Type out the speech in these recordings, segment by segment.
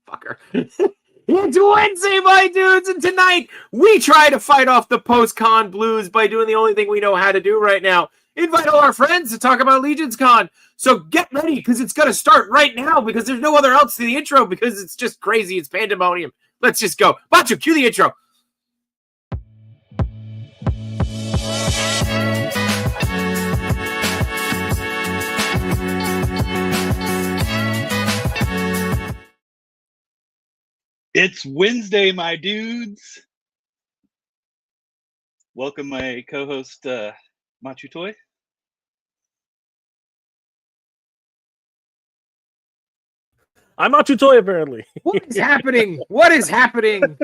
Fucker. It's Wednesday, my dudes, and tonight we try to fight off the post-con blues by doing the only thing we know how to do right now. Invite all our friends to talk about LegionsCon. So get ready, because it's going to start right now, because there's no other else to the intro, because it's just crazy. It's pandemonium. Let's just go. Bachu, cue the intro. It's Wednesday, my dudes. Welcome my co-host, Machu Toy. I'm Machu Toy, apparently. What is happening? What is happening?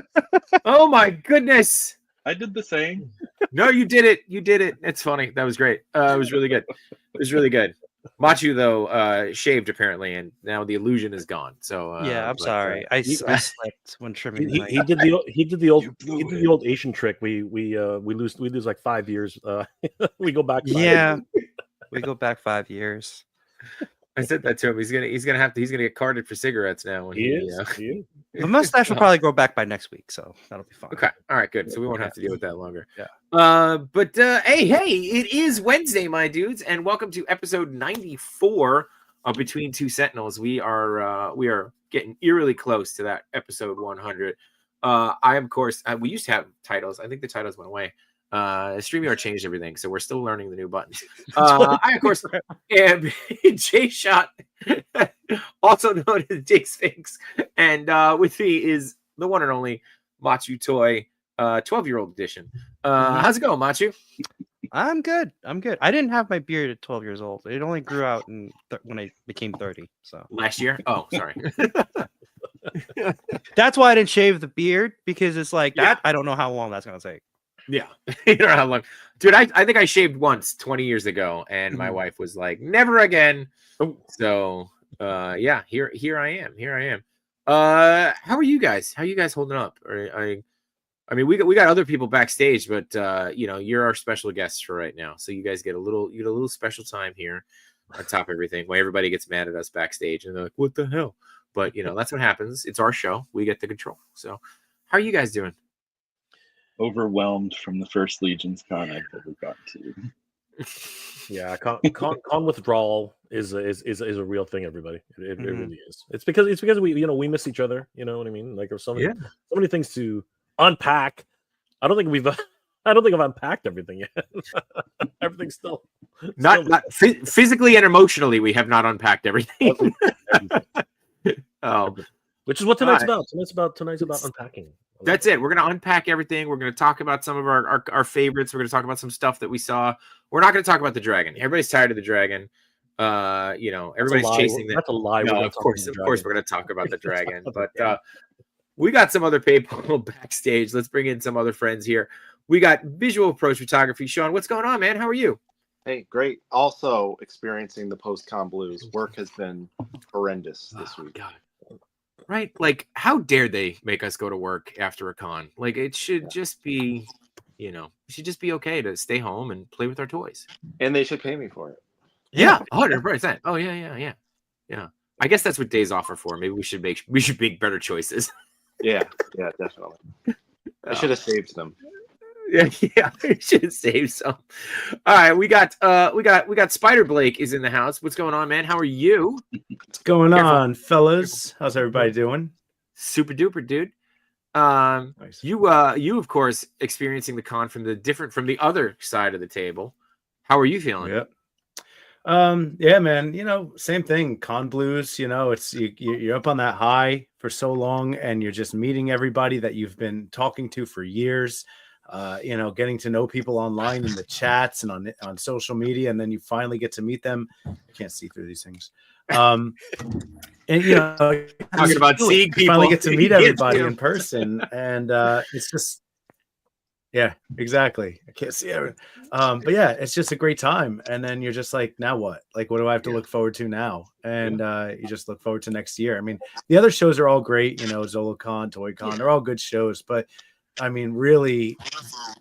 Oh, my goodness. I did the same. No, you did it. You did it. It's funny. That was great. It was really good. It was really good. Machu, though, shaved apparently, and now the illusion is gone. So yeah, I'm sorry. I slept when trimming. He did the old Asian trick. We lose like 5 years. We go back. We go back 5 years. I said that to him. He's gonna get carded for cigarettes now. When he is. The mustache will probably grow back by next week, so that'll be fine. Okay, all right, good. So we won't have to deal with that longer. Yeah. But hey, it is Wednesday, my dudes, and welcome to episode 94 of Between Two Sentinels. We are getting eerily close to that episode 100. I of course we used to have titles. I think the titles went away. StreamYard changed everything, so we're still learning the new buttons. I of course am J Shot, also known as Jake Sphinx, and with me is the one and only Machu Toy, 12-year-old edition. How's it going, Machu? I'm good. I didn't have my beard at 12 years old. It only grew out when I became 30. So last year. Oh, sorry. That's why I didn't shave the beard, because it's like that. I don't know how long that's gonna take. Yeah, you know how long, dude. I think I shaved once 20 years ago, and my wife was like, "Never again." So, yeah, here I am. How are you guys? How are you guys holding up? I mean, we got other people backstage, but you're our special guests for right now, so you guys get a little special time here on top of everything. While everybody gets mad at us backstage, and they're like, "What the hell?" But that's what happens. It's our show. We get the control. So, how are you guys doing? Overwhelmed from the first LegionsCon I've ever gotten to. Yeah, con withdrawal is a real thing, everybody. It really is. It's because we miss each other. You know what I mean? Like there's so many things to unpack. I don't think I've unpacked everything yet. Everything's still not physically and emotionally. We have not unpacked everything. Oh, which is what tonight's about. Tonight's about unpacking. That's it. We're going to unpack everything. We're going to talk about some of our favorites. We're going to talk about some stuff that we saw. We're not going to talk about the dragon. Everybody's tired of the dragon. Everybody's chasing that. That's a lie. No, of course, we're going to talk about the dragon. But we got some other people backstage. Let's bring in some other friends here. We got Visual Approach Photography. Sean, what's going on, man? How are you? Hey, great. Also experiencing the post-con blues. Work has been horrendous this week. God. Right? Like, how dare they make us go to work after a con? Like, it should just be, it should just be okay to stay home and play with our toys. And they should pay me for it. Yeah, 100%. Oh, yeah. I guess that's what days off are for. Maybe we should make better choices. Yeah, definitely. I should have saved them. Yeah, we should have saved some. All right, we got Spider Blake is in the house. What's going on, man? How are you? What's going on, fellas? How's everybody doing? Super duper, dude. Nice. You of course experiencing the con from the other side of the table. How are you feeling? Yep. Yeah, man. Same thing. Con blues. It's you're up on that high for so long, and you're just meeting everybody that you've been talking to for years. Getting to know people online in the chats and on social media, and then you finally get to meet them. I can't see through these things. And talking about seeing people, finally get to meet everybody in person, and it's just, yeah, exactly. I can't see everything. But yeah, it's just a great time. And then you're just like, now what? Like, what do I have to look forward to now? And you just look forward to next year. I mean, the other shows are all great. ZoloCon, ToyCon, they're all good shows, but I mean, really,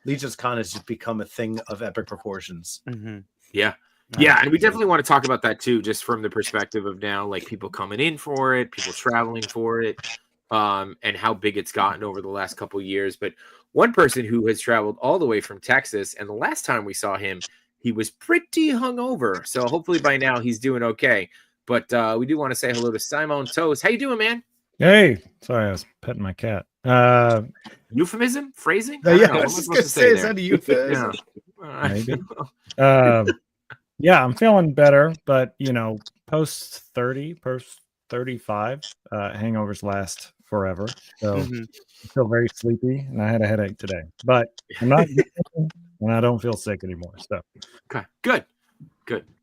LegionsCon has just become a thing of epic proportions. Mm-hmm. Yeah. Yeah, and we definitely want to talk about that too, just from the perspective of now, like people coming in for it, people traveling for it. and how big it's gotten over the last couple of years. But one person who has traveled all the way from Texas, and the last time we saw him, he was pretty hungover. So hopefully by now he's doing okay. But we do want to say hello to Simon Toast. How you doing, man? Hey, sorry, I was petting my cat. Euphemism? Phrasing? Yeah, I don't know. I What was am I just supposed gonna to say, say is there? that a euphemism? Maybe. Yeah, I'm feeling better, but post 30, post 35, hangovers last forever. So Mhm. I feel very sleepy, and I had a headache today. But I'm not, and I don't feel sick anymore. So Okay, good.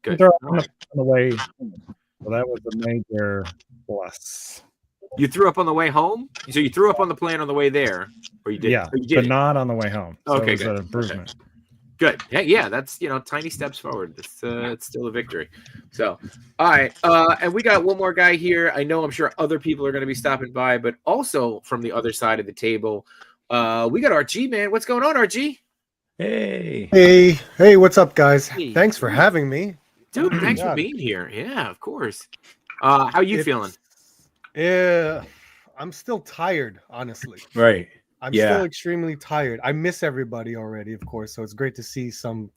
they're All on right. the way. So that was a major plus. You threw up on the way home? So you threw up on the plane on the way there, or you did? Yeah, Or you but did. not on the way home. So Okay, it was good. an improvement. Good. Yeah, that's tiny steps forward. It's still a victory. So, all right. And we got one more guy here. I know I'm sure other people are going to be stopping by, but also from the other side of the table, we got RG, man. What's going on, RG? Hey, Hey, what's up, guys? Hey. Thanks for having me. Dude, thanks for God. being here. Yeah, of course. How you It's- feeling? Yeah, I'm still tired, honestly. Right. I'm Yeah. still extremely tired. I miss everybody already, of course. So it's great to see some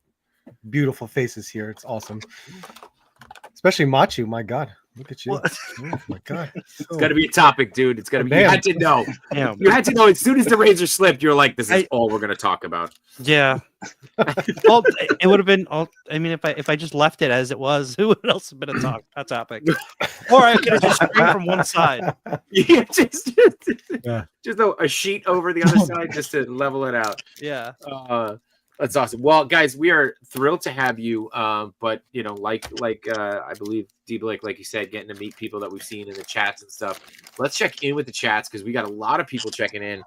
beautiful faces here. It's awesome. Especially Machu. My God, look at you. What? Oh my God. It's got to be a topic, dude. It's got to be. You Damn. had to know. Damn. You had to know as soon as the razor slipped. You're like, this is I- all we're going to talk about. Yeah. Well, it would have been. I mean, if I just left it as it was, who would else have been a topic? Or I could have just streamed from one side. Yeah, just Yeah. a sheet over the other side just to level it out. Yeah. That's awesome. Well, guys, we are thrilled to have you. But like I believe D Blake, like you said, getting to meet people that we've seen in the chats and stuff. Let's check in with the chats because we got a lot of people checking in.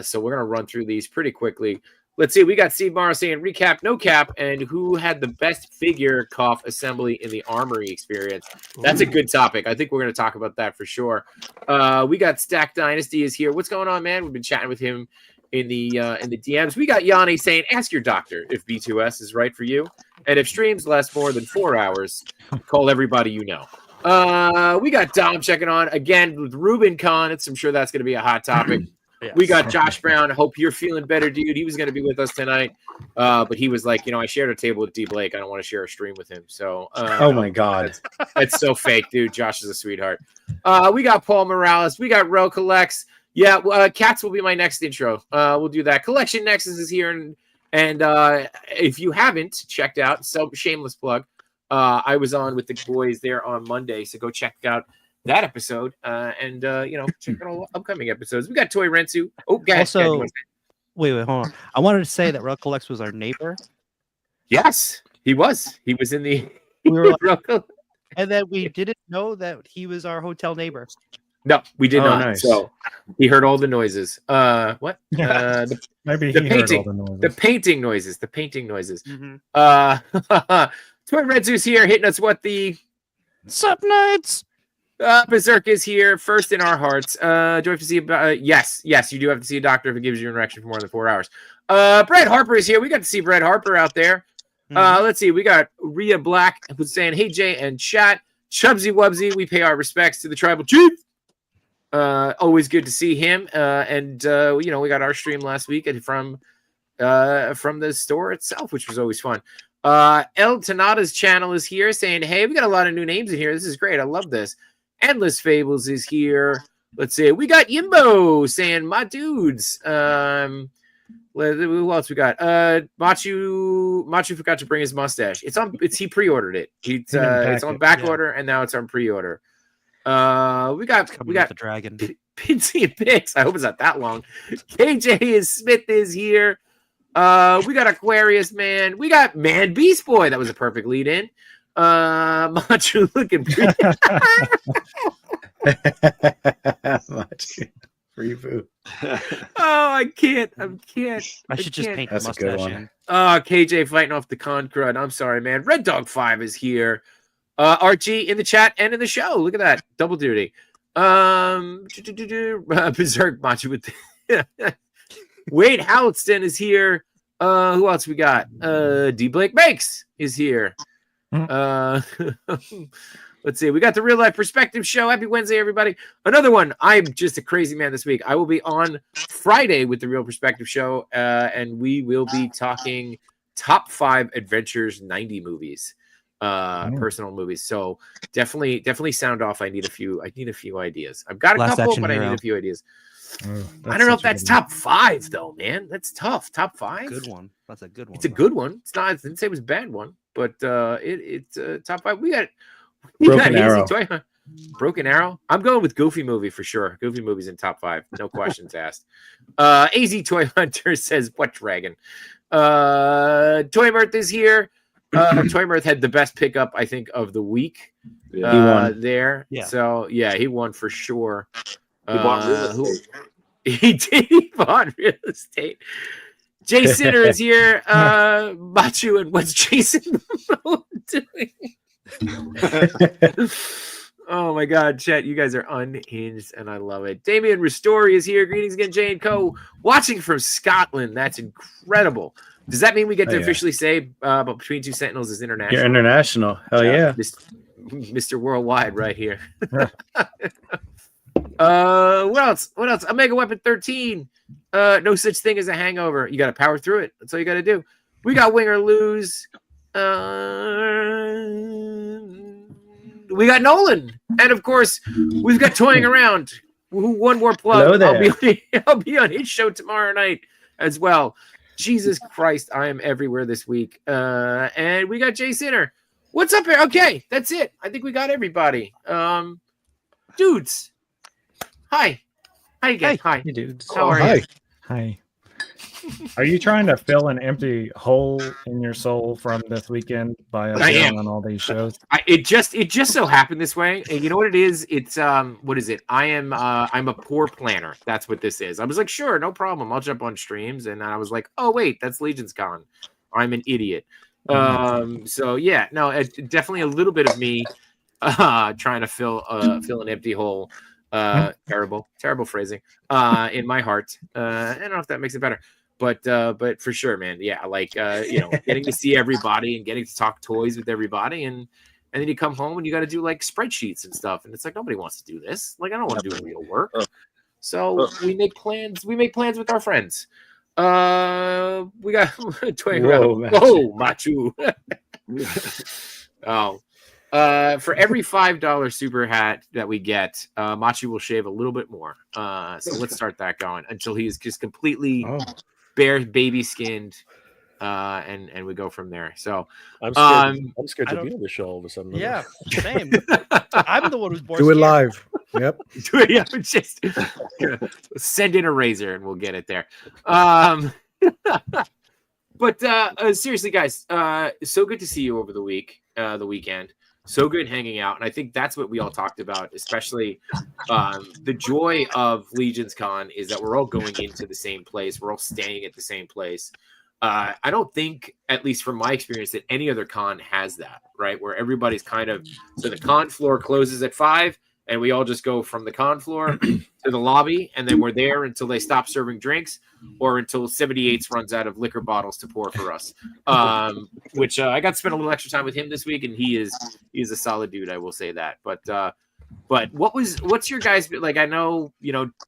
So we're gonna run through these pretty quickly. Let's see. We got Steve Morrow saying recap, no cap, and who had the best figure cough assembly in the armory experience. That's a good topic. I think we're going to talk about that for sure. We got Stack Dynasty is here. What's going on, man? We've been chatting with him in the DMs. We got Yanni saying, ask your doctor if B2S is right for you, and if streams last more than 4 hours, call everybody you know. We got Dom checking on again with RubenCon. I'm sure that's going to be a hot topic. Yes. We got Josh Brown. Hope you're feeling better, dude. He was going to be with us tonight, but he was like, I shared a table with D Blake. I don't want to share a stream with him. So, Oh my God. that's so fake, dude. Josh is a sweetheart. We got Paul Morales. We got Ro Collects. Yeah, Cats will be my next intro. We'll do that. Collection Nexus is here, and if you haven't checked out, so shameless plug. I was on with the boys there on Monday, so go check out that episode, and check out all upcoming episodes. We got Toy Rensu. Oh, guys. Also, wait, hold on. I wanted to say that Ruckolex was our neighbor. Yes, he was. He was in the. We were and then we didn't know that he was our hotel neighbor. No, we did Oh, not. nice. So he heard all the noises. What? Maybe the he painting. heard all the noises. The painting noises. The painting noises. Mm-hmm. Toy Rensu's here hitting us. What the Sup, nerds? Berserk is here first in our hearts. Do I have to see yes, you do have to see a doctor if it gives you an erection for more than 4 hours. Brett Harper is here. We got to see Brett Harper out there. Let's see. We got Rhea Black who's saying, hey, Jay and chat. Chubsy Wubsy, we pay our respects to the tribal chief. Always good to see him. And we got our stream last week from the store itself, which was always fun. El Tanada's channel is here saying, hey, we got a lot of new names in here. This is great. I love this. Endless Fables is here. Let's see. We got Yimbo saying, my dudes. Who else we got? Machu forgot to bring his mustache. He pre-ordered it. It's on back order, and now it's on pre-order. We got the dragon. Pinsy and Pix. I hope it's not that long. KJ Smith is here. We got Aquarius Man. We got Man Beast Boy. That was a perfect lead in. Machu looking pretty. Free food. I can't. I should just paint the That's a good mustache one. in. KJ fighting off the con crud. I'm sorry, man. Red Dog 5 is here. Archie in the chat and in the show. Look at that. Double duty. Berserk Machu with Wade Halston is here. Who else we got? D Blake Makes is here. Let's see. We got the Real Life Perspective Show. Happy Wednesday, everybody. Another one. I'm just a crazy man this week. I will be on Friday with the Real Perspective Show, and we will be talking top 5 Adventures 90 movies, personal movies. So definitely sound off. I need a few ideas. I've got a Last couple, Action but I Hero. need a few ideas. Oh, I don't know if that's top 5 though, man. That's tough. Top 5. Good one. That's a good one. It's a good one. It's not. I didn't say it was a bad one, but it's top 5. We got Broken Easy Arrow. Toy. Broken Arrow. I'm going with Goofy Movie for sure. Goofy Movie's in top 5. No questions asked. AZ Toy Hunter says, "What dragon?" Toy Mirth is here. Toy Mirth had the best pickup, I think, of the week. Yeah. He won. There. Yeah. So yeah, he won for sure. He bought real estate. He did. He bought real estate. Jay Sinner is here. Machu, and what's Jason doing? Oh my God, chat, you guys are unhinged and I love it. Damien Ristori is here. Greetings again, Jay and Co. Watching from Scotland. That's incredible. Does that mean we get to officially say Between Two Sentinels is international? You're international. Hell yeah. Mr. Worldwide right here. What else? Omega Weapon 13. No such thing as a hangover. You got to power through it. That's all you got to do. We got Win or Lose. We got Nolan, and of course, we've got Toying Around. One more plug. Hello there. I'll be on his show tomorrow night as well. Jesus Christ, I am everywhere this week. And we got Jay Sinner. What's up here? Okay, that's it. I think we got everybody. Dudes, hi. Hi again. Hi. Hey, dudes. How are you? Hi. Are you trying to fill an empty hole in your soul from this weekend by I am. on all these shows? It just so happened this way. And you know what it is? It's what is it? I'm a poor planner. That's what this is. I was like, sure, no problem. I'll jump on streams, and I was like, oh wait, that's LegionsCon. I'm an idiot. So yeah, no, it's definitely a little bit of me trying to fill an empty hole. Terrible phrasing. In my heart. I don't know if that makes it better. But for sure, man, yeah, like getting to see everybody and getting to talk toys with everybody, and then you come home and you got to do like spreadsheets and stuff, and it's like nobody wants to do this. Like I don't want to do real work, so we make plans. We make plans with our friends. We got toying around. Whoa, Machu. For every $5 super hat that we get, Machi will shave a little bit more. So let's start that going until he's just completely bare baby skinned, and we go from there. So I'm scared to be on the show all of a sudden. Yeah, same. I'm the one who's born. Do it live. Yep. yeah, just send in a razor and we'll get it there. But seriously, guys, so good to see you over the weekend. So good hanging out, and I think that's what we all talked about, especially the joy of LegionsCon is that we're all going into the same place. We're all staying at the same place. I don't think, at least from my experience, that any other con has that, right? Where everybody's kind of, so the con floor closes at 5, and we all just go from the con floor to the lobby, and then we're there until they stop serving drinks or until 78 runs out of liquor bottles to pour for us. Which I got to spend a little extra time with him this week, and he's a solid dude, I will say that. But what's your guys like? I know,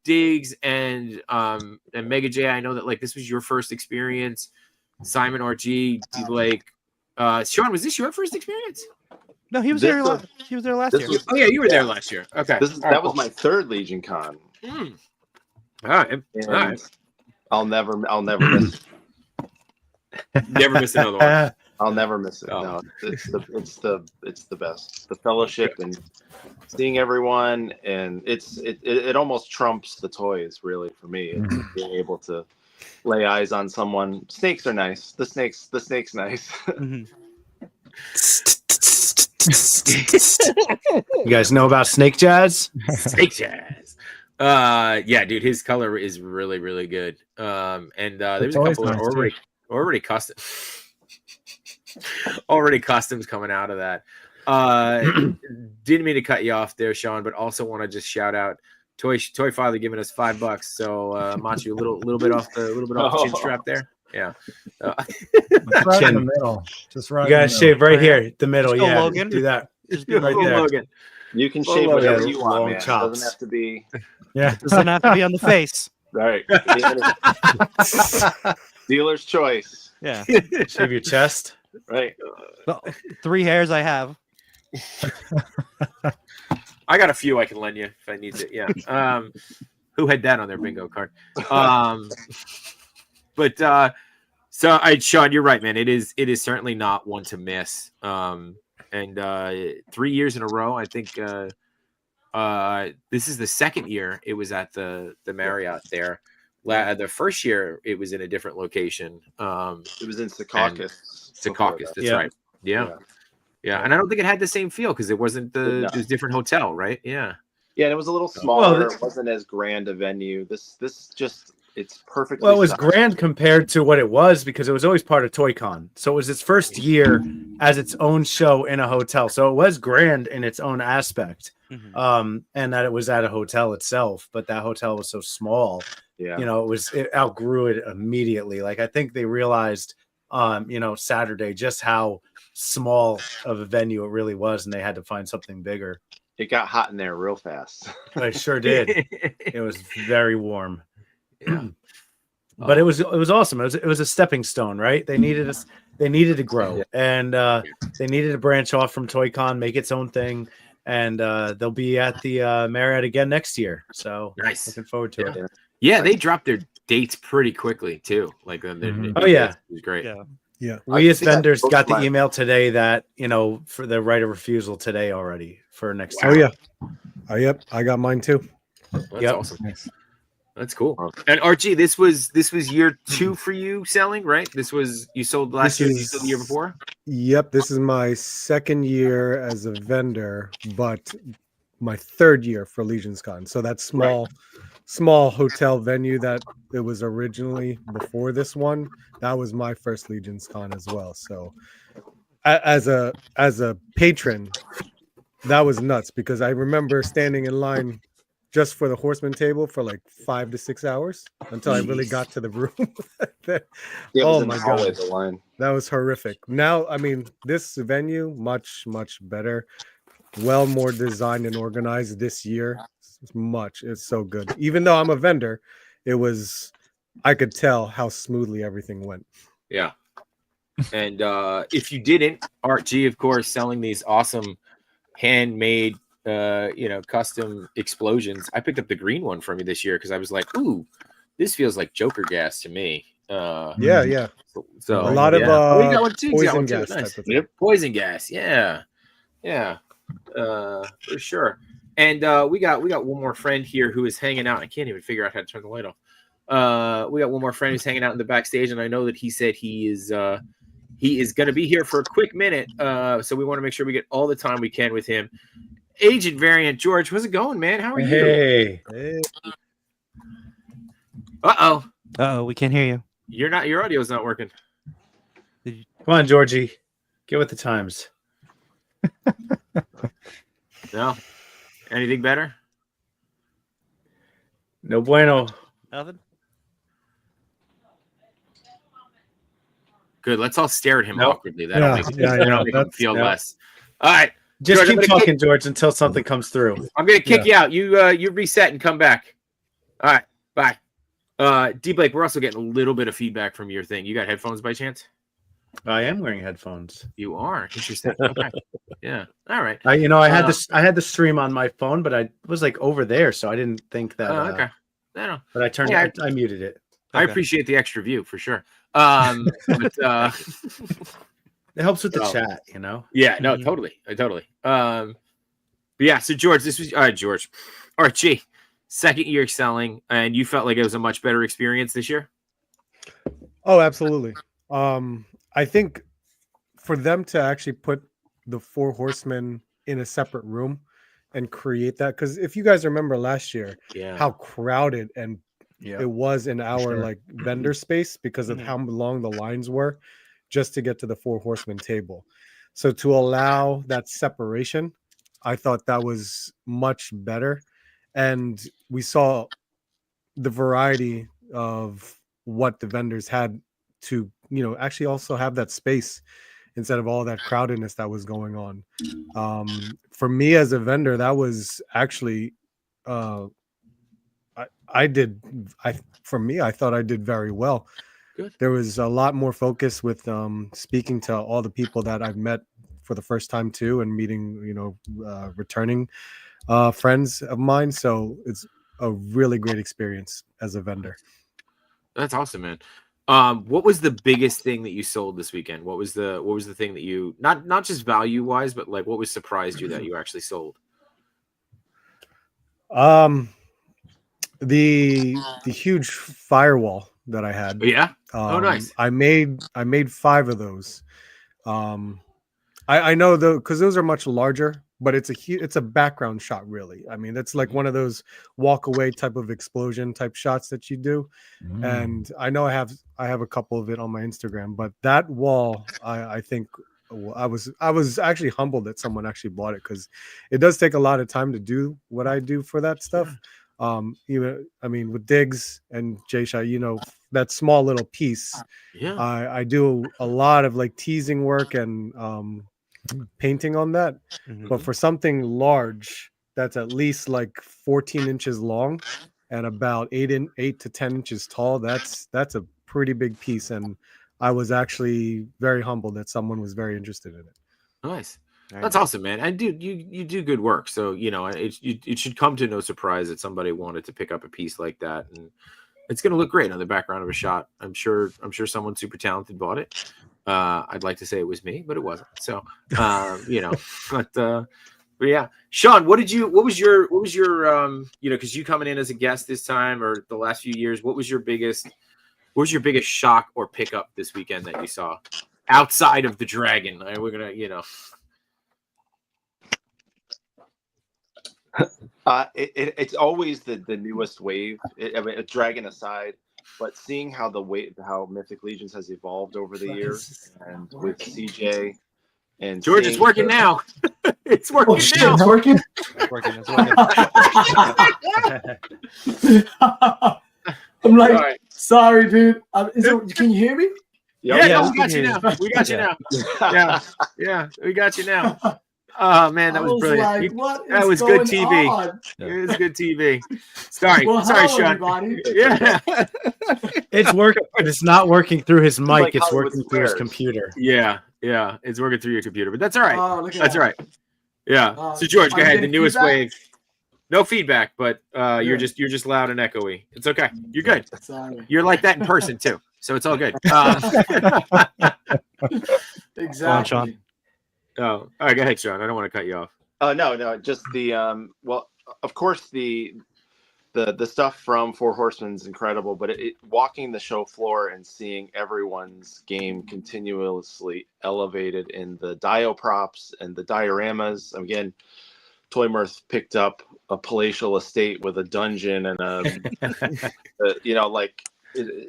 Diggs and Mega J, I know that like this was your first experience. Simon RG, like Sean, was this your first experience? No, he was there. He was there last year. Oh yeah, you were there last year. Okay, That was my third LegionCon. All right. And All right. I'll never miss. Never miss another one. I'll never miss it. Oh. No, it's the best. The fellowship and seeing everyone, and it almost trumps the toys, really, for me. It's being able to lay eyes on someone. Snakes are nice. The snake's nice. You guys know about Snake Jazz? Snake Jazz. Yeah, dude, his color is really, really good. And there's a couple of already custom. Already customs coming out of that. Didn't mean to cut you off there, Sean, but also want to just shout out Toy Father giving us $5. So Machi, a little bit off the chin strap there. Yeah. Right in the middle. Just right. You gotta shave right here, the middle. Let's go, Yeah, Logan. do that. Just be Right like, there. Logan. You can Well, shave well, whatever yeah, you want, long man. It chops. doesn't have to be Yeah. doesn't have to be on the face. right. Dealer's choice. Yeah. Shave your chest. Right. The 3 hairs I have. I got a few I can lend you if I need it. Yeah. Who had that on their bingo card? But so Sean, you're right, man. It is certainly not one to miss. And 3 years in a row, I think this is the second year it was at the Marriott there. The first year it was in a different location. It was in Secaucus. Secaucus, that's Yeah. right. Yeah. And I don't think it had the same feel because it wasn't it was a different hotel, right? Yeah. Yeah, and it was a little smaller. Well, It wasn't as grand a venue. This just it's perfectly. Well, it was sized. grand compared to what it was because it was always part of ToyCon. So it was its first year as its own show in a hotel. So it was grand in its own aspect. Mhm. And that it was at a hotel itself, but that hotel was so small, Yeah. you know, it outgrew it immediately. Like I think they realized Saturday just how small of a venue it really was, and they had to find something bigger. It got hot in there real fast. But it sure did. It was very warm. Yeah. But it was awesome. It was a stepping stone, right? They needed to grow, and they needed to branch off from ToyCon, make its own thing, and they'll be at the Marriott again next year. So Nice. looking forward to it. Yeah, they dropped their dates pretty quickly too. Like Oh, yeah. it was great. Yeah. We as think I vendors booked got the my- email today that for the right of refusal today already for next Oh year. yeah. Oh yep. I got mine too. That's Yep. awesome. Nice. That's cool. And Archie, this was year 2 for you selling, right? You sold last year, you sold the year before? Yep. This is my second year as a vendor, but my third year for LegionsCon. So that small hotel venue that it was originally before this one, that was my first LegionsCon as well. So as a patron, that was nuts because I remember standing in line just for the horseman table for like 5 to 6 hours until I really got to the room. Yeah, it was Oh in my the hallway, God. the line. That was horrific. Now, I mean, this venue much better, well more designed and organized this year. It's so good. Even though I'm a vendor, I could tell how smoothly everything went. Yeah. And if you didn't, Archie, of course, selling these awesome handmade custom explosions. I picked up the green one from you this year because I was like, ooh, this feels like Joker gas to me. Yeah. So A lot of oh, you got one too. You got poison one too. gas Nice. type of thing. Poison gas. Yeah. For sure. And we got one more friend here who is hanging out. I can't even figure out how to turn the light off. We got one more friend who's hanging out in the backstage, and I know that he said he is going to be here for a quick minute. So we want to make sure we get all the time we can with him. Agent Variant George, how's it going, man? How are you? Hey, Uh-oh, we can't hear you. Your audio's not working. come on, Georgie, get with the times. No. Anything better? No bueno. Nothing? Good. Let's all stare at him Nope. awkwardly. That'll make him That's- feel yeah. less. All right. Just George, I'm keep gonna talking, George, until something comes through. I'm gonna kick you out. You reset and come back. All right, bye. D Blake, we're also getting a little bit of feedback from your thing. You got headphones by chance? I am wearing headphones. You are. Interesting. Okay. Yeah. All right. I had the stream on my phone, but I was like over there, so I didn't think that. Okay. No. But I turned. Yeah. I muted it. I Okay. appreciate the extra view for sure. But It helps with the Oh. chat, you know. yeah, no, totally. But yeah, so George, this was George. Archie, second year selling, and you felt like it was a much better experience this year? Oh, absolutely. I think for them to actually put the Four Horsemen in a separate room and create that, because if you guys remember last year, Yeah. how crowded and it was in our sure. like vendor space because of how long the lines were just to get to the Four Horsemen table. So to allow that separation, I thought that was much better. And we saw the variety of what the vendors had to, actually also have that space instead of all that crowdedness that was going on. For me as a vendor, that was actually I thought I did very well. Good. There was a lot more focus with speaking to all the people that I've met for the first time too, and meeting, returning friends of mine. So it's a really great experience as a vendor. That's awesome, man. What was the biggest thing that you sold this weekend? What was the thing that you not just value wise, but like what was surprised you that you actually sold? The huge firewall that I had. Yeah. Oh, nice. I made 5 of those. I know though, because those are much larger, but it's a background shot, really. I mean, it's like one of those walk away type of explosion type shots that you do. And I know I have a couple of it on my Instagram, but that wall, I think I was actually humbled that someone actually bought it, because it does take a lot of time to do what I do for that stuff. With Diggs and Jay, that small little piece. Yeah. I do a lot of like teasing work and painting on that. But for something large that's at least like 14 inches long and about 8 to 10 inches tall, that's a pretty big piece. And I was actually very humbled that someone was very interested in it. Nice. That's awesome, man. And dude, you do good work. So, it should come to no surprise that somebody wanted to pick up a piece like that. And it's going to look great on the background of a shot. I'm sure someone super talented bought it. I'd like to say it was me, but it wasn't. So, but yeah, Sean, what was your, cause you coming in as a guest this time or the last few years, what was your biggest shock or pickup this weekend that you saw outside of the dragon? We're going to, It's always the newest wave. Dragon aside, but seeing how Mythic Legions has evolved over the years, and with CJ and George, it's working now. It's working now. It's working. I'm like, sorry, dude. Can you hear me? Yeah, we got you now. We got you now. Yeah, we got you now. Oh man, that was brilliant. That was good TV. It was good TV. Sorry, Sean. Everybody. Yeah, it's working, but it's not working through his mic. It's working through his computer. Yeah, it's working through your computer, but that's all right. Oh, that's all right. Yeah. So George, go ahead. The newest wave. No feedback, but you're just loud and echoey. It's okay. You're good. Sorry. You're like that in person too, so it's all good. Exactly. On, Sean. Oh, all right. Go ahead, Sean. I don't want to cut you off. No. Just the of course the stuff from Four Horsemen is incredible, but walking the show floor and seeing everyone's game continuously elevated in the dio props and the dioramas. Again, Toy Mirth picked up a palatial estate with a dungeon and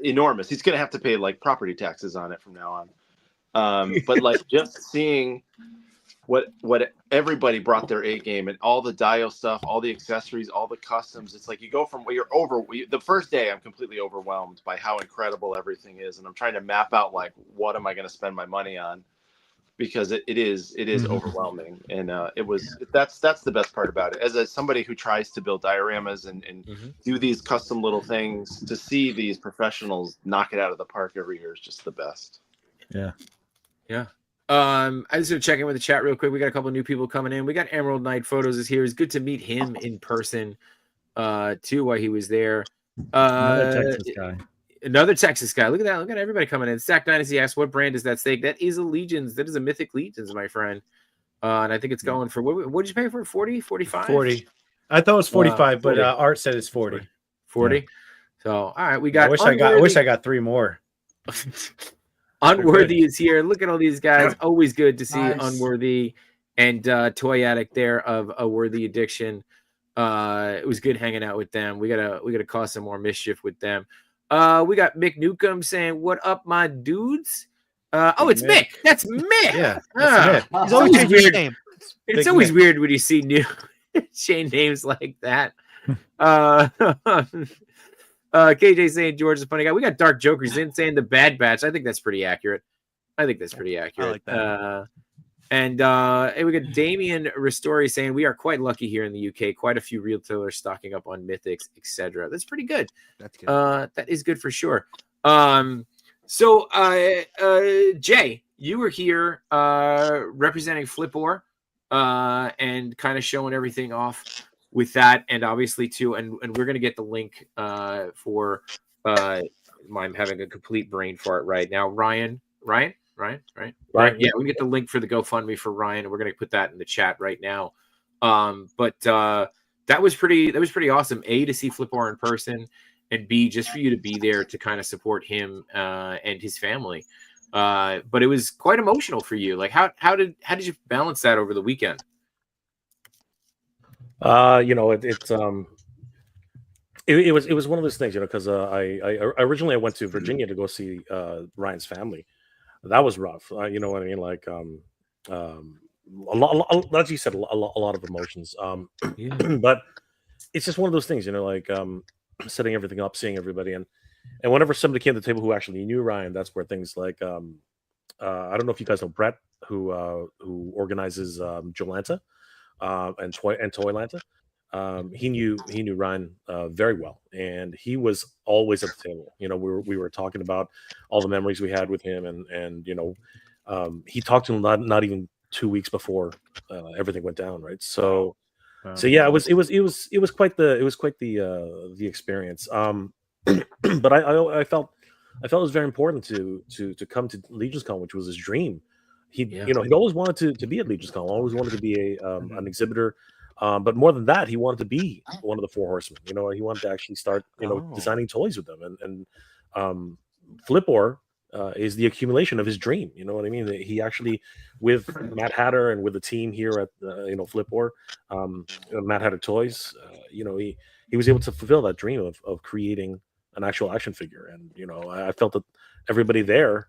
enormous. He's gonna have to pay like property taxes on it from now on. But like just seeing what everybody brought their A game and all the dio stuff, all the accessories, all the customs. It's like you go from the first day I'm completely overwhelmed by how incredible everything is, and I'm trying to map out like what am I going to spend my money on, because it is overwhelming. And that's the best part about it. As somebody who tries to build dioramas and do these custom little things, to see these professionals knock it out of the park every year is just the best. Yeah. I just want to check in with the chat real quick. We got a couple of new people coming in. We got Emerald Knight Photos is here. It's good to meet him in person too while he was there. Another Texas guy. Look at that. Look at everybody coming in. Stack Dynasty asks, what brand is that steak? That is a Legions. That is a Mythic Legions, my friend. And I think it's going for what did you pay for it? 40, 45? 40. I thought it was 45, but Art said it's 40. 40. Yeah. So all right, we got I wish I got 3 more. Unworthy is here. Look at all these guys. Always good to see Unworthy and Toy Addict there of A Worthy Addiction. It was good hanging out with them. We gotta cause some more mischief with them. We got Mick Newcomb saying, "What up, my dudes?" It's Mick. That's Mick. Yeah, that's He's always weird. It's always weird when you see new chain names like that. KJ saying George is a funny guy. We got Dark Jokers in saying the Bad Batch. I think that's pretty accurate. I think that's pretty accurate. like that. And we got Damien Ristori saying we are quite lucky here in the UK. Quite a few retailers stocking up on mythics, etc. That's pretty good. That's good. That is good for sure. So Jay, you were here representing Flipor and kind of showing everything off with that, and obviously too, and we're gonna get the link for I'm having a complete brain fart right now. Ryan. Yeah, we get the link for the GoFundMe for Ryan, and we're going to put that in the chat right now. But that was pretty awesome. A, to see Flipor in person, and B, just for you to be there to kind of support him and his family. But it was quite emotional for you. Like, how did you balance that over the weekend? It was one of those things, because I originally went to Virginia to go see Ryan's family. That was rough. You know what I mean? Like, a lot, as you said, a lot of emotions. But it's just one of those things, like setting everything up, seeing everybody, and whenever somebody came to the table who actually knew Ryan, that's where things like I don't know if you guys know Brett, who organizes Jolanta and Toylanta. He knew Ryan very well, and he was always at the table. We were talking about all the memories we had with him, and he talked to him not even 2 weeks before everything went down, right? So yeah, it was quite the experience. But I felt it was very important to come to LegionsCon, which was his dream. He always wanted to be at LegionsCon, always wanted to be an exhibitor. But more than that, he wanted to be one of the Four Horsemen. He wanted to actually start, designing toys with them. And Flipor is the accumulation of his dream. You know what I mean? He actually, with Matt Hatter and with the team here at Flipor, Matt Hatter Toys, he was able to fulfill that dream of creating an actual action figure. And I felt that everybody there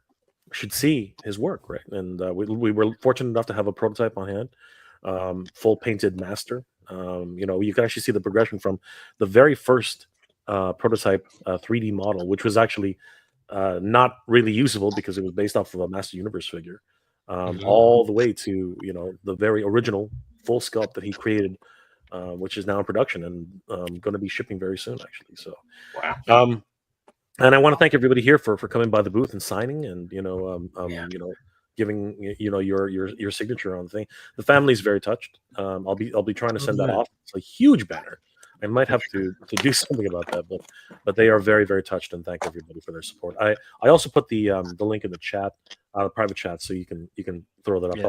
should see his work, right? And we were fortunate enough to have a prototype on hand. Full painted master. You can actually see the progression from the very first prototype 3D model, which was actually not really usable because it was based off of a Master Universe figure, all the way to the very original full sculpt that he created, which is now in production and going to be shipping very soon, actually. So, wow. And I want to thank everybody here for coming by the booth and signing, and giving your signature on the thing. The family's very touched. I'll be trying to send that off. It's a huge banner. I might have to do something about that, but they are very, very touched, and thank everybody for their support. I also put the link in the chat, the private chat, so you can throw that up. Yeah.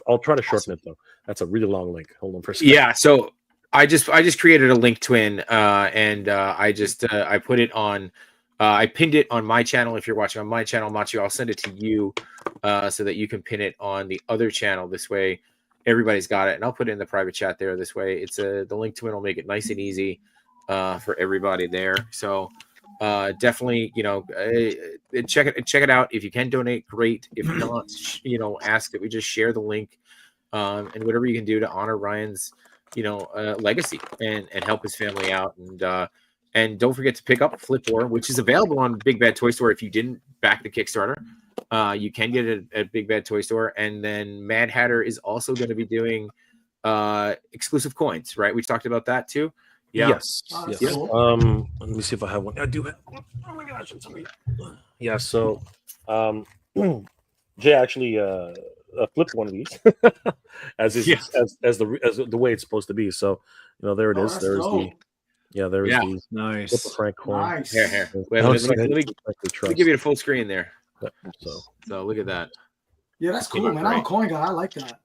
I'll try to shorten it though. That's a really long link. Hold on for a second. Yeah. So I just created a link twin, and I put it on. I pinned it on my channel. If you're watching on my channel, Machu, I'll send it to you so that you can pin it on the other channel. This way, everybody's got it, and I'll put it in the private chat there. This way, it's the link to it will make it nice and easy for everybody there. So definitely, check it out. If you can donate, great. If not, ask that we just share the link and whatever you can do to honor Ryan's legacy and help his family out. And don't forget to pick up Flipor, which is available on Big Bad Toy Store. If you didn't back the Kickstarter, you can get it at Big Bad Toy Store. And then Mad Hatter is also going to be doing exclusive coins, right? We talked about that too. Yeah. Yes. Yes. Cool. Let me see if I have one. I do have. Oh my gosh! Yeah. So, Jay actually flipped one of these as the way it's supposed to be. So, there it is. There's the. Yeah, there is the nice Frank coin. Nice. Here. Wait, let me give you the full screen there. So look at that. Yeah, that's cool, man. I'm a coin guy. I like that.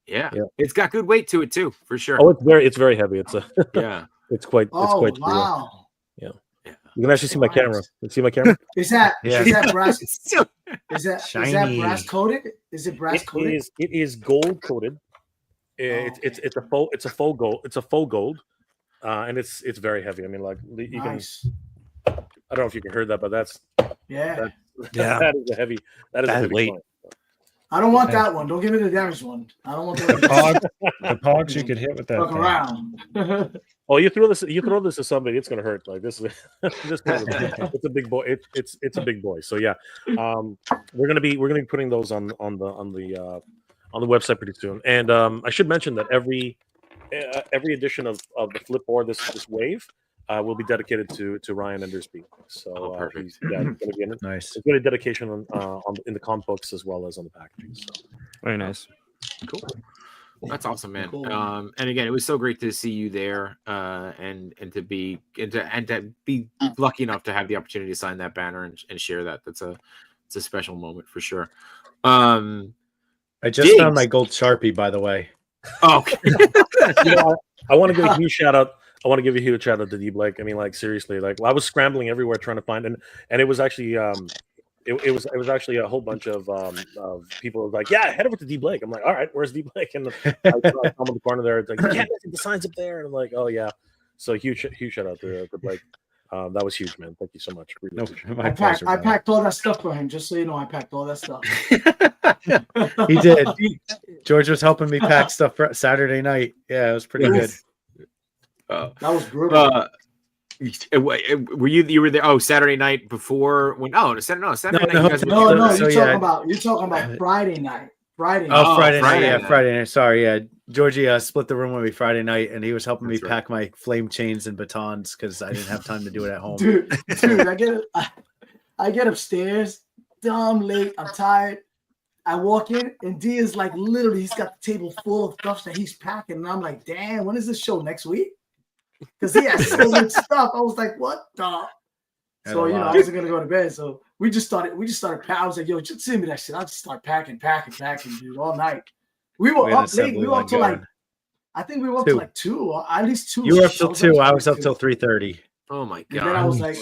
Yeah, it's got good weight to it too, for sure. Oh, it's very heavy. It's it's quite. Wow. Yeah. You can actually see my camera. You see my camera? Is that brass? Is that brass coated? Is it brass coated? It is gold coated. It's a faux gold. It's a faux gold. And it's very heavy. I mean, like you can. I don't know if you can hear that, but that is a heavy. That is a heavy weight. I don't want that one. Don't give me the damaged one. I don't want the pogs you could hit with that. Fuck around. Oh, you throw this to somebody, it's gonna hurt. Like this is this it's a big boy. It's a big boy. So yeah, we're gonna be putting those on the website pretty soon. And I should mention that every edition of the flip board this wave will be dedicated to Ryan Endersby. So perfect. it's going to be Nice. a dedication on in the comic books as well as on the packaging. So Very nice. Cool. That's awesome, man. Cool. And again, it was so great to see you there, and to be lucky enough to have the opportunity to sign that banner and share that. It's a special moment for sure. I just found my gold Sharpie, by the way. Oh, okay. I want to give a huge shout out. I want to give a huge shout out to D Blake. I mean, like seriously, like I was scrambling everywhere trying to find, and it was actually it was actually a whole bunch of people like, yeah, head over to D Blake. I'm like, all right, where's D Blake? And I saw him in the corner there. It's like, yeah, the signs up there, and I'm like, oh yeah. So huge shout out to Blake. That was huge, man. Thank you so much. Really I packed all that stuff for him, just so you know. I packed all that stuff. He did. George was helping me pack stuff for Saturday night. Yeah, it was pretty good. That was brutal. Were you were there? Oh, Saturday night before when? Oh, Saturday night. No. You're talking about Friday night. Friday night. Friday night. Sorry, yeah. Georgie split the room with me Friday night, and he was helping me pack my flame chains and batons because I didn't have time to do it at home. Dude, I get upstairs, dumb late. I'm tired. I walk in, and D is like literally, he's got the table full of stuff that he's packing, and I'm like, damn, when is this show next week? Because he has so much stuff. I was like, what the? So I wasn't gonna go to bed. So we just started packing. I was like, yo, just send me that shit. I'll just start packing, dude, all night. We were up late. We were up till I think we were up till like 2, or at least 2. You were up till 2. I was up till 3:30. Oh my god! And then I was like,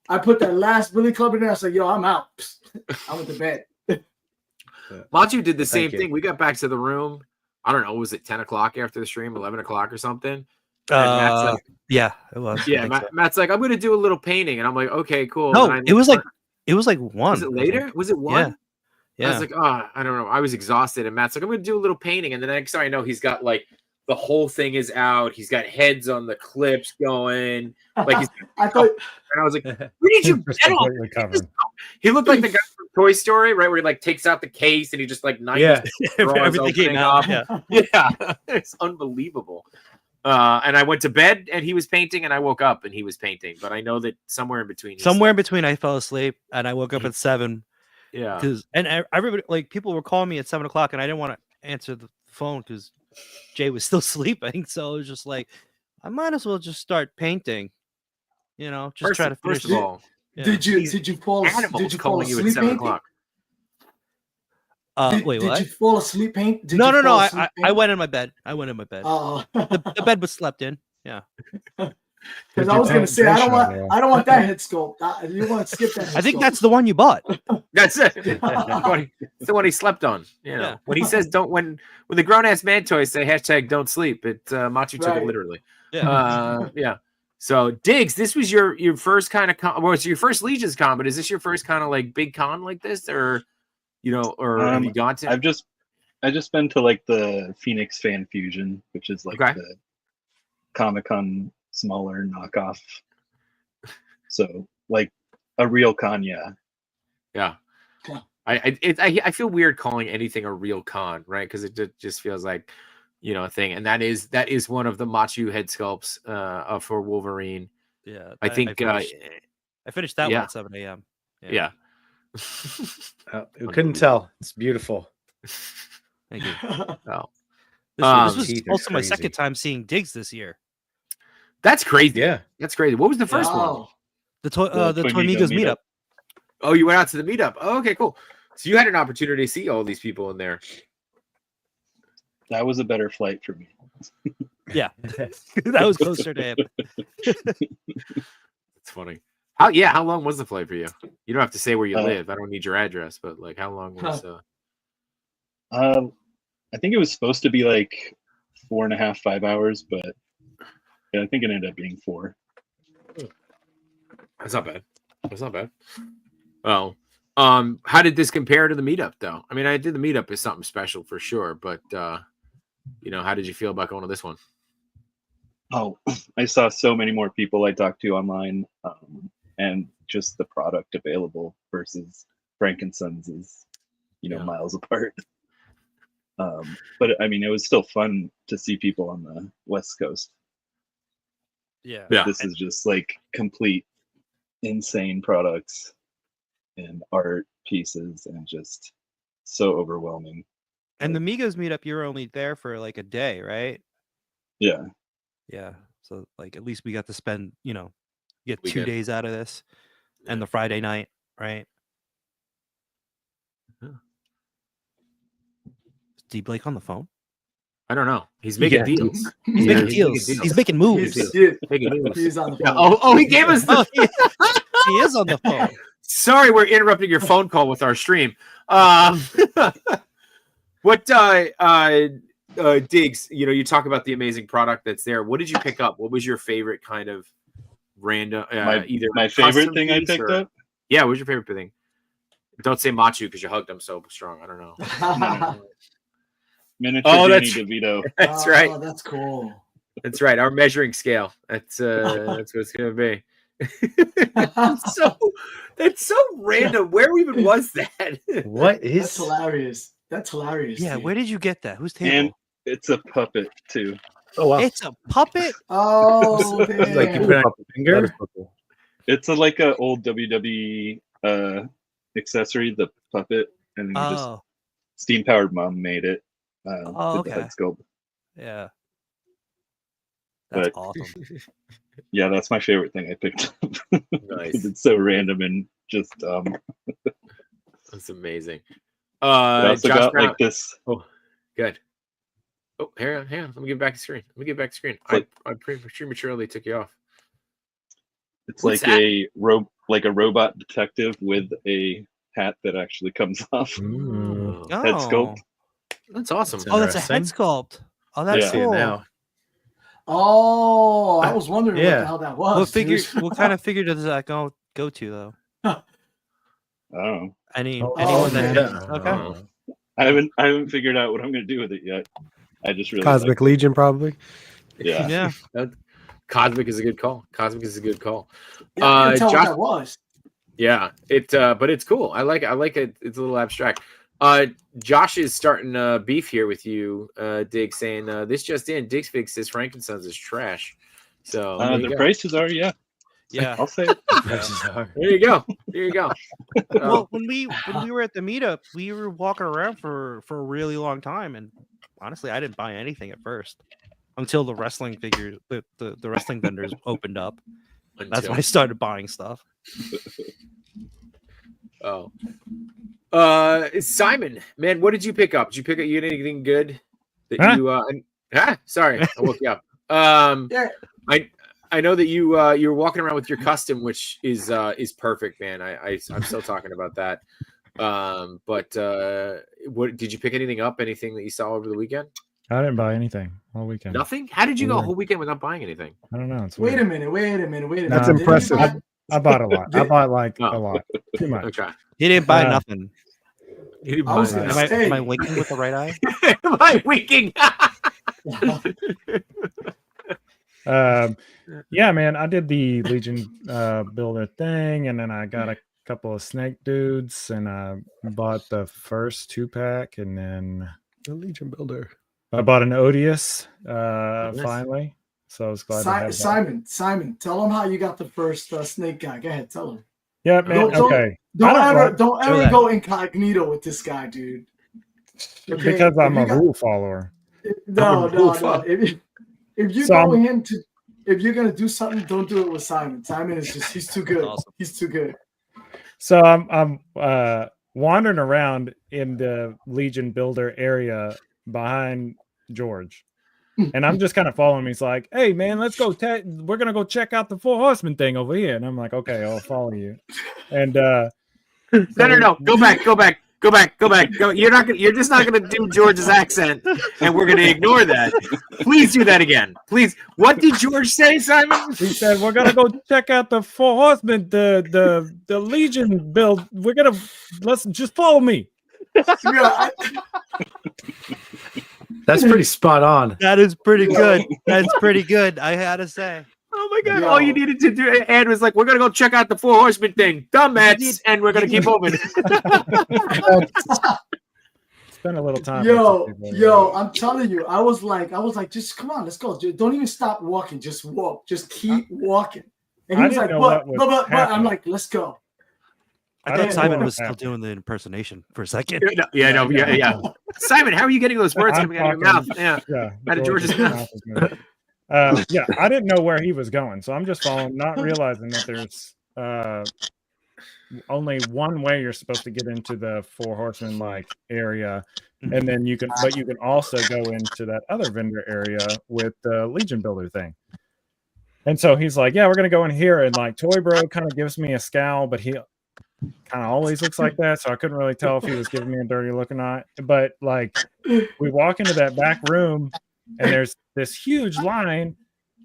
I put that last Billy Club in there. I was like, yo, I'm out. I went to bed. Machu did the same thing. We got back to the room. I don't know. Was it 10 o'clock after the stream? 11 o'clock or something? Yeah, it was. Yeah, Matt's like, I'm going to do a little painting, and I'm like, okay, cool. No, it was like 1. Was it later? Was it 1? Yeah. I was like, I don't know. I was exhausted, and Matt's like, I'm going to do a little painting, and the next thing I know, he's got like the whole thing is out. He's got heads on the clips going. Like he's and I was like, where did you get all this? He looked like the guy from Toy Story, right? Where he like takes out the case and he just like everything came out. Yeah, it's unbelievable. And I went to bed and he was painting, and I woke up and he was painting. But I know that somewhere in between, I fell asleep and I woke up at 7. Yeah, and everybody, like, people were calling me at 7 o'clock, and I didn't want to answer the phone because Jay was still sleeping. So it was just like, I might as well just start painting. Just try to finish. First of all, did you fall asleep? Did you fall asleep at 7 o'clock? Wait, what? Did you fall asleep paint? No. I went in my bed. The bed was slept in. Yeah. Because I was going to say, I don't want that head sculpt. You want to skip that? I think that's the one you bought. That's it. It's the one he slept on. When he says when the grown ass man toys say #don't sleep, Machu took it literally. Yeah. So Diggs, this was your first kind of con. Well, it's your first Legions con, but is this your first kind of like big con like this, or have you gone to? I just been to like the Phoenix Fan Fusion, which is like the Comic-Con smaller knockoff. So like a real con, yeah. I feel weird calling anything a real con, right? Because it just feels like a thing, and that is one of the Machu head sculpts for Wolverine. Yeah, I think I finished that one at 7 a.m. Yeah. You couldn't tell. It's beautiful. Thank you. Oh. This was also my second time seeing Diggs this year. That's crazy. Yeah, that's crazy. What was the first one? The Toy Migos meetup. Oh, you went out to the meetup. Oh, okay, cool. So you had an opportunity to see all these people in there. That was a better flight for me. Yeah, that was closer to him. It's funny. How long was the flight for you? You don't have to say where you live. I don't need your address, but like, how long was? I think it was supposed to be like 4.5, 5 hours, but I think it ended up being 4. That's not bad. Well, how did this compare to the meetup, though? I mean, I did the meetup is something special for sure, but how did you feel about going to this one? Oh, I saw so many more people I talked to online, and just the product available versus Frankensons is, miles apart. But I mean, it was still fun to see people on the West Coast. Yeah. But this is just like complete insane products and art pieces and just so overwhelming. And the Migos meetup, you're only there for like a day, right? Yeah. Yeah. So like at least we got to spend, get We 2 did. days out of this and the Friday night, right? Yeah. Is D Blake on the phone? I don't know. He's making Yeah. deals. He's Yeah, making deals. He's making moves. Making moves. He's on the Yeah, phone. Oh, he gave us the. He is on the phone. Sorry, we're interrupting your phone call with our stream. What Diggs? You talk about the amazing product that's there. What did you pick up? What was your favorite kind of random? Either my favorite custom thing I piece picked or- up. Yeah, what was your favorite thing? Don't say Machu because you hugged him so strong. I don't know. Miniature Oh, Danny that's- DeVito. That's right. Oh, that's cool. That's right. Our measuring scale. That's what it's gonna be. That's so random. Where even was that? What That's is? hilarious. That's hilarious. Yeah, dude. where did you get that? Whose table? And it's a puppet too. Oh wow. It's a puppet. Oh, Like you damn. put on your That finger? is so cool. It's like a old WWE accessory, the puppet, and then you just Oh, steam powered mom made it. Oh, Did the okay. head sculpt. yeah. That's But- awesome. Yeah, that's my favorite thing I picked up. Nice. It's so random and just That's amazing. I also Josh got Brown. like this. Good. Oh, hang on. Let me get back to screen. Like- I prematurely took you off. It's What's like that? a robot detective with a hat that actually comes off. Mm. Oh, Head sculpt. That's awesome. Oh, that's a head Interesting. sculpt. Oh, that's Yeah. See it cool. now. Oh, I was wondering what Yeah. the hell that was. What figure? dude. What kind of figure does that go to though? I don't know. Anyone that? yeah. Okay. I haven't figured out what I'm gonna do with it yet. I just really Cosmic Legion, probably. Yeah. Yeah. Cosmic is a good call. Yeah, I couldn't tell Josh- what that was. Yeah, but it's cool. I like it. It's a little abstract. Josh is starting beef here with you, Diggs, saying this just in. Diggs Fig says Frankensons is trash. So there you The go. prices are Yeah. I'll say it. There you go. There you go. Well, when we were at the meetup, we were walking around for a really long time, and honestly, I didn't buy anything at first until the wrestling figures, the wrestling vendors opened up. That's when I started buying stuff. Oh. Simon, man, what did you pick up? Did you pick up anything good that Huh? Sorry, I woke you up. Yeah. I know that you were walking around with your custom, which is perfect, man. I'm still talking about that. But what did you pick anything up? Anything that you saw over the weekend? I didn't buy anything all weekend. Nothing? How did you go a Weird. whole weekend without buying anything? I don't know. It's Wait weird. a minute. That's Didn't you impressive. buy- I bought a lot. I bought like Oh. a lot. Too much. Okay. He didn't buy Uh, nothing. You didn't I buy was that. gonna Am I say. winking with the right eye? Am I winking? Yeah, man, I did the Legion builder thing, and then I got a couple of snake dudes, and I bought the first 2-pack, and then The Legion Builder. I bought an Odious Nice. finally. So I was glad to have that. Simon, tell him how you got the first snake guy. Go ahead, tell him. Yeah, man. Don't- Okay. Don't I ever, like- don't show ever that. go incognito with this guy, dude. Okay, Because I'm if a you got- rule follower. No. Fuck. If you So go I'm- in to, if you're gonna do something, don't do it with Simon. Simon is just—he's too good. Awesome. He's too good. So I'm wandering around in the Legion builder area behind George. And I'm just kind of following him. He's like, "Hey, man, let's go. We're gonna go check out the 4 Horsemen thing over here." And I'm like, "Okay, I'll follow you." And No. Go back. You're just not gonna do George's accent, and we're gonna ignore that. Please do that again. Please. What did George say, Simon? he said, "We're gonna go check out the 4 Horsemen, the Legion build. Let's just follow me." Yeah, That's pretty spot on. That is pretty good. That's pretty good. I had to say. Oh my god! All you needed to do, Ed was like, "We're gonna go check out the Four Horsemen thing, dumbass, and we're gonna keep moving." Spend a little time. Yo, I'm telling you, I was like, just come on, let's go. Don't even stop walking. Just walk. Just keep walking. And he was like, but I'm like, let's go. I thought Simon was still doing the impersonation for a second. Yeah. Simon, how are you getting those words coming out of your mouth? Yeah. Out of George's mouth. Yeah, I didn't know where he was going, so I'm just following, not realizing that there's only one way you're supposed to get into the Four Horsemen like area, and then you can also go into that other vendor area with the Legion Builder thing. And so he's like, "Yeah, we're gonna go in here," and like Toy Bro kind of gives me a scowl, but he kind of always looks like that, so I couldn't really tell if he was giving me a dirty look or not. But like, we walk into that back room, and there's this huge line,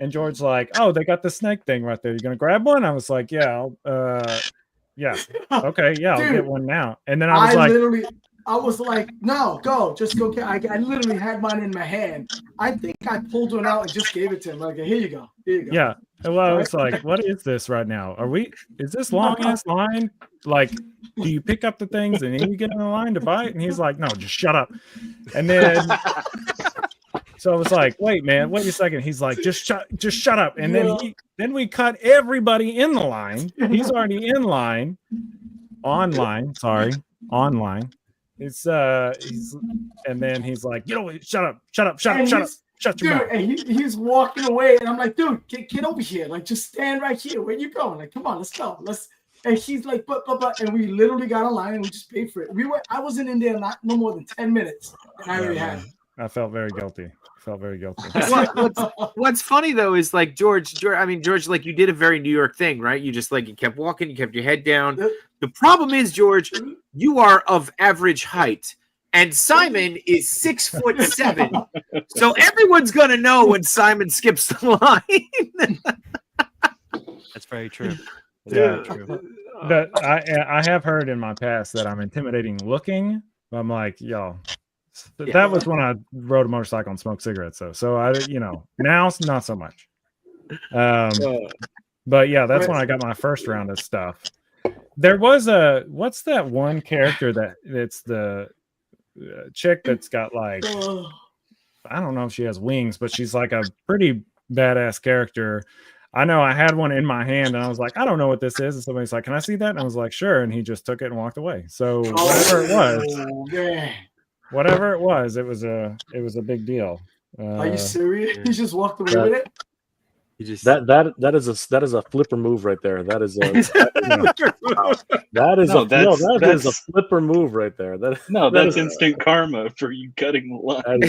and George's like, "Oh, they got the snake thing right there. You gonna grab one?" I was like, "Yeah, yeah, okay, yeah, I'll get one now." And then I was like, "No, go, just go get." I literally had mine in my hand. I think I pulled one out and just gave it to him. Like, "Here you go, here you go." Yeah. Well, I was like, "What is this right now? Is this long ass line? Like, do you pick up the things and then you get in the line to buy it?" And he's like, "No, just shut up." And then so I was like, "Wait, man, wait a second." He's like, just shut up." And then we cut everybody in the line. He's already in line. Online. It's and then he's like, shut up, shut your mouth. And he's walking away, and I'm like, "Dude, get over here, like just stand right here. Where you going? Like, come on, let's go, let's." And he's like, but, and we literally got a line and we just paid for it. I wasn't in there no more than 10 minutes, and I already had it. I felt very guilty. What's funny though is like George, like you did a very New York thing, right? You just like you kept walking, you kept your head down. The problem is, George, you are of average height, and Simon is 6'7", so everyone's gonna know when Simon skips the line. That's very true. Yeah, true. I have heard in my past that I'm intimidating looking. I'm like, yo. That was when I rode a motorcycle and smoked cigarettes. So I, now it's not so much. But yeah, that's when I got my first round of stuff. There was what's that one character that it's the chick that's got like, I don't know if she has wings, but she's like a pretty badass character. I know I had one in my hand and I was like, I don't know what this is. And somebody's like, "Can I see that?" And I was like, "Sure." And he just took it and walked away. So whatever it was, it was a big deal. Are you serious? He just walked away with it. That is a flipper move right there. That is a flipper move right there. That's instant karma for you cutting the line.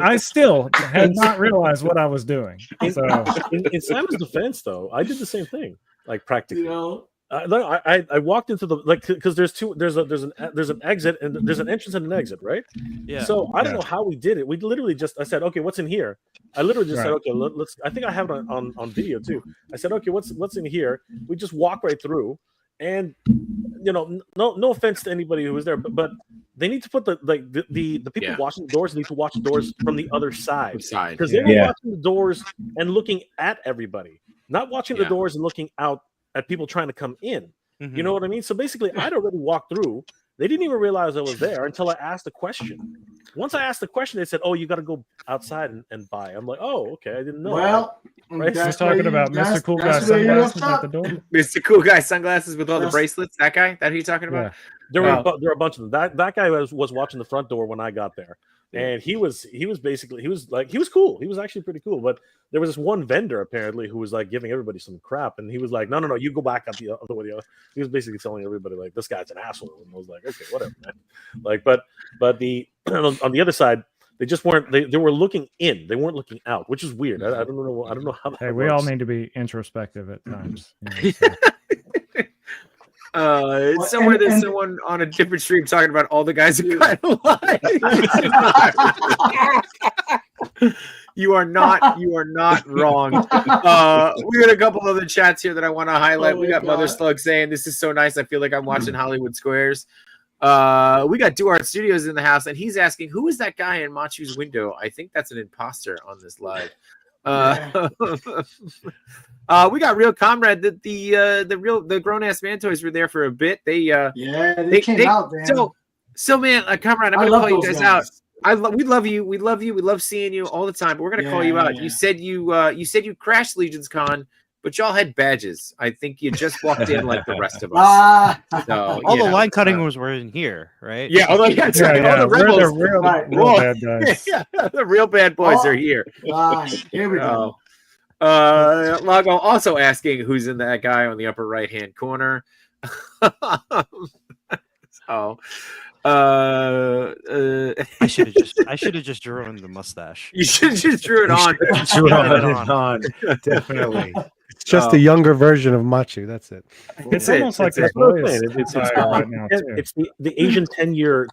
I still had not realized what I was doing. So in Simon's defense, though, I did the same thing, like practically. I walked into the because there's an exit and there's an entrance and an exit, right? Yeah. So I don't know how we did it. We literally I said, "Okay, what's in here?" I literally just said, "Okay, let's." I think I have it on video too. I said, "Okay, what's in here?" We just walk right through, and no offense to anybody who was there, but they need to put the people watching the doors need to watch the doors from the other side because they were watching the doors and looking at everybody, not watching the doors and looking out at people trying to come in. Mm-hmm. You know what I mean? So basically, I'd already walked through. They didn't even realize I was there until I asked a question. Once I asked the question, they said, "Oh, you got to go outside and buy." I'm like, "Oh, okay, I didn't know." Well, right? He's talking about Mr. Cool Guy sunglasses at the door. Mr. Cool Guy sunglasses with all the bracelets. That guy? That who you talking about? Yeah. There were a bunch of them. That guy was watching the front door when I got there. And he was cool. He was actually pretty cool. But there was this one vendor apparently who was like giving everybody some crap, and he was like, "No, you go back out the other way." He was basically telling everybody like, "This guy's an asshole," and I was like, "Okay, whatever, man." Like, but the on the other side, they just weren't. They were looking in. They weren't looking out, which is weird. I don't know how. Hey, we all need to be introspective at times. Somewhere there's someone on a different stream talking about all the guys who kind of lie. You are not wrong. We got a couple other chats here that I want to highlight. We got Mother Slug saying, "This is so nice. I feel like I'm watching Hollywood Squares." We got Duart Studios in the house, and he's asking, who is that guy in Machu's window? I think that's an imposter on this live. We got Real Comrade. The grown ass man toys were there for a bit. They came out, man. So man, Comrade, I'm gonna call you guys out. We love you. We love you. We love seeing you all the time. But we're gonna call you out. You said you crashed LegionsCon, but y'all had badges. I think you just walked in like the rest of us. So, all the line cutting rooms were in here, right? Yeah, although all the rebels, real bad guys. Yeah, the real bad boys are here. Here we go. Lago also asking who's in that guy on the upper right hand corner. So I should have just drawn the mustache. You should have just drew it on. Definitely. It's just a younger version of Machu. That's it. It's almost like the boys. It's the Asian 10-year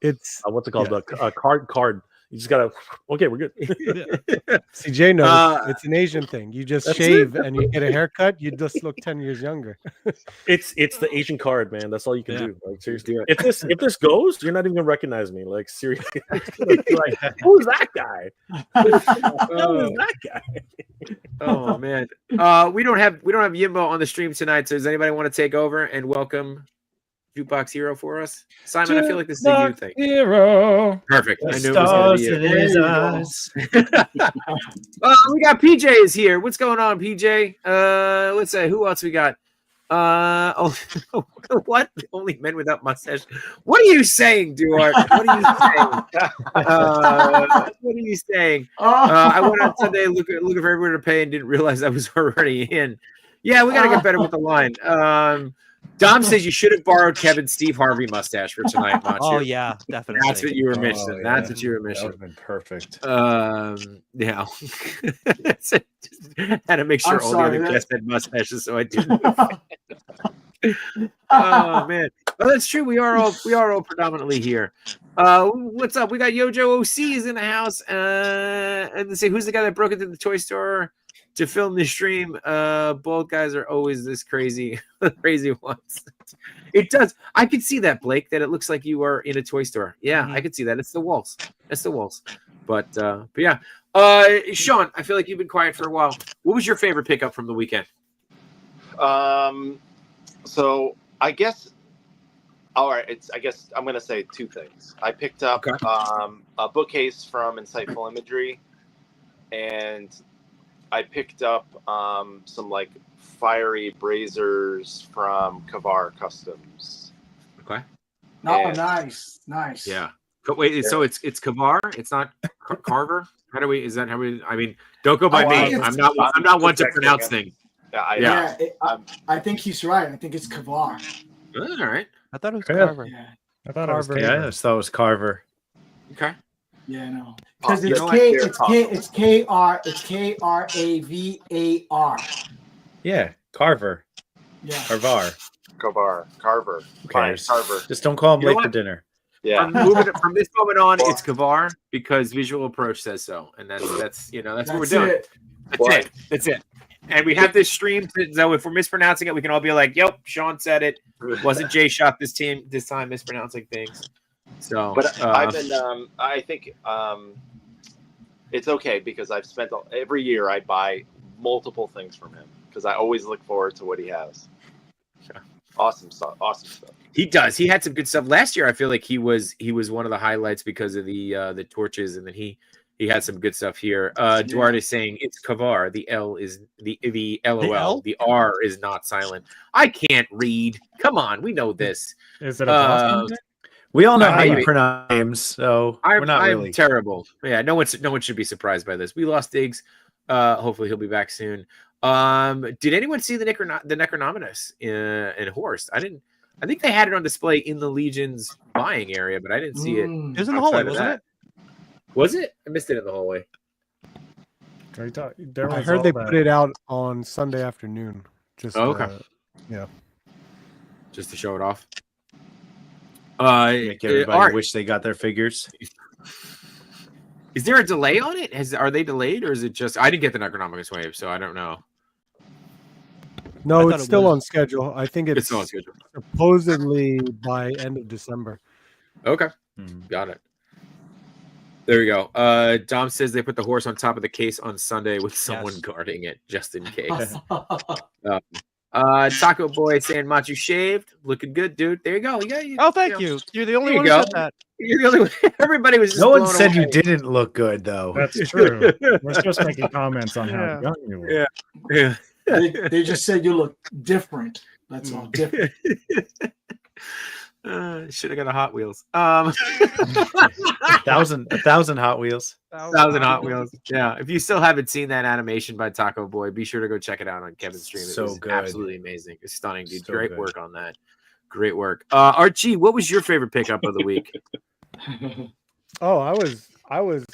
it's what's it called? The card. You just gotta. Okay, we're good. CJ knows it's an Asian thing. You just shave and you get a haircut. You just look 10 years younger. It's the Asian card, man. That's all you can do. Like seriously, if this goes, you're not even gonna recognize me. Like seriously, like, who's that guy? Who's that guy? Oh man, we don't have Yimbo on the stream tonight. So does anybody want to take over and welcome Jukebox Hero for us? Simon, I feel like this is a you thing. Hero. Perfect. I knew it was going to be you. We got PJ is here. What's going on, PJ? Let's say who else we got? What? Only men without mustache. What are you saying, Duart? What are you saying? I went on Sunday looking for everywhere to pay and didn't realize I was already in. Yeah, we got to get better with the line. Dom says you should have borrowed Kevin's Steve Harvey mustache for tonight. Oh yeah, definitely. That's what you were missing. Yeah. That's what you were missing. That would have been perfect. Yeah. Had to make sure all the other guests had mustaches, so I didn't. Oh man, well that's true. We are all predominantly here. What's up? We got Yojo OC is in the house. And they say who's the guy that broke into the toy store to film the stream? Bald guys are always this crazy ones. It does. I could see that, Blake, that it looks like you are in a toy store. Yeah, I could see that. It's the walls. But yeah. Sean, I feel like you've been quiet for a while. What was your favorite pickup from the weekend? So I guess all right, I guess I'm gonna say two things. I picked up a bookcase from Insightful Imagery, and I picked up some like fiery brazers from Kavar Customs. Okay. Oh, nice. Yeah. Wait, so it's Kavar? It's not Carver? I mean, don't go by me. I'm not one to pronounce things. I think he's right. I think it's Kavar. All right. I thought it was Carver. Yeah. I thought Carver. I just thought it was Carver. Okay. Yeah, no. Because it's K-R-A-V-A-R. Yeah, Carver. Yeah. Carver. Who cares? Carver. Just don't call him late for dinner. Yeah. From this moment on, it's Kavar because Visual Approach says so, and that's what we're doing. That's it. And we have this stream, so if we're mispronouncing it, we can all be like, "Yep, Sean said it. Wasn't Jay shot this time mispronouncing things." So, but I've been. I think it's okay because I've spent every year I buy multiple things from him because I always look forward to what he has. Awesome stuff. He does. He had some good stuff last year. I feel like he was one of the highlights because of the torches, and then he had some good stuff here. Duarte is saying it's Kavar. The L is the LOL. The R is not silent. I can't read. Come on, we know this. Is it a Boston? We all know how you pronounce names, so we're not really. I'm terrible. Yeah, no one should be surprised by this. We lost Diggs. Hopefully he'll be back soon. Did anyone see the Necronominus in Horst? I didn't. I think they had it on display in the Legion's buying area, but I didn't see it. It was in the hallway, wasn't it? Was it? I missed it in the hallway. I heard they put it out on Sunday afternoon. Just yeah, just to show it off. Make everybody wish they got their figures. Is there a delay on it? Are they delayed, or is it just? I didn't get the Necronomicus wave, so I don't know. No, thought it's it still was. on schedule. I think It's on schedule. supposedly by end of December. Okay, got it. There we go. Dom says they put the horse on top of the case on Sunday with someone guarding it just in case. Taco Boy saying Machu shaved, looking good, dude. There you go. Oh, thank you. You're the only one who said that. You're the only one. Everybody was just No one blown said you away. didn't look good though. That's true. We're just making comments on how young you were. Yeah. They just said you look different. That's all. Different. Should have got a Hot Wheels. 1,000 Hot Wheels. 1,000 Hot Wheels. Yeah. If you still haven't seen that animation by Taco Boy, be sure to go check it out on Kevin's stream. It So was good. absolutely amazing. It's stunning, dude. So Great good. work on that. Great work. Archie, what was your favorite pickup of the week? Oh, I was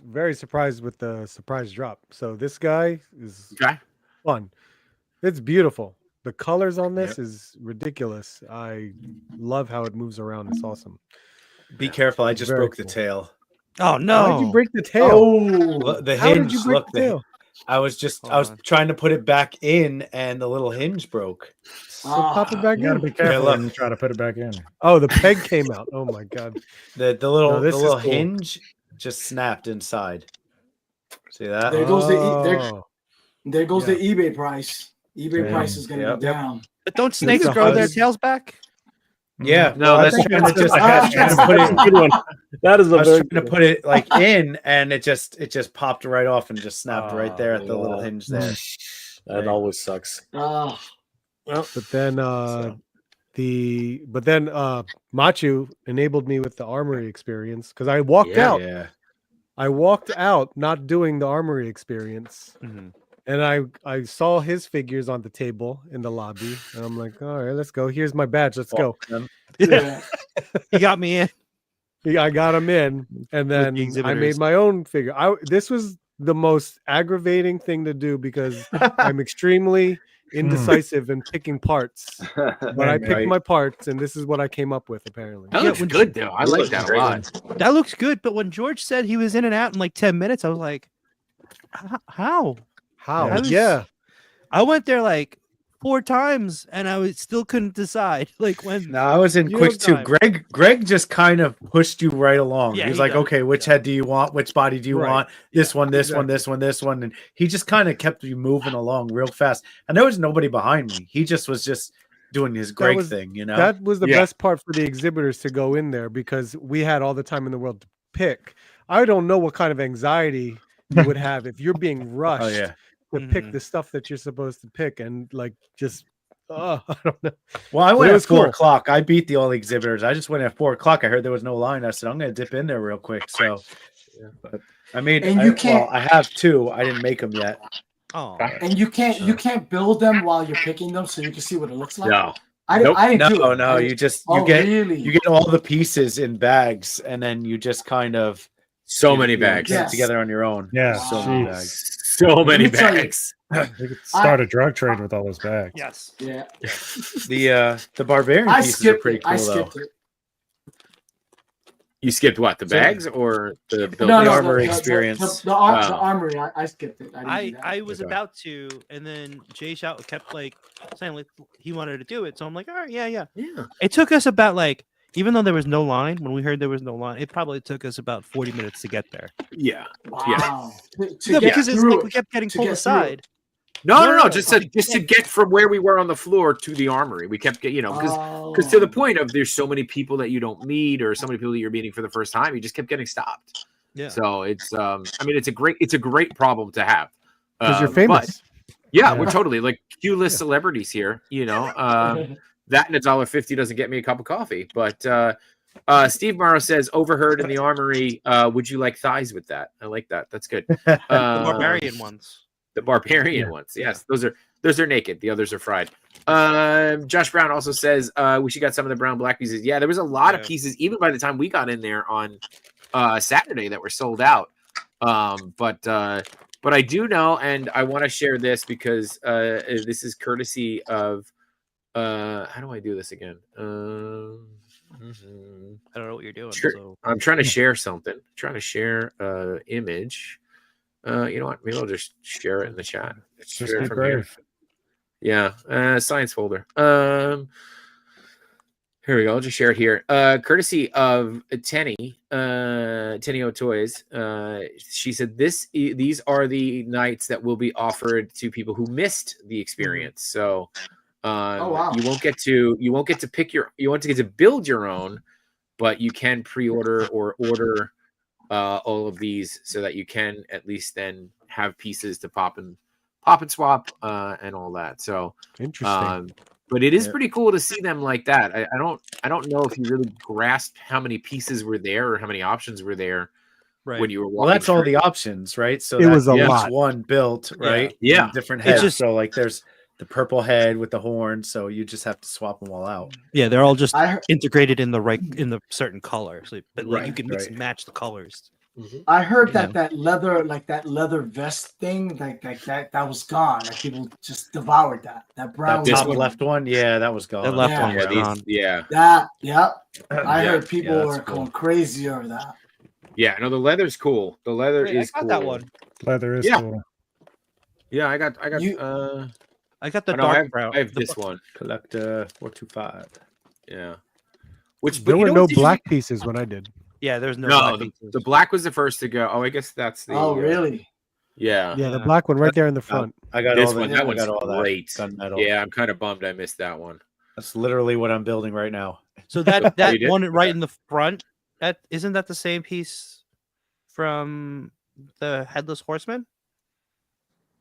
very surprised with the surprise drop. So this guy is fun. It's beautiful. The colors on this is ridiculous. I love how it moves around. It's awesome. Be careful! I just Very broke the cool. tail. Oh no! How did you break the tail? Oh, The How hinge. did you break Look, the tail? I was trying to put it back in, and the little hinge broke. So pop it back You gotta in. be careful look. when you try to put it back in. Oh, the peg came out. Oh my god. The little this is cool. hinge just snapped inside. See that? There goes Oh. there goes Yeah. the eBay price. eBay price is gonna Yep. go down. But don't snakes a grow their huzz. tails back? Yeah. No, well, I that's was trying to just that's trying to just- put it. Good one. That is I a was very trying to good put it like in, and it just popped right off and just snapped right there at the little yeah. hinge there. That always sucks. Ah, But then Machu enabled me with the armory experience because I walked out. Yeah. I walked out not doing the armory experience. And I saw his figures on the table in the lobby, and I'm like, all right, let's go. Here's my badge. Let's go. yeah. You got me in. I got him in, and then I exhibitors. made my own figure. This was the most aggravating thing to do because I'm extremely indecisive in picking parts. But I picked my parts, and this is what I came up with. Apparently, That looks good, though. I like that a lot. That looks good. But when George said he was in and out in like 10 minutes, I was like, how? How? Yeah. I went there like 4 times and I still couldn't decide. Like when No, I was in You quick have too. time. Greg just kind of pushed you right along. Yeah, He was he like, does. okay, which head do you want? Which body do you Right. want? This one, this one, exactly. this one, this one. And he just kind of kept you moving along real fast. And there was nobody behind me. He just was just doing his Greg was- thing, you know? that was the Yeah. best part for the exhibitors to go in there because we had all the time in the world to pick. I don't know what kind of anxiety you would have if you're being rushed Oh, yeah. to pick the stuff that you're supposed to pick and like just I don't know. Well, I But went it at was 4 cool. o'clock. I beat the all exhibitors. I just went at 4 o'clock. I heard there was no line. I said, I'm going to dip in there real quick. So, but I made, And you can't- I have 2. I didn't make them yet. oh, And you can't build them while you're picking them, so you can see what it looks like. No. I didn't do No, it. no, I you didn't- just, Oh, really? you get all the pieces in bags, and then you just kind of So many you bags. get it Yes. together on your own. Yeah, So many bags. So many me tell you- bags. we could start a drug trade with all those bags. yes. Yeah. The barbarian I pieces are skipped pretty it. cool I though. skipped it. You skipped what? The bags or the building? No, no, armory the experience. The Wow. armory. I skipped it. I didn't do that. I was Okay. about to, and then Jay Shout kept like saying like he wanted to do it. So I'm like, all right, yeah. Yeah. It took us about like, even though there was no line, when we heard there was no line, it probably took us about 40 minutes to get there. Yeah. Wow. To No, get because it's through like we it. kept getting To pulled get through it. aside. No. Just to get from where we were on the floor to the armory. We kept getting, because to the point of there's so many people that you don't meet or so many people that you're meeting for the first time, you just kept getting stopped. Yeah. So it's it's a great problem to have. Because you're but- famous. yeah, Yeah. we're totally like Q-list celebrities here, that and $1.50 doesn't get me a cup of coffee. But Steve Morrow says, overheard in the armory, would you like thighs with that? I like that. That's good. The barbarian ones. The barbarian ones. Yes, those are naked. The others are fried. Josh Brown also says, we should got some of the brown black pieces. Yeah, there was a lot of pieces, even by the time we got in there on Saturday, that were sold out. But I do know, and I want to share this because this is courtesy of how do I do this again? I don't know what you're doing. Sure. So I'm trying to share something. Trying to share image. You know what? Maybe I'll just share it in the chat. Just Share it be from here. brave. Yeah, science folder. Here we go. I'll just share it here. Courtesy of Tenny O Toys. She said these are the nights that will be offered to people who missed the experience. So wow. you won't get to get to build your own, but you can pre-order or order all of these so that you can at least then have pieces to pop and swap and all that. So Interesting. but it is pretty cool to see them like that. I don't know if you really grasped how many pieces were there or how many options were there when you were walking. Well, that's all through. the options, right? So It was a each lot. one built, right? Yeah. And different It's heads. just- So like there's the purple head with the horn, so you just have to swap them all out. Yeah, they're all just I heard, integrated in the certain color. So, but like you Right, can mix right. and match the colors. I heard Yeah. that leather vest thing, that was gone. Like people just devoured that brown. That top one. left one, yeah, that was gone. That left Yeah. one was Yeah, gone. That, yeah. I Yeah. heard people that's were cool. going crazy over that. Yeah, no, the leather's cool. The leather Wait, is I got cool. that one. Leather is Yeah. cool. Yeah, I got You- I got the I know, I dark have, brown. I have the- this one. Collector 425. Yeah. Which There but you were know no what's black pieces when I did. Yeah, there's no. No, black the pieces. black was the first to go. Oh, I guess that's the. Oh, really? Yeah. Yeah, the Yeah. black one right there in the front. I got This all the, one, I that one's got all that great. gunmetal. Yeah, I'm kind of bummed I missed that one. That's literally what I'm building right now. So that You did? one right in the front, that isn't that the same piece from the Headless Horseman?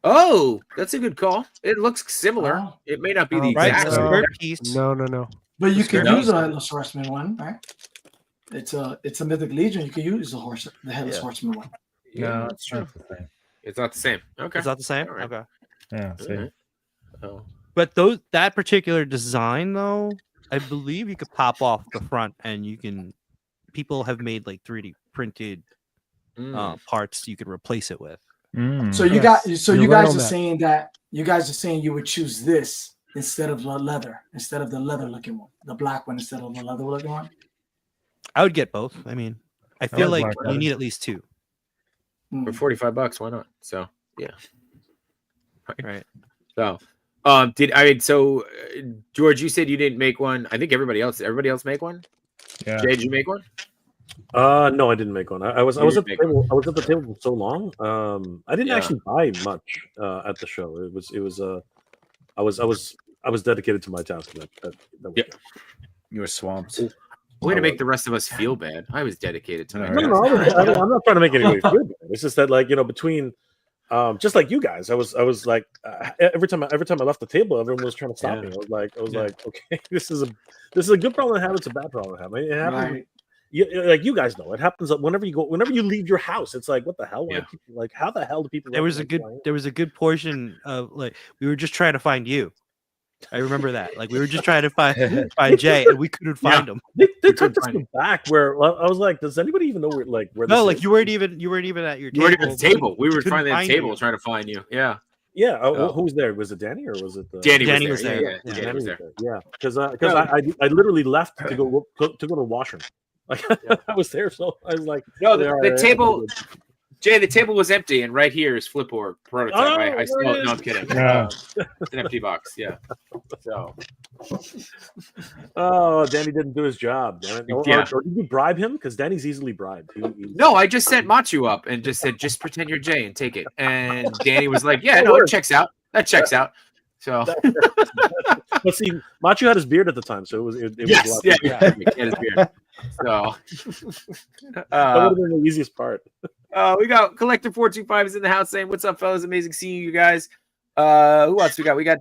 Oh, that's a good call. It looks similar. Oh. It may not be Oh, the Right, exact the so- same. skirt piece. No. But you could No. use a Headless Horseman one, right? It's a Mythic Legion. You could use the Headless Yeah. Horseman one. No, it's not the same. It's not the same. Okay. Is that the same? All right. Okay. Yeah, see. Alright. Oh. But that particular design though, I believe you could pop off the front and people have made like 3D printed parts you could replace it with. Mm. So you Yes, got you're you right guys on are that. saying you would choose this instead of the leather looking one, the black one instead of the leather looking one. I would get both. I mean, I feel like like black you leather. need at least two. For $45, why not? So yeah. Right. So George, you said you didn't make one. I think everybody else make one. Yeah. Jay, did you make one? No, I didn't make one. I was You at the didn't make table. I was at the table for so long. I didn't Yeah. actually buy much at the show. I was dedicated to my task that Yep. weekend. You were swamped. Way to make the rest of us feel bad. I was dedicated to my No, No, task. I'm not trying to make anybody feel bad. It's just that, like, between, just like you guys, I was like, every time I left the table, everyone was trying to stop me. I was like, okay, this is a good problem to have. It's a bad problem to have. It happens. Right. Like you guys know, it happens whenever you leave your house. It's like, what the hell? Yeah. Like, how the hell do people? There was a good portion of like we were just trying to find you. I remember that. Like we were just trying to find Jay and we couldn't find him. They We took couldn't us find to the back where I was like, does anybody even know where No, this like is? you weren't even at your You were table. at the table. We were couldn't finally at the find table you. trying to find you. Yeah. Yeah. Oh. Who was there? Was it Danny or was it Danny was there. there. Yeah. Yeah, Danny was there. Yeah, because No. I literally left to go to the washroom. Like I was there, so I was like, No, "They are- the table. Jay, the table was empty, and right here is Flipboard prototype. Oh, I still, there it no, I'm is. kidding. Yeah. It's an empty box. Yeah. So Oh, Danny didn't do his job. Damn it. Yeah. Or did you bribe him? Because Danny's easily bribed. no, I just sent Machu up and just said, just pretend you're Jay and take it. And Danny was like, yeah, no, it checks out. That checks out. So But see, Machu had his beard at the time, so it yes, was yeah, that yeah, get his beard. So would have been the easiest part. we got Collector 425 is in the house saying, "What's up, fellas? Amazing seeing you guys." Who else we got? We got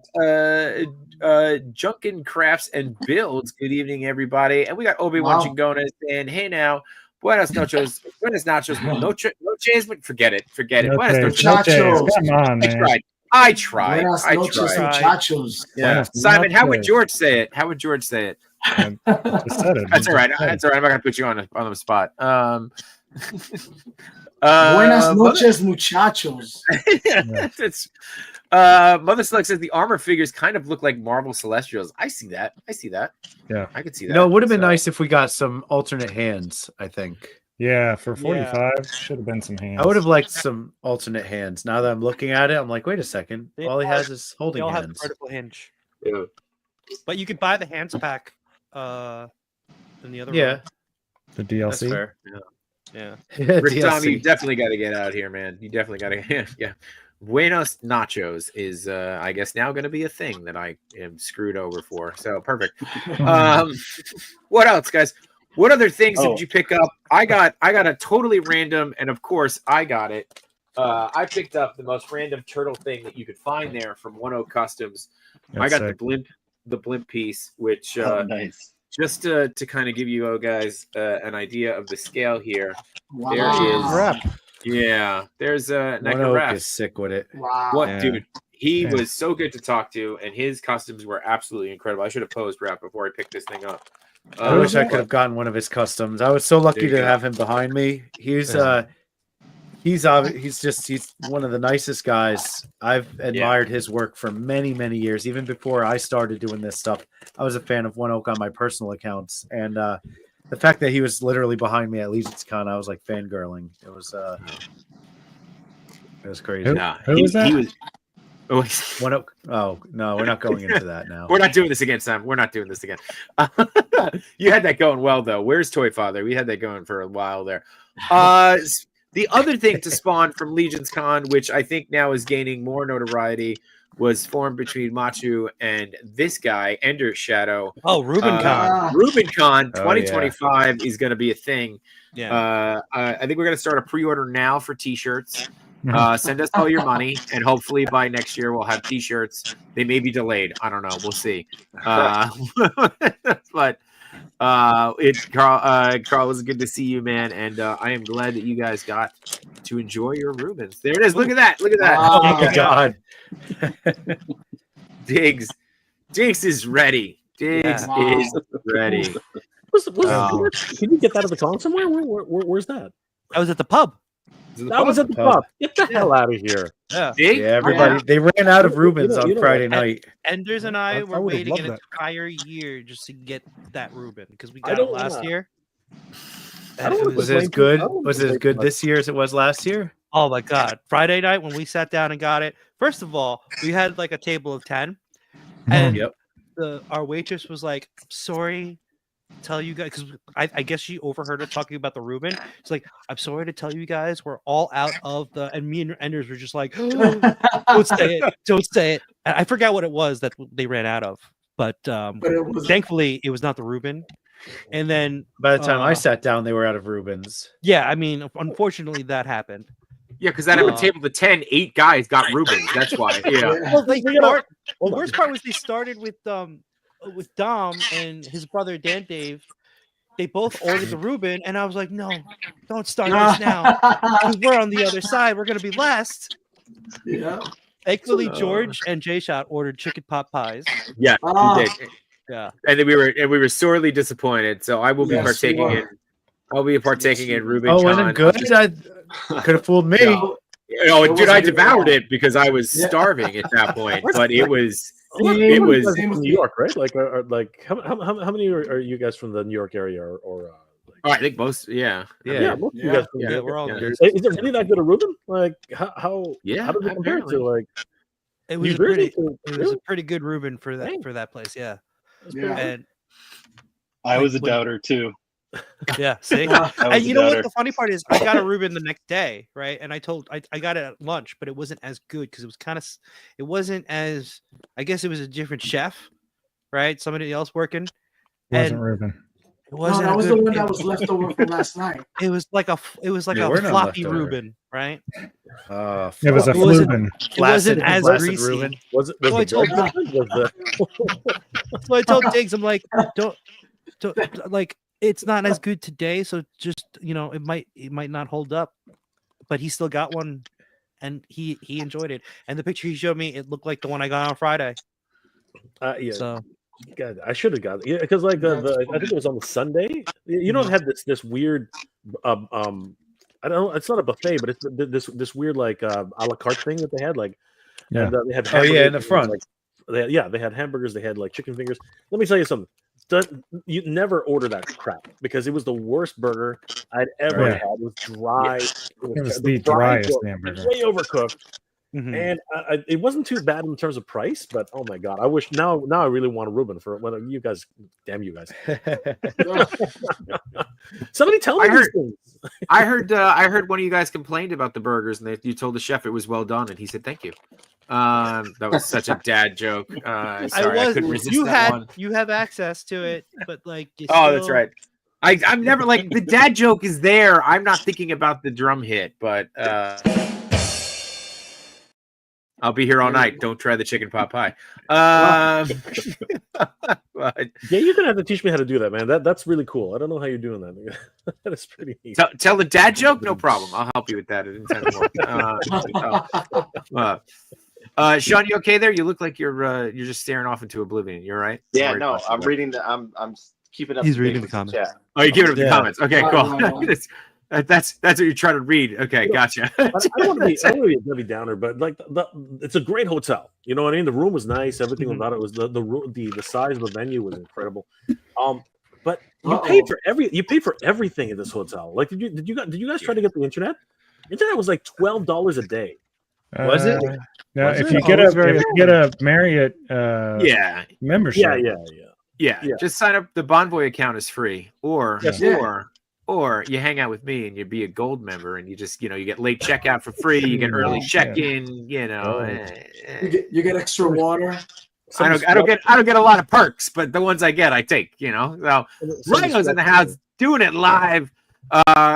Junkin Crafts and Builds. Good evening, everybody. And we got Obi-Wan Wow. Chingona saying, "Hey now, buenas noches, buenas nachos, noches, but forget it. No Buenas chase, noches. no chase. Muchachos. Come on, I man. tried. I tried. Buenas I noches, tried. muchachos. Yeah. Buenas Simon, how would noches. George say it? How would George say it? Just said it. That's all right. Just said it. That's all right. I'm not gonna put you on the spot. Buenas noches, muchachos. It's Mother Select says the armor figures kind of look like Marvel Celestials. I see that. Yeah. I could see that. No, it would have been So- nice if we got some alternate hands, I think. Yeah, for 45, should have been some hands. I would have liked some alternate hands. Now that I'm looking at it, I'm like, wait a second. All he has is They holding all have hands. vertical hinge. Yeah. But you could buy the hands pack in the other Yeah, room. The that's DLC. fair. Yeah. Rick Tom, you DLC. definitely got to get out here, man. You definitely got to. Yeah. Buenos Nachos is, I guess, now going to be a thing that I am screwed over for. So perfect. What else, guys? What other things did you pick up? I got a totally random, and of course, I got it. I picked up the most random turtle thing that you could find there from 10 Customs. I got the blimp piece, which nice. just to kind of give you guys an idea of the scale here. Wow. There is Wrap. Yeah, there's a One Oak is sick with it. Wow. What, Yeah. dude? He Yeah. was so good to talk to, and his customs were absolutely incredible. I should have posed rap before I picked this thing up. I wish I could have gotten one of his customs. I was so lucky There you to go. have him behind me. He's he's one of the nicest guys. I've admired his work for many, many years. Even before I started doing this stuff, I was a fan of One Oak on my personal accounts, and the fact that he was literally behind me at LegionsCon, I was like fangirling. It was crazy. Who was that? He was, One Oak. Oh no, we're not going into that now. we're not doing this again, Sam. We're not doing this again. You had that going well, though. Where's Toy Father? We had that going for a while there. The other thing to spawn from LegionsCon, which I think now is gaining more notoriety, was formed between Machu and this guy, Ender Shadow. Oh, RubenCon. RubenCon Oh, 2025 is going to be a thing. Yeah. I think we're going to start a pre-order now for T-shirts. Send us all your money, and hopefully by next year we'll have T-shirts. They may be delayed. I don't know. We'll see. But Carl, it was good to see you, man, and I am glad that you guys got to enjoy your Rubens. There it is. Look at that. Look at that. Oh my god. Diggs is ready. Diggs Yeah. is ready. Can you get that at the con somewhere? Where's that? I was at the pub. That was at the pub. Get the hell out of here. Yeah. Diggs? Yeah, everybody they ran out of Rubens You on know, Friday and- night. Enders and I I were would've waiting loved an that. entire year just to get that Ruben because we I got it don't last wanna- year. I don't wanna Was blame it as good? people. I don't Was it as blame good people. this year as it was last year? Oh my god! Friday night when we sat down and got it. First of all, we had like a table of 10, and Yep. our waitress was like, "Sorry, tell you guys," because I guess she overheard her talking about the Reuben. It's like, "I'm sorry to tell you guys, we're all out of the." And me and Enders were just like, "Don't say it, don't say it." And I forgot what it was that they ran out of, but But it was thankfully it was not the Reuben. And then, By the time I Uh, sat down, they were out of Rubens. yeah, I mean, unfortunately, that happened. Yeah, because out of a Uh, table of 10, 8 guys got Rubens. That's why. Yeah. Well, they We gotta- the hold on. worst part was they started with Dom and his brother Dan Dave. They both ordered the Reuben, and I was like, "No, don't start this now, because we're on the other side. We're gonna be last." Yeah. Thankfully, George and J Shot ordered chicken pot pies. Yeah, Ah. we did. Yeah, And then we were sorely disappointed. So I will be Yes, partaking you in. I'll be partaking in Ruben. Oh, wasn't it good? Could have fooled me. No, Oh, It dude, wasn't I good at devoured all. it because I was Yeah. starving at that point. But it was. Same- It was- same From with New York, right? Like, like how many are you guys from the New York area, or like, Oh, I think most. Yeah. Yeah. most of you Yeah. guys from Yeah, New York. we're all yeah. good. Is it really that good a Reuben? Like, how Yeah, how does it compare apparently. to like it was New a pretty, Jersey? it was a pretty good Reuben for that place. Yeah, Yeah. and I was a When- doubter too. yeah, see. Yeah. I was And a you know what doubter. the funny part is? I got a Reuben the next day, right? And I got it at lunch, but it wasn't as good because it wasn't as, I guess it was a different chef, right? Somebody else working. Wasn't And Ruben. it No, wasn't that a was good- the one that was left over from last night. It was like a There a were none floppy left over. Reuben, right? It was a It wasn't- Fluben. It wasn't as greasy. Reuben. Was it? So I Was the told bread good? Was the So I told Diggs, I'm like, don't like, it's not as good today, so just, it might not hold up, but he still got one, and he enjoyed it. And the picture he showed me, it looked like the one I got on Friday. yeah. So God, I should have got it. Yeah, because like the I think it was on the Sunday. You don't have this weird I don't know, it's not a buffet, but it's this weird like a la carte thing that they had, like, Yeah. and they had Oh, yeah, in hamburgers the and, front. like, they had hamburgers, they had like chicken fingers. Let me tell you something. you never order that crap because it was the worst burger I'd ever had. It was dry. It was the driest hamburger. Way overcooked. And it wasn't too bad in terms of price, but oh my god, I wish now I really want a Reuben for whether you guys, damn you guys. Somebody tell me these things. I heard one of you guys complained about the burgers, and you told the chef it was well done, and he said thank you. That was such a dad joke. Sorry, I couldn't resist that one. You have access to it, but like that's right. I'm never like the dad joke is there. I'm not thinking about the drum hit, but I'll be here all night. Don't try the chicken pot pie. Yeah, you're gonna have to teach me how to do that, man. That's really cool. I don't know how you're doing that. That is pretty neat. Tell the dad joke, no problem. I'll help you with that. Sean, you okay there? You look like you're just staring off into oblivion. You're right. Yeah, no, I'm reading the. I'm keeping up. He's reading the comments. Chat. Oh, you keeping up the comments? Okay, cool. That's what you're trying to read. Okay, gotcha. I don't want to be a Debbie Downer, but like it's a great hotel. You know what I mean? The room was nice. Everything about it was the size of the venue was incredible. But you paid for everything at this hotel. Like, did you guys try to get the internet? Internet was like $12 a day. Was it? No, if you get a Marriott membership. Yeah. Just sign up. The Bonvoy account is free, or you hang out with me and you be a gold member, and you just you get late checkout for free. You get early check-in. You get extra water. I don't get a lot of perks, but the ones I get, I take. So Rhino's in the house doing it live.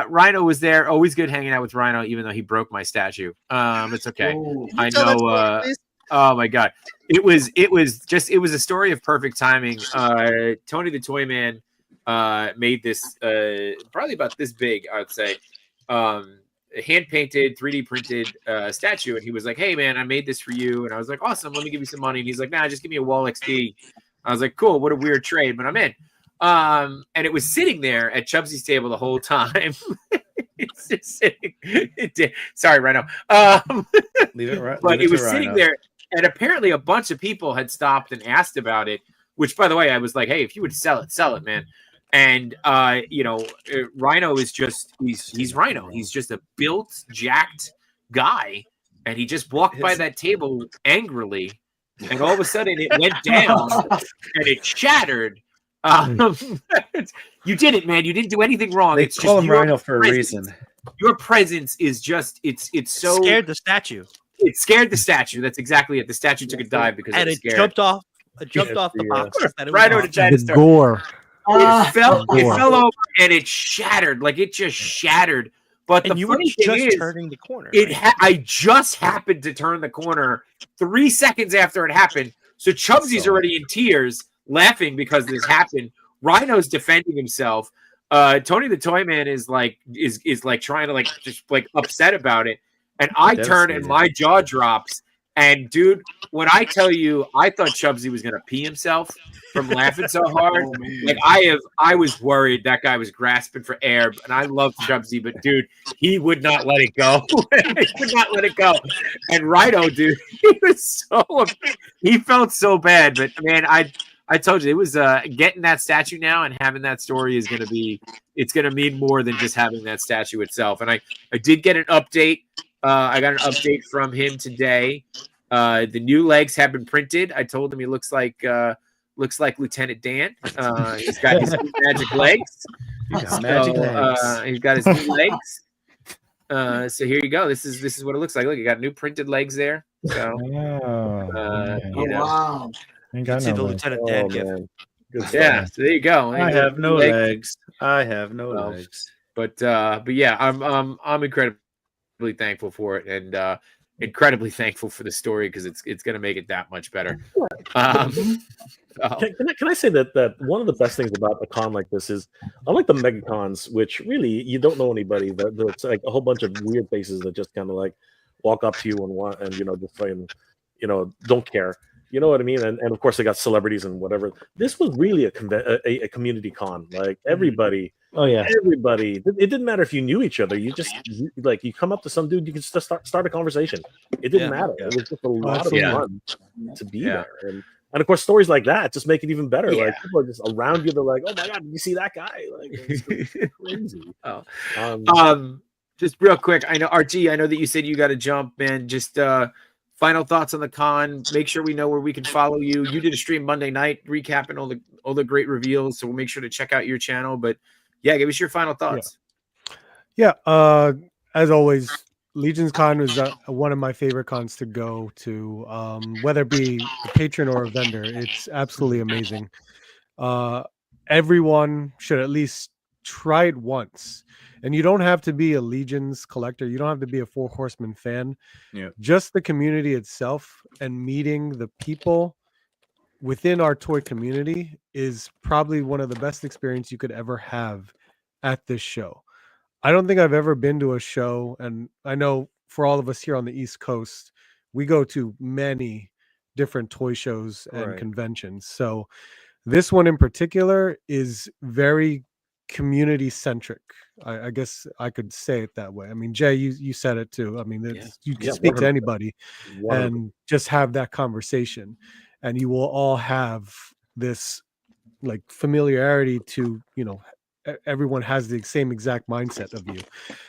Rhino was there. Always good hanging out with Rhino, even though he broke my statue. It's okay. I know. Oh my god, it was a story of perfect timing. Tony the Toy Man made this probably about this big, I would say, hand painted 3D printed statue, and he was like, hey man, I made this for you. And I was like, awesome, let me give you some money. And he's like, nah, just give me a wall XD. I was like, cool, what a weird trade, but I'm in. And it was sitting there at Chubsy's table the whole time. It's just sitting. Sorry, Rhino. Leave it right. But it was sitting there, and apparently a bunch of people had stopped and asked about it. Which, by the way, I was like, hey, if you would sell it, man. And Rhino is he's Rhino. He's just a built, jacked guy, and he just walked by that table angrily, and all of a sudden it went down and it shattered. You did it, man. You didn't do anything wrong. They call him Rhino for a reason. Your presence is just it's so scared the statue. It scared the statue. That's exactly it. The statue took a dive because it scared. Jumped off the box. Right over the giant store. Gore. It fell over and it shattered. Like it just shattered. But the funny thing is, turning the corner. I just happened to turn the corner 3 seconds after it happened. So Chubsy's already in tears, laughing because this happened. Rhino's defending himself. Tony the Toy Man is like trying to just upset about it. And I turn and my jaw drops. And dude, when I tell you, I thought Chubsy was gonna pee himself from laughing so hard. I was worried that guy was grasping for air. And I love Chubsy, but dude, he would not let it go. He would not let it go. And Rhino, dude, he felt so bad. But man, I told you it was getting that statue now and having that story is gonna mean more than just having that statue itself. And I did get an update. I got an update from him today. The new legs have been printed. I told him he looks like Lieutenant Dan. He's got his magic legs. He's got his new legs. So here you go. This is what it looks like. Look, you got new printed legs there. So, wow. See the Lieutenant Dan gift. Yeah, so there you go. I have no legs. But yeah, I'm incredibly thankful for it, and incredibly thankful for the story because it's going to make it that much better. Can I say that one of the best things about a con like this is, unlike the mega cons, which really you don't know anybody, there's like a whole bunch of weird faces that just kind of like walk up to you and just fucking don't care. You know what I mean? And of course they got celebrities and whatever. This was really a community con. Like everybody. Oh yeah, everybody. It didn't matter if you knew each other. You just you come up to some dude, you can just start a conversation. It didn't matter. It was just a lot of fun to be there. And And of course, stories like that just make it even better. Yeah. Like people are just around you. They're like, "Oh my god, did you see that guy?" Like it's crazy. Just real quick, I know Archie. I know that you said you got to jump, man. Just final thoughts on the con. Make sure we know where we can follow you. You did a stream Monday night recapping all the great reveals, so we'll make sure to check out your channel. But yeah, give us your final thoughts. Yeah. As always, LegionsCon is one of my favorite cons to go to, whether it be a patron or a vendor. It's absolutely amazing. Everyone should at least try it once. And you don't have to be a Legions collector. You don't have to be a Four Horsemen fan. Yeah. Just the community itself and meeting the people within our toy community is probably one of the best experiences you could ever have at this show. I don't think I've ever been to a show, and I know for all of us here on the East Coast, we go to many different toy shows and conventions. So this one in particular is very community centric. I guess I could say it that way. I mean, Jay, you said it too. I mean, you can speak to anybody and just have that conversation, and you will all have this like familiarity to, everyone has the same exact mindset of you.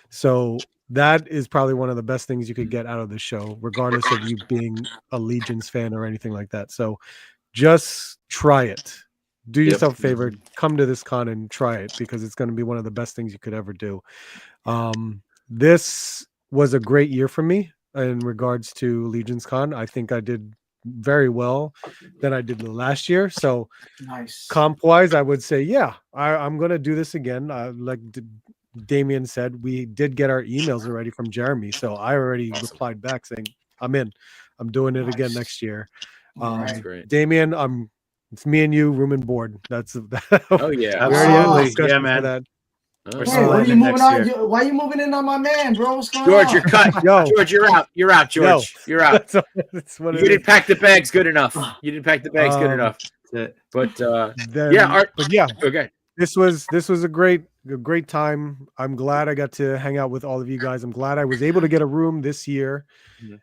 So that is probably one of the best things you could get out of the show, regardless of you being a Legions fan or anything like that. So just try it. Do yourself a favor, come to this con and try it, because it's going to be one of the best things you could ever do. This was a great year for me in regards to LegionsCon. I think I did very well than I did the last year. So nice. Comp wise, I would say, I'm going to do this again. Like Damien said, we did get our emails already from Jeremy. So I already replied back saying, I'm in. I'm doing it again next year. That's great. Damien, it's me and you, room and board. That's oh yeah, absolutely. Yeah, man. That. Hey, what are you moving on? Why are you moving in on my man, bro? What's going George, on? you're cut. George, you're out. You're out, George. You're out. That's what you didn't pack the bags good enough. You didn't pack the bags good enough. But okay. This was a great time. I'm glad I got to hang out with all of you guys. I'm glad I was able to get a room this year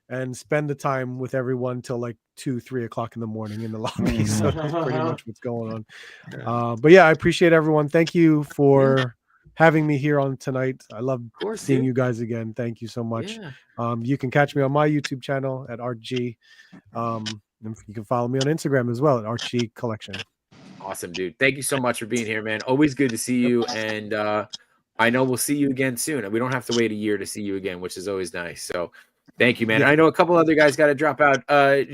and spend the time with everyone till like 2-3 o'clock in the morning in the lobby. So that's pretty much what's going on. But yeah, I appreciate everyone. Thank you for having me here on tonight. I love seeing you guys again. Thank you so much. You can catch me on my YouTube channel at ArtG. You can follow me on Instagram as well at ArtG Collection. Awesome, dude. Thank you so much for being here, man. Always good to see you. And I know we'll see you again soon. We don't have to wait a year to see you again, which is always nice. So thank you, man. Yeah. I know a couple other guys got to drop out.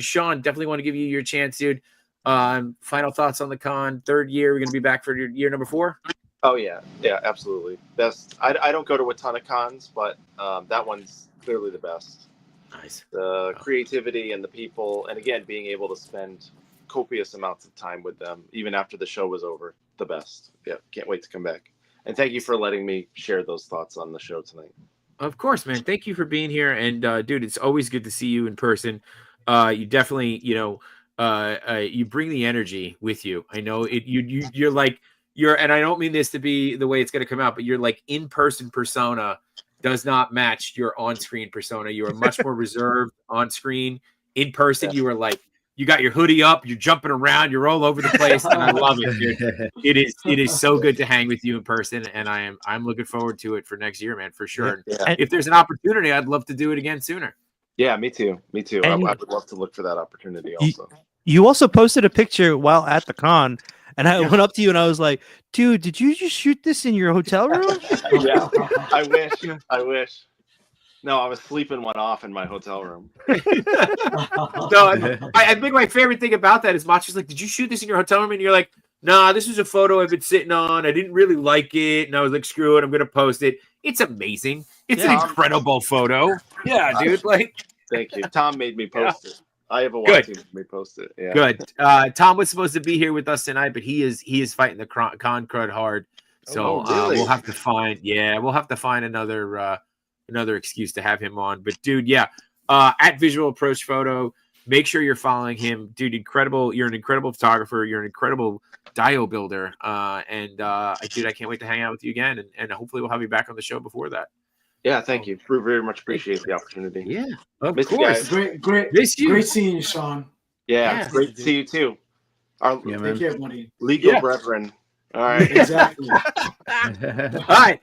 Sean, definitely want to give you your chance, dude. Final thoughts on the con. Third year. We're going to be back for year number 4. Oh, yeah. Yeah, absolutely. Best. I don't go to a ton of cons, but that one's clearly the best. Nice. The creativity and the people, and again, being able to spend copious amounts of time with them, even after the show was over. The best. Yeah, can't wait to come back. And thank you for letting me share those thoughts on the show tonight. Of course, man. Thank you for being here. And dude, it's always good to see you in person. You definitely, you bring the energy with you. I know it. You're like. And I don't mean this to be the way it's going to come out, but you're like in-person persona does not match your on-screen persona. You are much more reserved on screen. In person, you are like, you got your hoodie up, you're jumping around, you're all over the place, and I love it, dude. It is so good to hang with you in person, and I'm looking forward to it for next year, man, for sure. Yeah. If there's an opportunity, I'd love to do it again sooner. Yeah, me too. I would love to look for that opportunity also. You also posted a picture while at the con. And I went up to you and I was like, dude, did you just shoot this in your hotel room? Yeah, I wish. No, I was sleeping one off in my hotel room. No, I think my favorite thing about that is Macho's like, did you shoot this in your hotel room? And you're like, nah, this is a photo I've been sitting on. I didn't really like it. And I was like, screw it, I'm going to post it. It's amazing. It's an incredible photo. Yeah, dude. Thank you. Tom made me post it. I have a watch team for me post it. Yeah. Good. Tom was supposed to be here with us tonight, but he is fighting the con crud hard. So really? we'll have to find another excuse to have him on. But dude, at Visual Approach Photo, make sure you're following him, dude. Incredible. You're an incredible photographer. You're an incredible dio builder. Dude, I can't wait to hang out with you again, and hopefully we'll have you back on the show before that. Yeah, thank you. Very much appreciate the opportunity. Yeah, of Miss course. Great seeing you, Sean. Yeah, it's great to see you too. Our Take care, buddy. legal brethren. All right. Exactly. All right.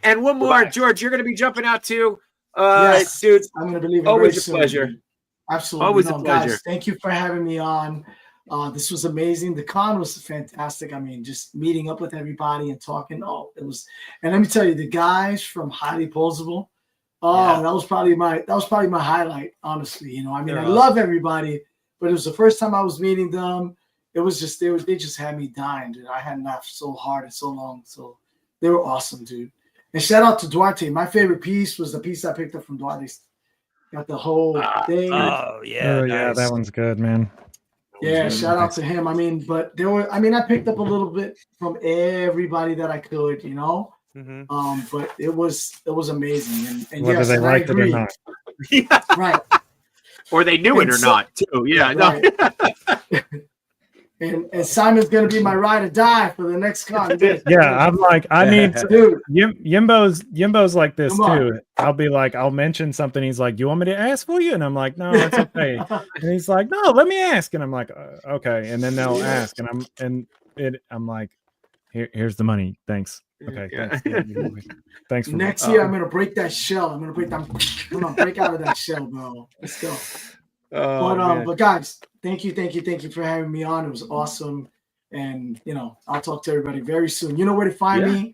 And one more, George. You're going to be jumping out too. Yes, dude. I'm going to be leaving Always very a soon, pleasure. dude. Absolutely. Always a pleasure. Guys, thank you for having me on. This was amazing. The con was fantastic. I mean, just meeting up with everybody and talking. Oh, it was. And let me tell you, the guys from Highly Posable. Oh, that was probably my highlight. Honestly, you know, I mean, I love everybody, but it was the first time I was meeting them. It was just they just had me dying, dude. I hadn't laughed so hard and so long. So they were awesome, dude. And shout out to Duarte. My favorite piece was the piece I picked up from Duarte. Got the whole thing. Oh yeah, Oh nice. yeah, that one's good, man. Yeah, shout out to him. I mean, but I picked up a little bit from everybody that I could, you know. But it was amazing. And Whether yes, they and I liked it or agree. not. Right. Or they knew it or not, too. Yeah, right. And Simon's gonna be my ride or die for the next con. Yeah, I'm like, I need to, Dude. Yimbo's like this Come on. too. I'll be like, I'll mention something. He's like, "You want me to ask for you?" And I'm like, "No, it's okay." And he's like, "No, let me ask." And I'm like, "Okay." And then they'll ask, and I'm like, "Here's the money. Thanks." Okay, thanks. Yeah, thanks for Next year, I'm gonna break that shell. I'm gonna break out of that shell, bro. Let's go. But guys, thank you for having me on. It was awesome, and you know, I'll talk to everybody very soon. You know where to find me.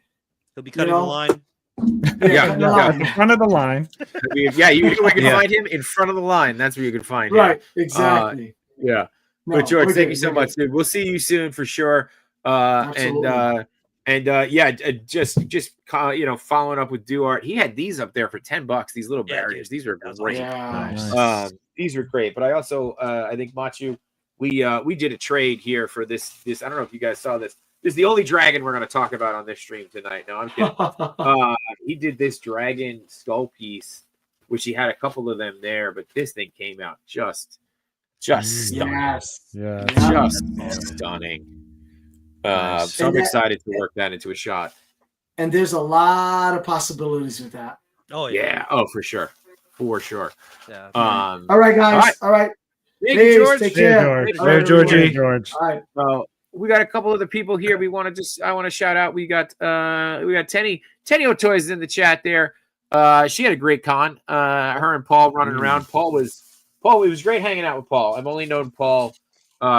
He'll be cutting the line. in front of the line. Yeah, you can find him in front of the line. That's where you can find him. Right, exactly. Yeah. But George, thank you so much, dude. We'll see you soon for sure. Just following up with Duarte. He had these up there for $10. These little barriers. These were great. Yeah. These were great. But I also I think Machu, we did a trade here for this. I don't know if you guys saw this. This is the only dragon we're going to talk about on this stream tonight. No, I'm kidding. He did this dragon skull piece, which he had a couple of them there, but this thing came out just stunning. Yes. Yeah. Just stunning. So I'm excited to work that into a shot. And there's a lot of possibilities with that. Oh yeah. Oh, for sure. Yeah. All right, guys. All right. Thank you, George. Take care. George. All right. Well, we got a couple of the people here. I want to shout out. We got Tenny Toys in the chat there. She had a great con. Her and Paul running around. It was great hanging out with Paul. I've only known Paul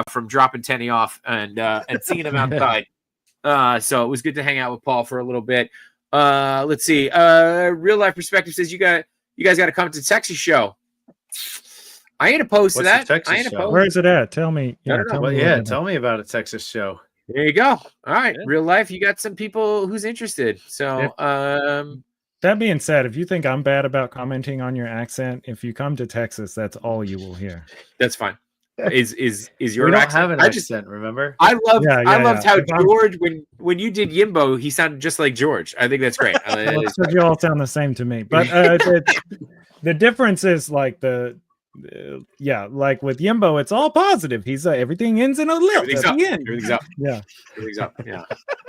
from dropping Tenny off and seeing him outside. So it was good to hang out with Paul for a little bit. Let's see. Real Life Perspective says you guys got to come to the Texas show. I ain't opposed to that. I ain't opposed. Where is it at? Tell me. Tell me about a Texas show. There you go. All right. Real Life, you got some people who's interested. So that being said, if you think I'm bad about commenting on your accent, if you come to Texas, that's all you will hear. That's fine. Is your we don't accent? have an accent, remember? I loved how George, when you did Yimbo, he sounded just like George. I think that's great. You all sound the same to me. But the difference is like like with Yimbo, it's all positive. He's everything ends in a lift. Everything's up. Everything's up. Yeah. Everything's up. Yeah.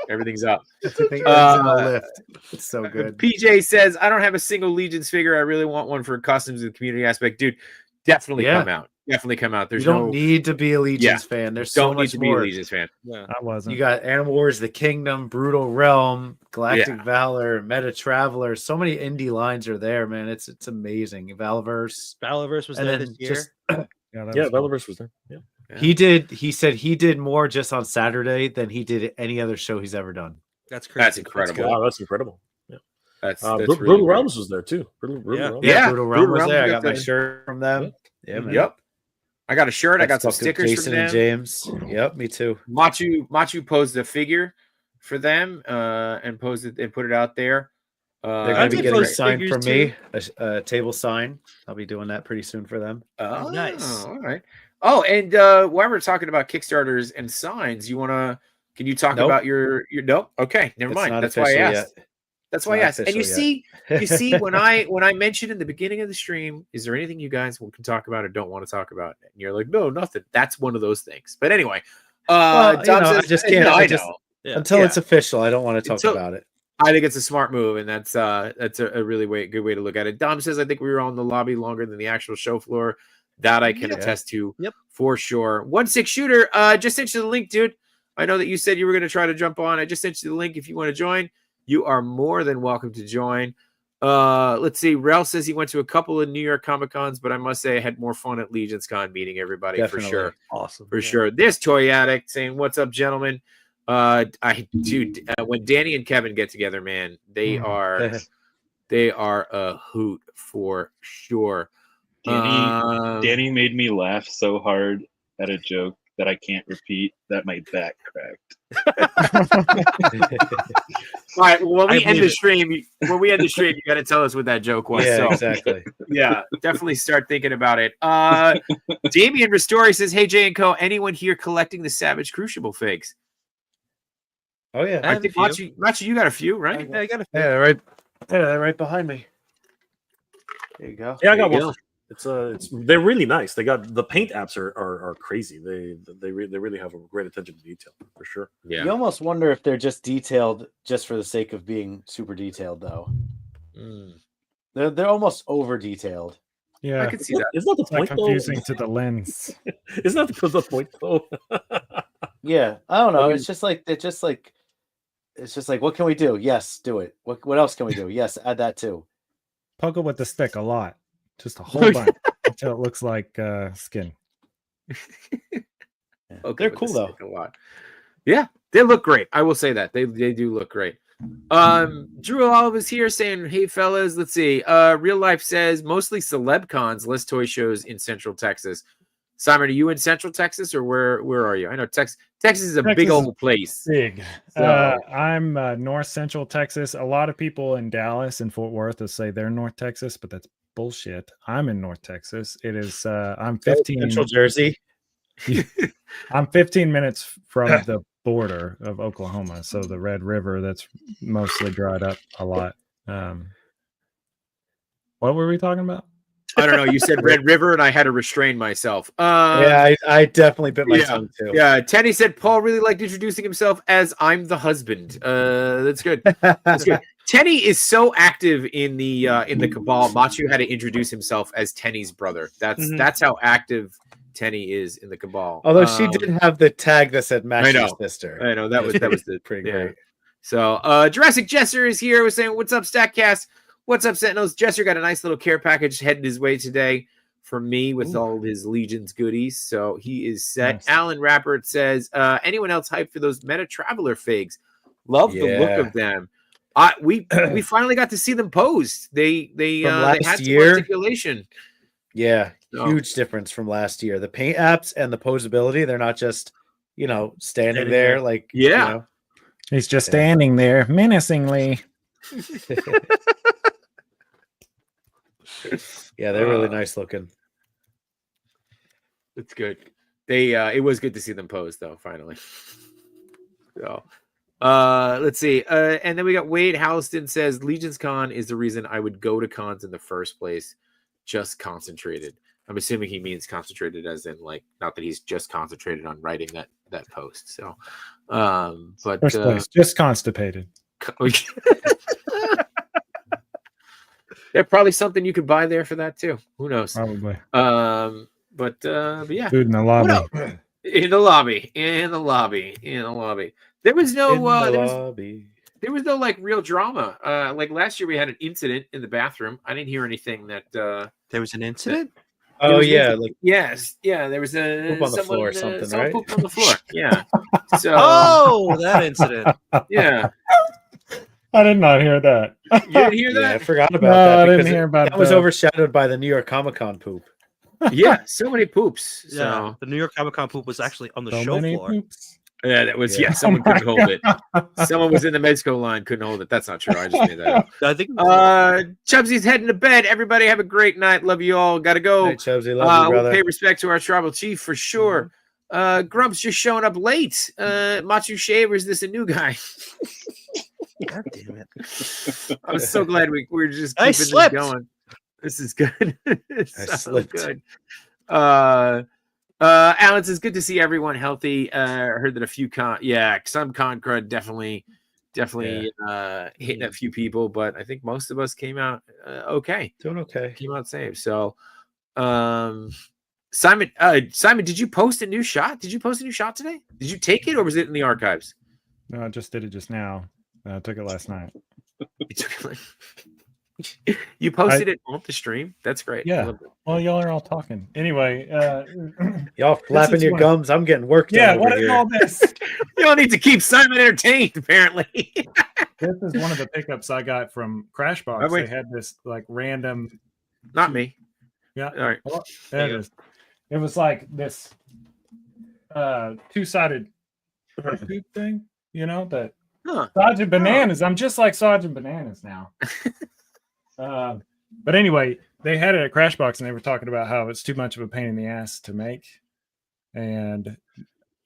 Everything's up. Everything ends in a lift. It's so good. PJ says, I don't have a single Legions figure. I really want one for customs and community aspect. Dude, definitely come out. Definitely come out. There's you don't need to be a Legions fan. There's so much more. Be a Legions fan. Yeah. I wasn't. You got Animal Wars, The Kingdom, Brutal Realm, Galactic Valor, Meta Traveler. So many indie lines are there, man. It's amazing. Valverse was there this year. Valverse was there. Yeah. He said he did more just on Saturday than he did any other show he's ever done. That's crazy. That's incredible. Wow, that's incredible. Yeah. That's Brutal really Realms was there too. Brutal Realms. Brutal Realm was there. I got my shirt from them. Yeah, man. Yep. I got a shirt. I got some stickers Jason from them. And James. Yep, me too. Machu posed a figure for them and posed it and put it out there. They're going to be getting a sign from me, a table sign. I'll be doing that pretty soon for them. Oh, nice. All right. Oh, and while we're talking about Kickstarters and signs, can you talk about your nope? Okay, never mind. That's why I asked. That's why I asked. And you see when I mentioned in the beginning of the stream, is there anything you guys can talk about or don't want to talk about? And you're like, no, nothing. That's one of those things. But anyway, I just can't. Until it's official, I don't want to talk about it. I think it's a smart move, and that's a really good way to look at it. Dom says, I think we were on the lobby longer than the actual show floor. That I can attest to Yep. for sure. 1-6 shooter, just sent you the link, dude. I know that you said you were going to try to jump on. I just sent you the link. If you want to join, you are more than welcome to join. Let's see. Ralph says he went to a couple of New York Comic Cons, but I must say I had more fun at LegionsCon meeting everybody. Definitely. For sure. Awesome. For sure. This Toy Addict saying, "What's up, gentlemen?" When Danny and Kevin get together, man, they are a hoot for sure. Danny made me laugh so hard at a joke that I can't repeat that my back cracked. All right. Well, when we end the stream, you got to tell us what that joke was. Yeah, so, exactly. yeah, definitely start thinking about it. Damian Ristori says, "Hey, Jay and Co. Anyone here collecting the Savage Crucible figs?" Oh yeah, I think Machi, you got a few, right? I got a few. yeah, right behind me. There you go. Yeah, I got There you one. They're really nice. They got the paint apps are crazy. They really have a great attention to detail for sure. Yeah. You almost wonder if they're just detailed just for the sake of being super detailed, though. They're almost over detailed. Yeah, I can see that. Isn't that the it's like point though? confusing to the lens. Isn't that the point though? Yeah, I don't know. It's just like what can we do? Yes, do it. What else can we do? Yes, add that too. Poke it with the stick a lot, just a whole bunch until it looks like skin. Okay, They're cool though. A lot. Yeah, they look great. I will say that they do look great. Drew Olive is here saying, "Hey fellas, let's see." Real Life says mostly celeb cons, less toy shows in Central Texas. Simon, are you in Central Texas or where are you? I know Texas is a big old place. Big. So, I'm North Central Texas. A lot of people in Dallas and Fort Worth will say they're North Texas, but that's bullshit. I'm in North Texas. It is. I'm 15. Central Jersey. I'm 15 minutes from the border of Oklahoma, so the Red River that's mostly dried up a lot. What were we talking about? I don't know. You said Red River, and I had to restrain myself. Yeah, I definitely bit my tongue too. Yeah, Teddy said Paul really liked introducing himself as "I'm the husband." That's good. That's good. Tenny is so active in the cabal. Machu had to introduce himself as Tenny's brother. That's how active Tenny is in the cabal. Although she did have the tag that said "Machu's sister." I know that was pretty great. So Jurassic Jesser is here. Was saying, "What's up, Statcast? What's up, Sentinels?" Jesser got a nice little care package headed his way today for me with all of his Legions goodies. So he is set. Nice. Alan Rappert says, "Anyone else hyped for those Meta Traveler figs? Love the look of them." We finally got to see them posed. They had some articulation. Yeah, huge difference from last year. The paint apps and the posability, they're not just, standing there like, he's just standing there menacingly. Yeah, they're really nice looking. It's good. It was good to see them pose though, finally. So let's see. And then we got Wade Halston says LegionsCon is the reason I would go to cons in the first place. Just concentrated. I'm assuming he means concentrated as in like not that he's just concentrated on writing that post. So but first place, just constipated. There's probably something you could buy there for that too. Who knows? Probably. But yeah. Food in the lobby. In the lobby. There was no there was no like real drama. Like last year we had an incident in the bathroom. I didn't hear anything that there was an incident. There was a poop on the floor or something, right? Poop on the floor. Yeah. So that incident. Yeah. I did not hear that. You didn't hear that? Yeah, I forgot about that. I didn't hear about that. Was overshadowed by the New York Comic Con poop. Yeah, so many poops. So yeah, the New York Comic Con poop was actually on the show floor. Poops. Yeah, that was someone couldn't hold it. Someone was in the Mexico line, couldn't hold it. That's not true. I just made that up. I think Chubsy's heading to bed. Everybody have a great night. Love you all. Gotta go. Hey, Chubsy, love you, brother. We'll pay respect to our tribal chief for sure. Grump's just showing up late. Machu Shaver, is this a new guy? God damn it. I'm so glad we're just keeping this going. This is good. It's so good. Alan says, good to see everyone healthy. I heard that a few some con crud definitely hitting a few people, but I think most of us came out okay. Doing okay. Came out safe. So Simon, did you post a new shot? Did you post a new shot today? Did you take it or was it in the archives? No, I just did it just now. I took it last night. You posted it on the stream. That's great. Yeah. Well, y'all are all talking. Anyway, y'all flapping your gums. I'm getting worked. Yeah, over what is here. all this? You don't need to keep Simon entertained, apparently. This is one of the pickups I got from Crashbox. They had this like random. Not me. Yeah. All right. Well, there it is. It was like this two-sided tube thing, you know, that Sergeant Bananas. I'm just like Sergeant Bananas now. But anyway, they had it at Crashbox and they were talking about how it's too much of a pain in the ass to make. And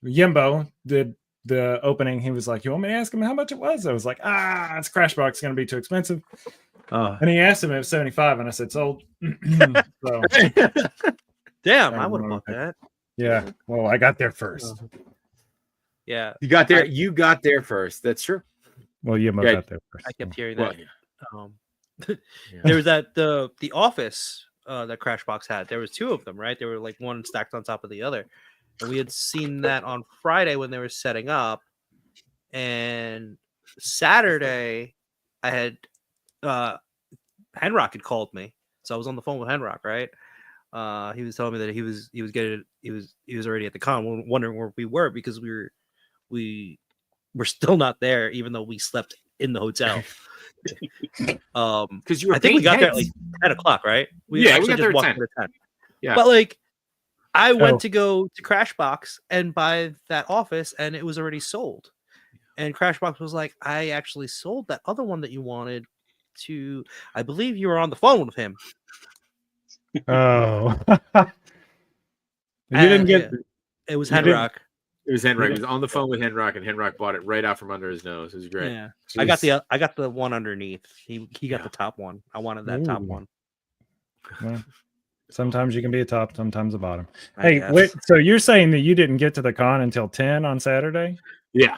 Yimbo did the opening. He was like, "You want me to ask him how much it was?" I was like, it's Crashbox. It's going to be too expensive. And he asked him if it was 75, and I said, sold. So, damn, I would have bought that. Yeah. Well, I got there first. Yeah. You got there. You got there first. That's true. Well, Yimbo got there first. I kept hearing that. There was that the office that Crashbox had. There was two of them, right? They were like one stacked on top of the other. And we had seen that on Friday when they were setting up. And Saturday, I had Henrock had called me, so I was on the phone with Henrock. Right? He was telling me that he was already at the con, wondering where we were because we were still not there, even though we slept in the hotel. Because you were, I think we got there at like 10 o'clock, right? We got there at 10. Yeah, but like I went to go to Crashbox and buy that office, and it was already sold. And Crashbox was like, "I actually sold that other one that you wanted to." I believe you were on the phone with him. Oh, you didn't get. It was Henrock. It was Henrock. He was on the phone with Henrock, and Henrock bought it right out from under his nose. It was great. Yeah, jeez. I got the one underneath. He got the top one. I wanted that top one. Well, sometimes you can be a top, sometimes a bottom. Hey, wait, so you're saying that you didn't get to the con until 10 on Saturday? Yeah.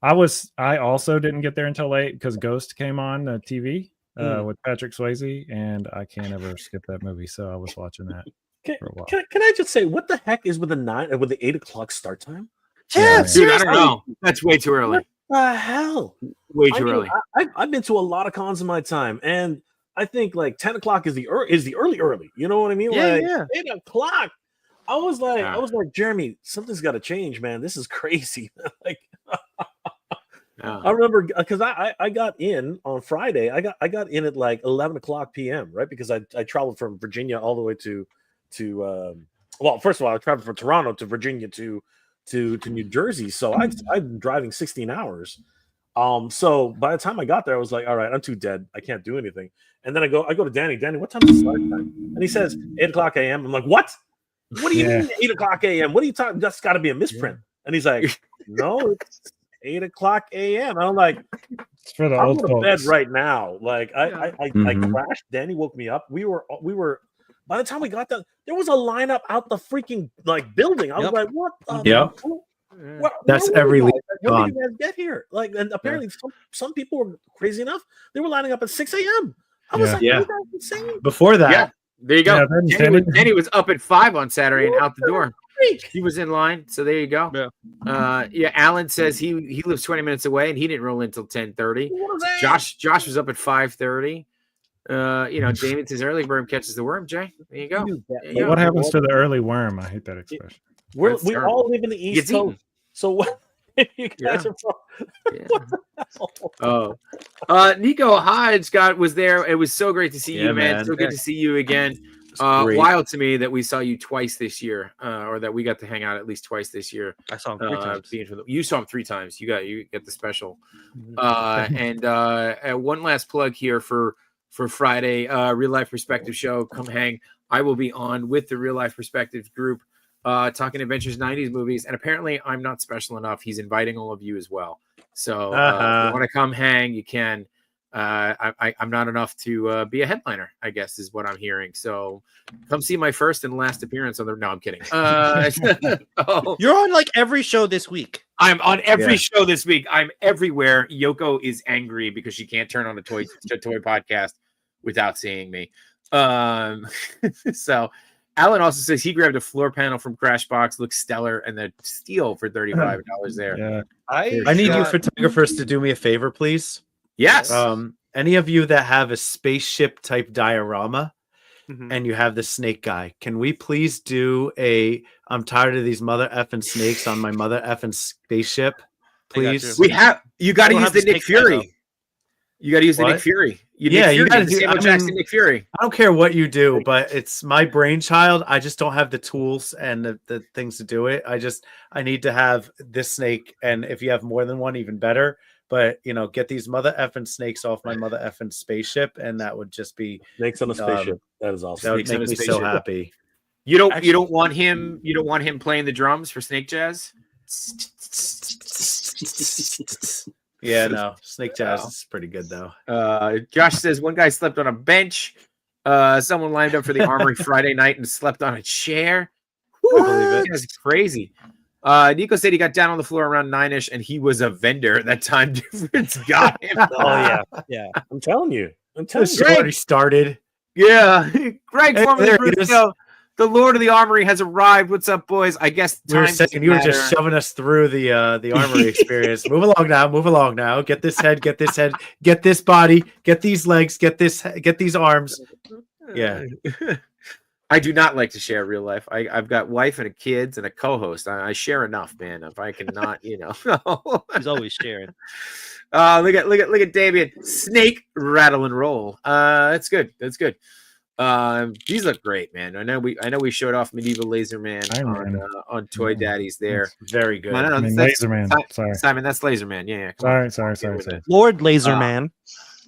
I also didn't get there until late because Ghost came on the TV with Patrick Swayze, and I can't ever skip that movie, so I was watching that. Can I just say, what the heck is with the 8 o'clock start time? Yeah, dude, I don't know. That's way too early. What the hell? Way too early. I've been to a lot of cons in my time, and I think like 10 o'clock is the early. You know what I mean? Yeah, like 8 o'clock. I was like, Jeremy, something's got to change, man. This is crazy. Like, I remember because I got in on Friday. I got in at like 11 o'clock p.m. right because I traveled from Virginia all the way to well, first of all, I traveled from Toronto to Virginia to New Jersey, so I'm driving 16 hours. So by the time I got there, I was like, all right, I'm too dead. I can't do anything. And then I go to Danny. Danny, what time is the start time? And he says 8 o'clock a.m. I'm like, what? What do you mean 8 o'clock a.m.? What are you talking? That's got to be a misprint. And he's like, no, it's 8 o'clock a.m. And I'm like, it's for the I'm old going to bed folks. right now. Like I crashed. Danny woke me up. We were. By the time we got there, there was a lineup out the freaking like building. I was like, what? That's every league. When did you guys get here? Like, and apparently some people were crazy enough. They were lining up at 6 a.m. I was like, you guys insane. Before that, there you go. Yeah, Danny was up at 5 on Saturday and out the door. He was in line, so there you go. Alan says he lives 20 minutes away and he didn't roll in until 10:30. Josh was up at 5:30. Damien says early worm catches the worm. Jay, there you go. What happens to the early worm? I hate that expression. We all live in the East Coast. So what? You guys are from, what the hell? Nico Hodge was there. It was so great to see you, man. So good to see you again. Wild to me that we saw you twice this year, or that we got to hang out at least twice this year. I saw him 3 times. You saw him 3 times. You get the special. And one last plug here for Friday, Real Life Perspective show. Come hang. I will be on with the Real Life Perspective group, talking Adventures 90s movies. And apparently I'm not special enough. He's inviting all of you as well. So if you want to come hang, you can. I'm not enough to be a headliner, I guess, is what I'm hearing. So come see my first and last appearance on the. No, I'm kidding. You're on like every show this week. I'm on every show this week. I'm everywhere. Yoko is angry because she can't turn on a toy podcast without seeing me. So Alan also says he grabbed a floor panel from Crashbox, looks stellar, and the steel for $35 there. Yeah. I need you photographers to do me a favor, please. Yes. Any of you that have a spaceship type diorama Mhm. and you have the snake guy, can we please do I'm tired of these mother effing snakes on my mother effing spaceship, please? You got to use the Nick Fury. Though. You got to use the Nick What? Fury. You Nick got to Fury, do. Samuel Jackson, Nick Fury. I don't care what you do, but it's my brainchild. I just don't have the tools and the things to do it. I need to have this snake, and if you have more than one, even better. But get these mother effing snakes off my mother effing spaceship, and that would just be Snakes on a spaceship. That is awesome. that would Snakes on make a me so spaceship. happy. You don't want him playing the drums for Snake Jazz? Yeah, no, snake jazz is pretty good though. Josh says one guy slept on a bench. Someone lined up for the Armory Friday night and slept on a chair. Believe it. That's crazy. Nico said he got down on the floor around 9ish, and he was a vendor. That time difference got him. Yeah. I'm telling you. It's already started. Yeah, Greg, Hey, formerly there Bruce, it is. Hill, the Lord of the Armory has arrived. What's up, boys? I guess We were time saying doesn't you were just matter. shoving us through the armory experience. Move along now. Get this head, get this body, get these legs, get these arms. Yeah. I do not like to share real life. I've got wife and kids and a co-host. I share enough, man. If I cannot, He's always sharing. Look at Damien. Snake rattle and roll. That's good. These look great, man. I know we showed off Medieval Laser Man on Toy Daddies there. Very good. No, Laser Man. Sorry. Simon, that's Laser Man. Yeah. Come Sorry. on. Lord Laserman.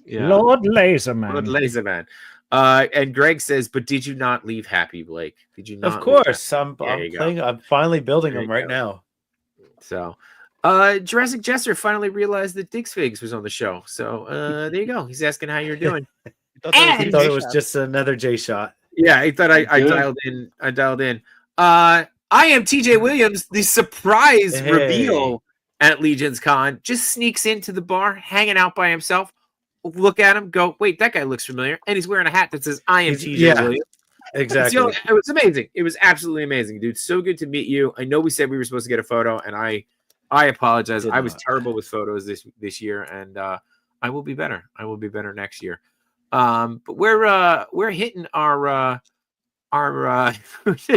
Yeah. Lord Laserman. Lord Laser Man. And Greg says, but did you not leave happy, Blake? Did you not? Of course. I'm There you go. playing. I'm finally building There them you right go. now. So, Jurassic Jester finally realized that Diggs Figs was on the show. So, there you go. He's asking how you're doing. I thought it was just another J shot. Yeah, he thought I dialed in. I am TJ Williams. The surprise Hey. reveal at LegionsCon just sneaks into the bar, hanging out by himself. Look at him, go, wait, that guy looks familiar. And he's wearing a hat that says, I am TJ Williams. Exactly. It was amazing. It was absolutely amazing, dude. So good to meet you. I know we said we were supposed to get a photo, and I apologize. I was terrible with photos this year, and I will be better. I will be better next year. But we're hitting our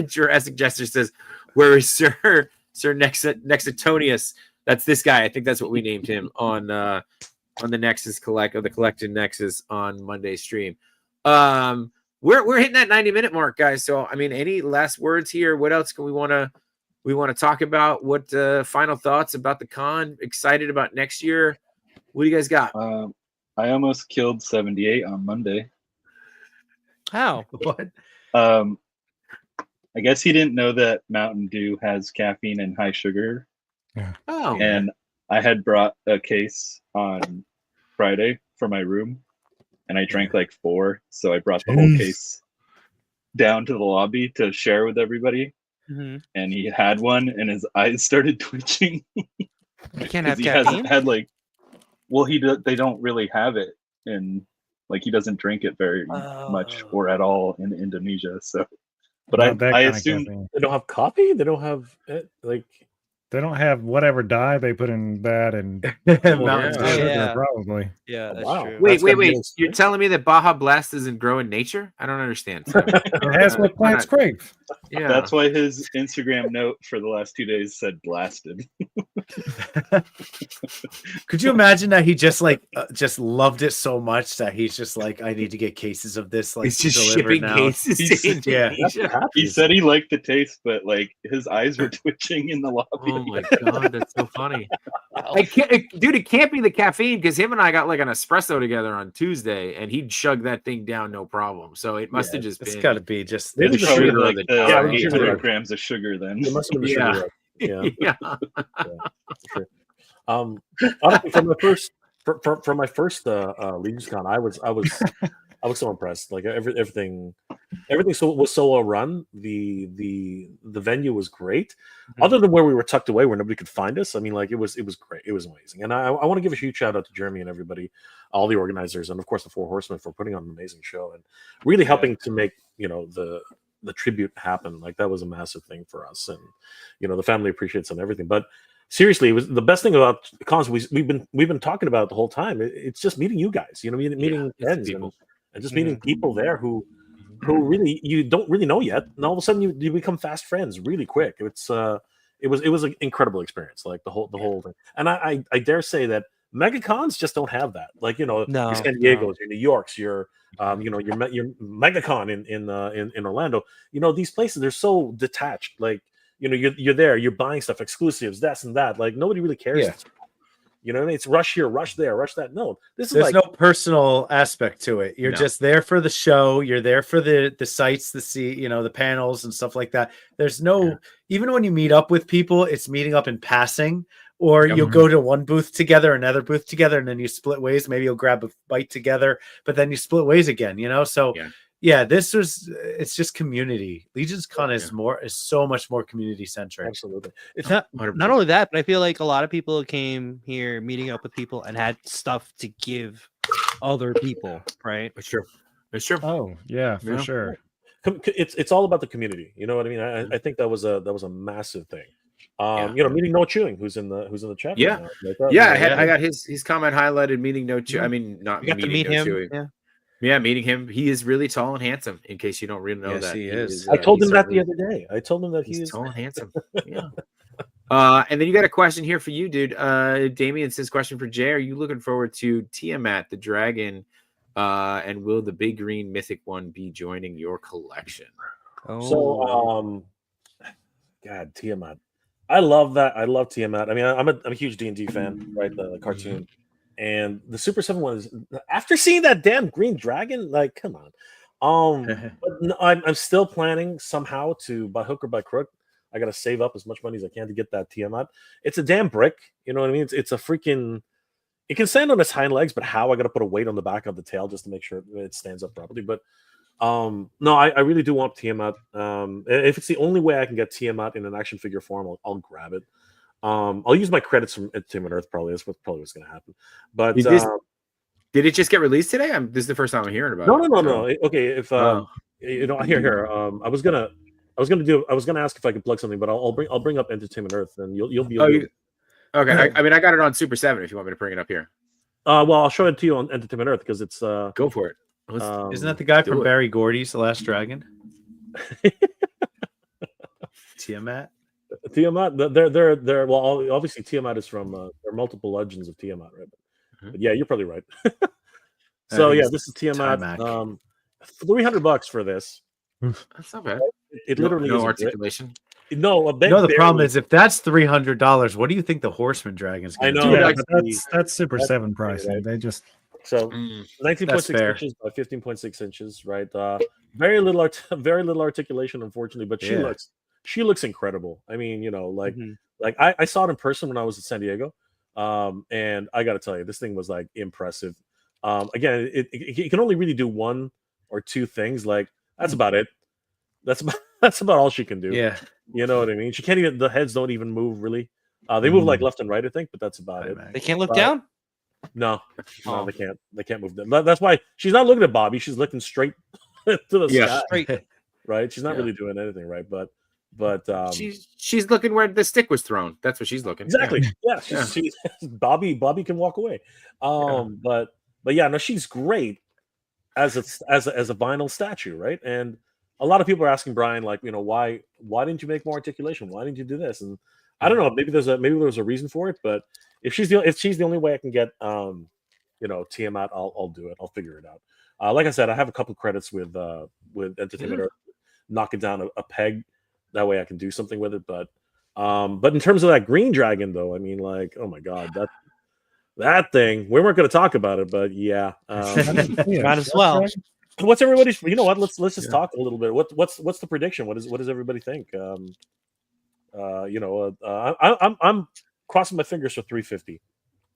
Jurassic Jester says, where is Sir Nexitonius? That's this guy. I think that's what we named him on the Nexus the Collected Nexus on Monday's stream. We're hitting that 90-minute mark, guys. So I mean, any last words here? What else can we want to talk about? What final thoughts about the con? Excited about next year? What do you guys got? I almost killed 78 on Monday. How? What? I guess he didn't know that Mountain Dew has caffeine and high sugar. Oh, And I had brought a case on Friday for my room, and I drank like 4, so I brought the whole case down to the lobby to share with everybody. Mm-hmm. And he had one, and his eyes started twitching. You can't have he caffeine. hasn't had they don't really have it, and like he doesn't drink it very much or at all in Indonesia. So, but I assume they don't have coffee. They don't have they don't have whatever dye they put in that and Mountain Dew. Yeah. probably. Yeah, that's Wow. true. wait! You're telling me that Baja Blast doesn't grow in nature? I don't understand. It has what plants crave. Yeah, that's why his Instagram note for the last 2 days said blasted. Could you imagine that he just loved it so much that he's just like, I need to get cases of this. Like, he's just delivered shipping now. cases to Yeah. Indonesia. He said he liked the taste, but like his eyes were twitching in the lobby. Oh my god, that's so funny. It can't be the caffeine because him and I got like an espresso together on Tuesday, and he'd chug that thing down no problem. So it must have just It's been. got to be just It's the probably sugar like of the the Yeah, 800 grams of sugar then. It must have been Yeah. sugar. Yeah. Yeah. For sure. Honestly, for my first LegionsCon, I was so impressed. Like everything was so well run. The venue was great. Other than where we were tucked away, where nobody could find us. I mean, like it was great. It was amazing. And I want to give a huge shout out to Jeremy and everybody, all the organizers, and of course the Four Horsemen for putting on an amazing show and really helping to make the the tribute happen. Like that was a massive thing for us, and the family appreciates and everything. But seriously, it was the best thing about cons. We've been talking about it the whole time. It's just meeting you guys, meeting friends and just meeting people there who really you don't really know yet, and all of a sudden you become fast friends really quick. It was an incredible experience, like the whole thing. And I dare say that mega cons just don't have that. Like your San Diego's, your New York's, your mega con in Orlando. These places, they're so detached. Like you're there, you're buying stuff, exclusives, this and that. Like nobody really cares. Yeah. What I mean? It's rush here, rush there, rush that. No, there's no personal aspect to it. You're just there for the show. You're there for the sights, the panels and stuff like that. There's no, even when you meet up with people, it's meeting up in passing, or you'll go to one booth together, another booth together, and then you split ways. Maybe you'll grab a bite together, but then you split ways again, So it's just community. LegionsCon is so much more community centric. Absolutely. It's not only that, but I feel like a lot of people came here meeting up with people and had stuff to give other people, right? It's true. Oh yeah, for sure. It's all about the community. You know what I mean? I think that was a massive thing. Meeting No Chewing, who's in the chat. Yeah, right now. I got his comment highlighted. Meeting No Chewing. I mean, not you got meeting to meet No him. Chewing. Yeah, meeting him. He is really tall and handsome. In case you don't really know that, he is. I told him that the other day. I told him that he's tall and handsome. Yeah. And then you got a question here for you, dude. Damien says, question for Jay: are you looking forward to Tiamat the dragon? And will the big green mythic one be joining your collection? So, God, Tiamat. I love that. I love Tiamat. I mean, I'm a huge D&D fan, right? The cartoon. And the Super 7 one is, after seeing that damn green dragon, like, come on. But no, I'm still planning somehow to, by hook or by crook, I got to save up as much money as I can to get that Tiamat. It's a damn brick. You know what I mean? It's a freaking, it can stand on its hind legs, but how? I got to put a weight on the back of the tail just to make sure it stands up properly. But no, I really do want Tiamat. If it's the only way I can get Tiamat in an action figure form, I'll grab it. I'll use my credits from Entertainment Earth. Probably that's what's going to happen. But did it just get released today? This is the first time I'm hearing about it. No. Okay, if here, I was gonna ask if I could plug something, but I'll bring up Entertainment Earth, and you'll be. Okay, I mean, I got it on Super 7. If you want me to bring it up here. Well, I'll show it to you on Entertainment Earth because it's. Go for it. Isn't that the guy from Barry Gordy's The Last Dragon? Tiamat. They're well, obviously Tiamat is from there are multiple legends of Tiamat, right? But yeah, you're probably right. So yeah, this is Tiamat. $300 for this. That's not bad. It literally no is articulation. The problem is if that's $300, what do you think the Horseman Dragon's going to do? Yeah, that's Super 7 pricing. Right? They just 19.6 inches by 15.6 inches, right? Very little articulation, unfortunately, but she looks incredible. I mean, like I saw it in person when I was in San Diego, and I got to tell you, this thing was like impressive. Again, it can only really do one or two things. Like that's about it. That's about all she can do. Yeah, you know what I mean. She can't even. The heads don't even move really. They move like left and right, I think, but that's about it. They can't look down. No, they can't. They can't move them. That's why she's not looking at Bobby. She's looking straight to the sky. Straight. Right. She's not really doing anything, right? But she's looking where the stick was thrown. That's what she's looking. Exactly. Yeah. She's Bobby can walk away. But yeah, no, she's great as a vinyl statue, right? And a lot of people are asking Brian, like, why didn't you make more articulation? Why didn't you do this? And I don't know. Maybe there was a reason for it, but if she's the only way I can get Tiamat, I'll do it. I'll figure it out. Like I said, I have a couple of credits with Entertainment Earth, knocking down a peg. That way I can do something with it. But in terms of that green dragon, though, I mean, like, oh my god, that thing. We weren't going to talk about it, but yeah, might as well. What's everybody's? You know what? Let's just talk a little bit. What's the prediction? What does everybody think? I'm crossing my fingers for 350.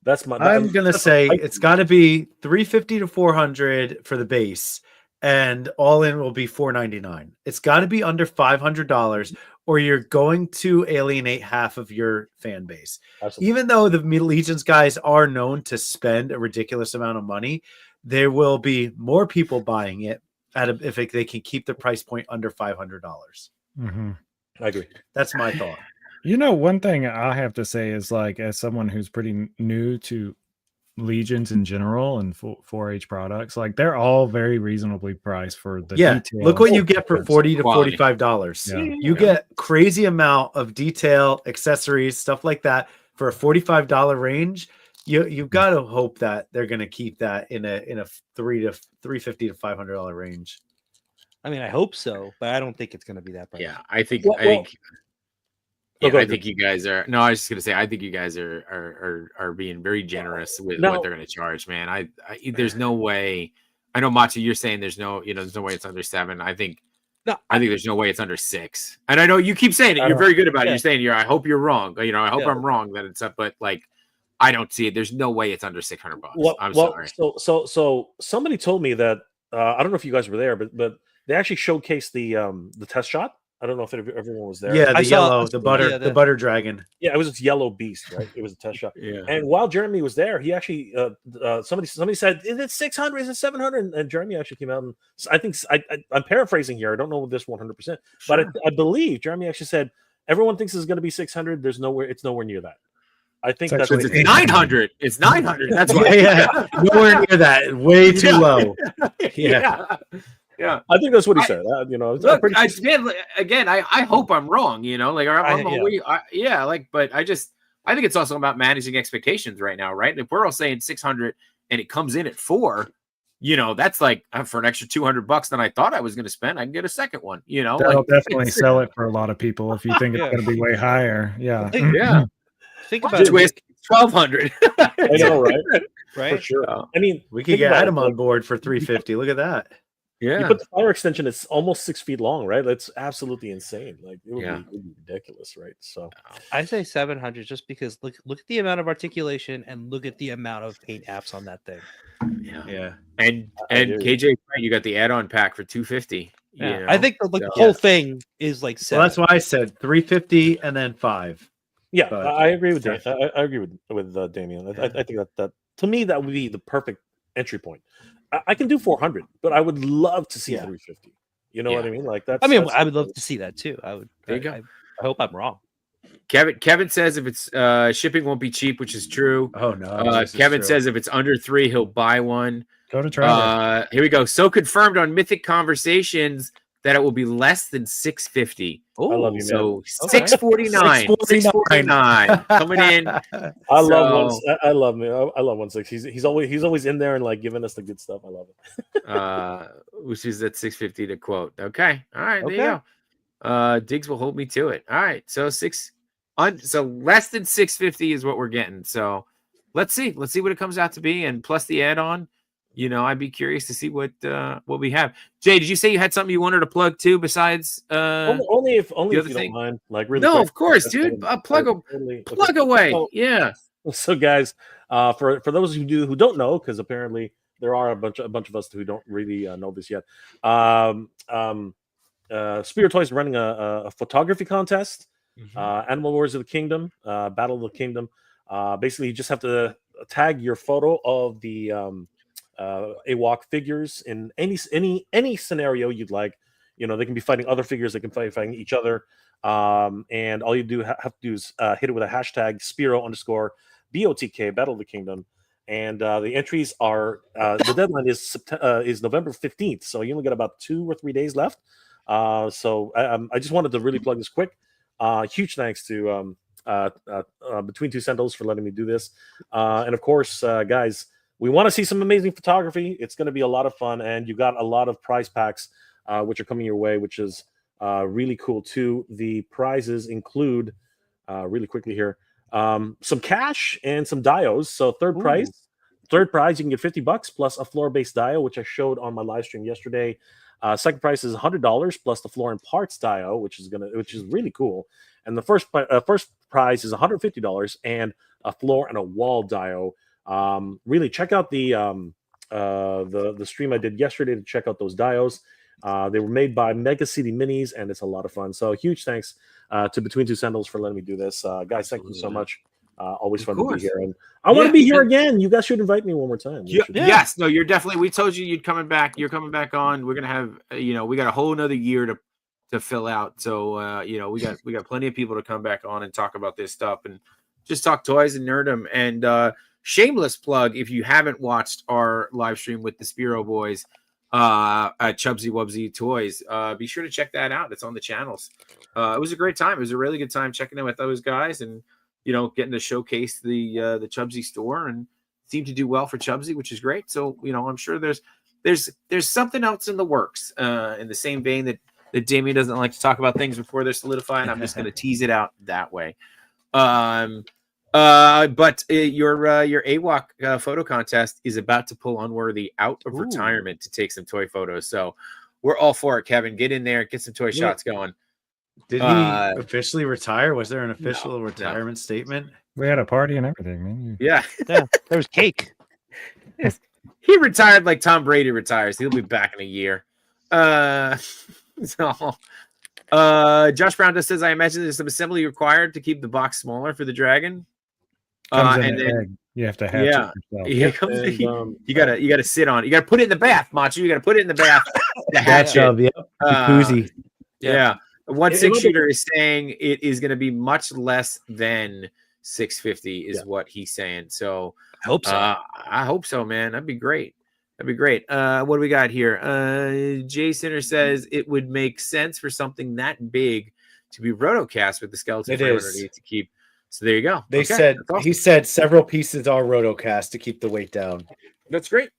I'm gonna say it's got to be 350 to 400 for the base, and all in will be $499. It's got to be under $500, or you're going to alienate half of your fan base. Absolutely. Even though the Legions guys are known to spend a ridiculous amount of money, there will be more people buying it if they can keep the price point under $500. I agree. That's my thought. You know, one thing I have to say is, like, as someone who's pretty new to Legions in general and 4-H products, like, they're all very reasonably priced for the details. Look what you get for $40 to $45. Yeah. You get crazy amount of detail, accessories, stuff like that for a $45 range. You've got to hope that they're going to keep that in a $350 to $500 range. I mean, I hope so, but I don't think it's going to be that price. Yeah, I think go I ahead. think you guys are. No, I was just gonna say I think you guys are being very generous with what they're gonna charge, man. I there's no way. I know, Macho, you're saying there's no way it's under $7. I think there's no way it's under $6. And I know you keep saying it. You're very good about it. You're saying I hope you're wrong. I hope I'm wrong that it's up, but like I don't see it. There's no way it's under $600. I'm sorry. So somebody told me that I don't know if you guys were there, but they actually showcased the test shot. I don't know if everyone was there. Yeah, the butter dragon. Yeah, it was this yellow beast, right? It was a test shot. Yeah. And while Jeremy was there, he actually somebody said, "Is it 600? Is it 700?" And Jeremy actually came out and I think I'm paraphrasing here. I don't know this 100%, but I believe Jeremy actually said everyone thinks it's going to be 600. It's nowhere near that. I think that's it's 900. It's 900. That's why. Yeah. Nowhere near that. Way too low. Yeah, I think that's what he said. Look, I hope I'm wrong. But I think it's also about managing expectations right now, right? If we're all saying 600 and it comes in at 4, that's like for an extra $200 than I thought I was going to spend, I can get a second one. That'll definitely sell it for a lot of people if you think it's going to be way higher. Yeah, yeah. Think about it. 1,200. I know, right? Right. For sure. I mean, we could get Adam on board for $350. Look at that. Yeah. You put the fire extension, it's almost 6 feet long, right? That's absolutely insane. Like it would be ridiculous, right? So I say 700 just because look at the amount of articulation and look at the amount of paint apps on that thing. Yeah. And KJ, you got the add-on pack for $250. Yeah. I think the whole thing is like 7. Well, that's why I said $350 and then 5. Yeah, but I agree with I agree with Damien. I think that to me that would be the perfect entry point. I can do 400, but I would love to see 350. You know what I mean? Like that. I would love to see that too. I would. There you go. I hope I'm wrong. Kevin says if it's shipping won't be cheap, which is true. Oh no. Kevin says if it's under 3, he'll buy one. Go to try. Here we go. So confirmed on Mythic Conversations that it will be less than 650. Oh, I love you, man. So 649. 649 coming in. I love 16. He's always in there and like giving us the good stuff. I love it. Which is at 650 to quote. Okay. All right. There you go. Diggs will hold me to it. All right. So so less than 650 is what we're getting. So let's see what it comes out to be, and plus the add-on. I'd be curious to see what we have. Jay, did you say you had something you wanted to plug too besides only if you don't mind? Like really? No, quick. of course, dude. Plug away. So, yeah. So guys, for those who don't know, because apparently there are a bunch of us who don't really know this yet. Spear Toys is running a photography contest. Animal Wars of the Kingdom, Battle of the Kingdom. Basically, you just have to tag your photo of the AWOC figures in any scenario you'd like. They can be fighting other figures, they can fighting each other, and all you have to do is hit it with a hashtag Spiro_BOTK Battle of the Kingdom, and the entries are the deadline is November 15th, so you only got about 2 or 3 days left. So I just wanted to really plug this quick. Huge thanks to Between Two Sentinels for letting me do this, and of course, guys, we want to see some amazing photography. It's going to be a lot of fun, and you got a lot of prize packs which are coming your way, which is really cool too. The prizes include really quickly here some cash and some dios. So third prize, you can get $50 plus a floor-based dio, which I showed on my live stream yesterday. Second prize is $100 plus the floor and parts dio, which is really cool. And the first prize is $150 and a floor and a wall dio. Really check out the stream I did yesterday to check out those dios. They were made by Mega City Minis, and it's a lot of fun. So huge thanks to Between Two Sentinels for letting me do this. Guys, thank you so much. Always fun to be here, and I want to be here again. You guys should invite me one more time. Yes, no, you're definitely. We told you you'd coming back. You're coming back on. We're gonna have, we got a whole another year to fill out. So, we got plenty of people to come back on and talk about this stuff and just talk toys and nerdom. And shameless plug, if you haven't watched our live stream with the Spiro boys at Chubsy Wubsy Toys, be sure to check that out. It's on the channels. It was a great time. It was a really good time checking in with those guys and getting to showcase the Chubsy store, and seemed to do well for Chubsy, which is great. So I'm sure there's something else in the works. In the same vein that Damien doesn't like to talk about things before they're solidified, I'm just going to tease it out that way. But your AWOC photo contest is about to pull Unworthy out of retirement to take some toy photos. So we're all for it, Kevin. Get in there, get some toy shots going. Did he officially retire? Was there an official retirement statement? We had a party and everything, man. Yeah. There was cake. He retired like Tom Brady retires. He'll be back in a year. Josh Brown just says, I imagine there's some assembly required to keep the box smaller for the dragon. And then egg. You have to hatch it yourself. You gotta sit on it. You gotta put it in the bath, Macho. You gotta put it in the bath to hatch it. Jacuzzi. Yeah. One six shooter is saying it is going to be much less than 650 is what he's saying. So I hope so. I hope so, man. That'd be great. What do we got here? Jason says it would make sense for something that big to be rotocast with the skeleton frame underneath to keep. So there you go. They said awesome. He said several pieces are rotocast to keep the weight down. That's great.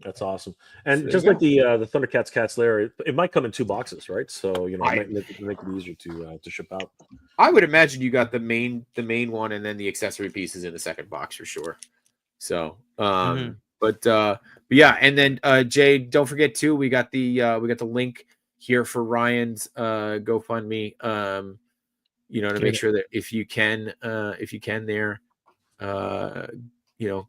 That's awesome. And so just like the Thundercats Cats Lair, it might come in 2 boxes, right? So it might make it easier to ship out. I would imagine you got the main one and then the accessory pieces in the second box for sure. So but yeah, and then Jay, don't forget too, we got the link here for Ryan's GoFundMe. To make sure that if you can there,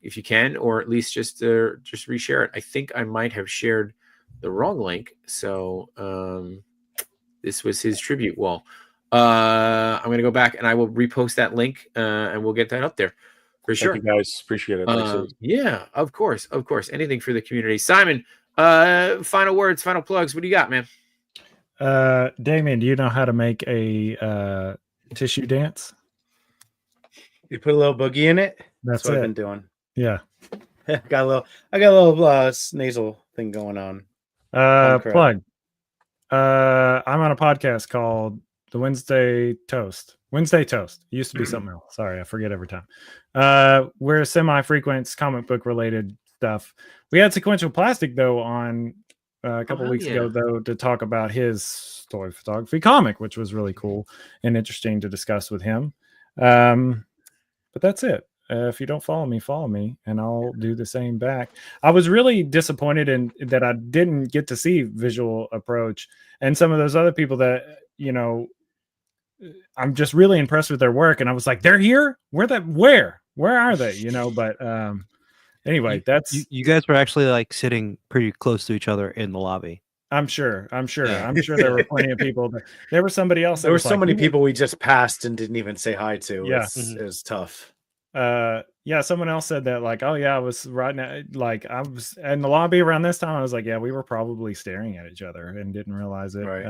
if you can, or at least just reshare it. I think I might have shared the wrong link. So this was his tribute wall. I'm going to go back and I will repost that link and we'll get that up there for sure. Thank you guys. Appreciate it. Yeah, of course. Anything for the community. Simon, final words, final plugs. What do you got, man? Damien, do you know how to make a tissue dance? You put a little boogie in it. That's what I've been doing. Yeah. I got a little nasal thing going on. Plug. I'm on a podcast called The Wednesday Toast. It used to be something else. Sorry, I forget every time. We're semi-frequent comic book related stuff. We had Sequential Plastic though on a couple weeks ago though to talk about his toy photography comic, which was really cool and interesting to discuss with him. But that's it. If you don't follow me, and I'll do the same back. I was really disappointed in that I didn't get to see Visual Approach and some of those other people that, I'm just really impressed with their work. And I was like, they're here? Where are they? But anyway, you guys were actually like sitting pretty close to each other in the lobby. I'm sure. Yeah. I'm sure there were plenty of people. There was somebody else. There were so many people we just passed and didn't even say hi to. Yeah. It was tough. Someone else said that, like, oh yeah, I was right now, like I was in the lobby around this time. I was like, yeah, we were probably staring at each other and didn't realize it. Right.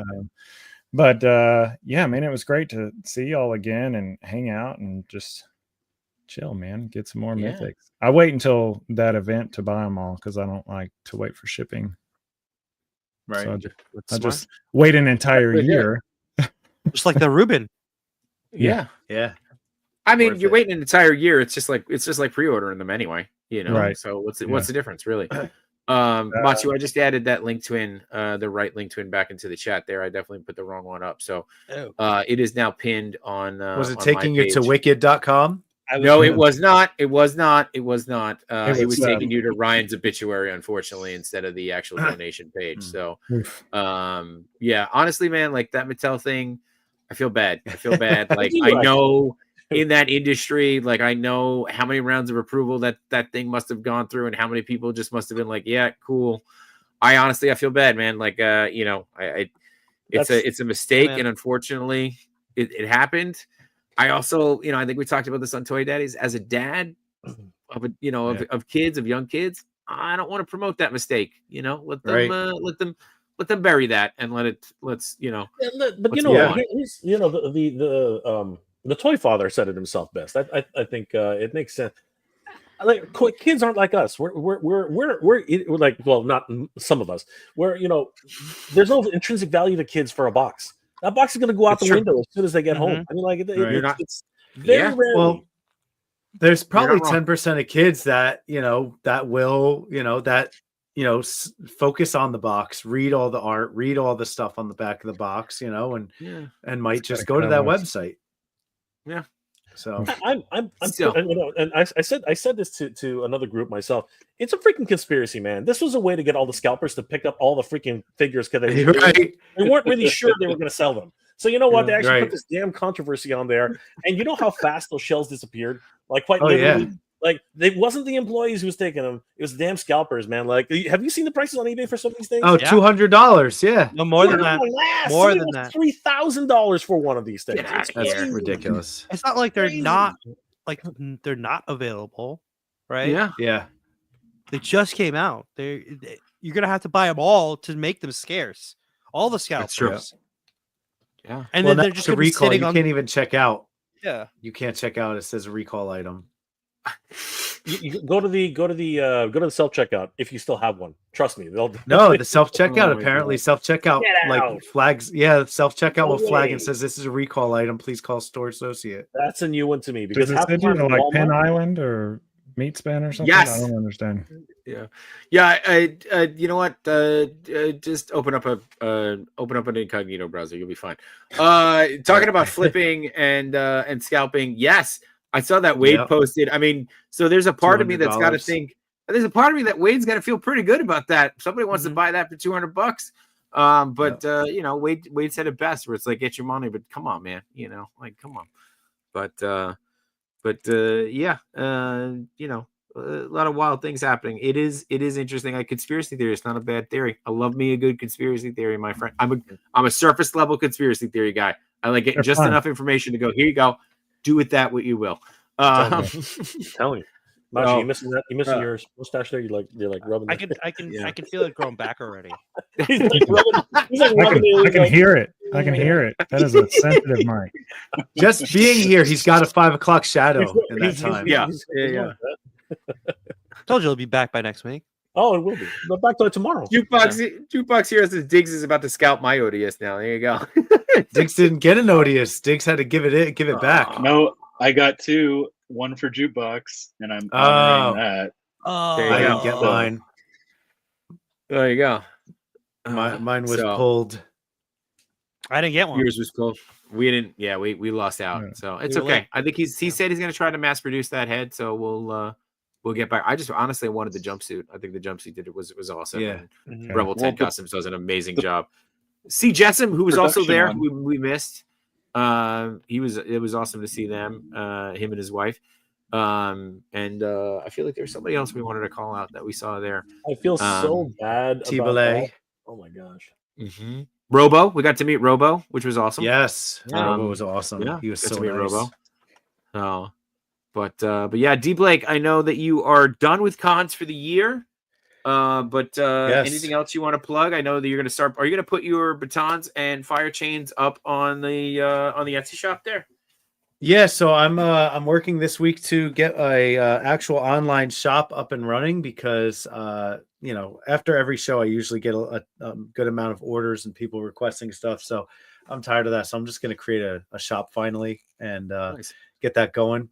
Yeah, man, it was great to see y'all again and hang out and just chill, man. Get some more mythics. I wait until that event to buy them all because I don't like to wait for shipping. Right. So I just wait an entire year. Just like the Reuben. Yeah. I mean, you're waiting an entire year. It's just like pre-ordering them anyway, Right. So what's the difference, really? Machu, I just added that link twin, the right link twin back into the chat there. I definitely put the wrong one up. So it is now pinned on was it taking you to wicked.com? No, it was not. It was taking you to Ryan's obituary, unfortunately, instead of the actual donation page. So honestly, man, like that Mattel thing, I feel bad. Like I know in that industry, like I know how many rounds of approval that thing must have gone through and how many people just must have been like, yeah, cool. I feel bad, man. Like, it's a mistake. And unfortunately it happened. I also, I think we talked about this on Toy Daddies. As a dad of of kids, of young kids, I don't want to promote that mistake. Let them let them bury that and let's. Yeah, but the toy father said it himself best. I think it makes sense. Like kids aren't like us. We're like, well, not some of us. There's no intrinsic value to kids for a box. That box is going to go out the window as soon as they get home. I mean, like it's very rare. Well, there's probably 10% of kids that that will focus on the box, read all the art, read all the stuff on the back of the box, and might just go to that website. Yeah. So I'm still, and I said this to another group myself. It's a freaking conspiracy, man. This was a way to get all the scalpers to pick up all the freaking figures because they weren't really sure they were going to sell them. So you know what? They actually put this damn controversy on there, and you know how fast those shells disappeared? Like quite literally. Like, it wasn't the employees who was taking them; it was the damn scalpers, man. Like, have you seen the prices on eBay for some of these things? Oh, $200, yeah. No, more than that. More than that. $3,000 for one of these things. That's ridiculous. It's not like they're not available, right? Yeah. They just came out. You're gonna have to buy them all to make them scarce. All the scalpers. That's true. Yeah. And then they're just a recall. You on... can't even check out. Yeah. You can't check out. It says a recall item. You go to the self checkout if you still have one. Trust me, they'll the self checkout apparently self checkout flags. Yeah, self checkout will flag and says this is a recall item. Please call store associate. That's a new one to me because it's like Penn Island or Meat Span or something. Yes, I don't understand. Yeah. You know what? Just open up an incognito browser. You'll be fine. Talking about flipping and scalping. Yes. I saw that Wade posted. I mean, so there's a part of me that's got to think. There's a part of me that Wade's got to feel pretty good about that. Somebody wants to buy that for $200. Wade said it best, where it's like, get your money, but come on, man. Come on. But a lot of wild things happening. It is interesting. Like conspiracy theory, it's not a bad theory. I love me a good conspiracy theory, my friend. I'm a surface level conspiracy theory guy. I like getting just enough information to go, here you go. Do with that what you will. Telling you. Machi, you missing that? You missing your mustache there? You're like rubbing. I can feel it growing back already. I can hear it. I can hear it. That is a sensitive mic. Just being here, he's got a 5 o'clock shadow in that time. Yeah. Told you he'll be back by next week. Oh, it will be. But back to it tomorrow. Jukebox here says Diggs is about to scalp my ODS now. There you go. Diggs didn't get an ODS. Diggs had to give it back. No, I got 2. One for Jukebox, and I'm honoring that. Oh, I didn't get mine. There you go. Mine was pulled. I didn't get one. Yours was pulled. We didn't. Yeah, we lost out. So it's okay. Late. I think he said he's going to try to mass produce that head. So we'll get back. I just honestly wanted the jumpsuit. I think the jumpsuit did it was awesome. Yeah. Rebel 10 Customs does an amazing job. C. Jessam, who was also there, who we missed. It was awesome to see them, him and his wife. I feel like there's somebody else we wanted to call out that we saw there. I feel so bad. T-Belay. Oh my gosh. Mm-hmm. Robo, we got to meet Robo, which was awesome. Yes, Robo was awesome. Yeah, he was so nice. Robo. Oh, but yeah, D Blake, I know that you are done with cons for the year. Yes. Anything else you want to plug? I know that you're going to start. Are you going to put your batons and fire chains up on the Etsy shop there? Yeah, so I'm working this week to get a actual online shop up and running because after every show I usually get a good amount of orders and people requesting stuff. So I'm tired of that. So I'm just going to create a shop finally and nice. Get that going.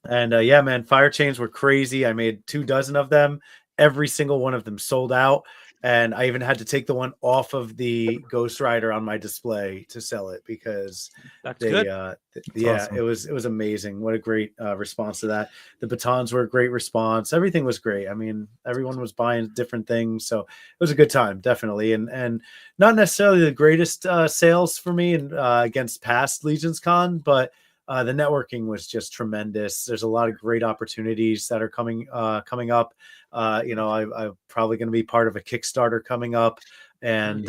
And yeah, man, fire chains were crazy. I made 24 of them. Every single one of them sold out. And I even had to take the one off of the Ghost Rider on my display to sell it because awesome. It was amazing. What a great response to that. The batons were a great response. Everything was great. I mean, everyone was buying different things. So it was a good time, definitely. And not necessarily the greatest sales for me against past LegionsCon, but the networking was just tremendous. There's a lot of great opportunities that are coming up. I'm probably going to be part of a Kickstarter coming up, and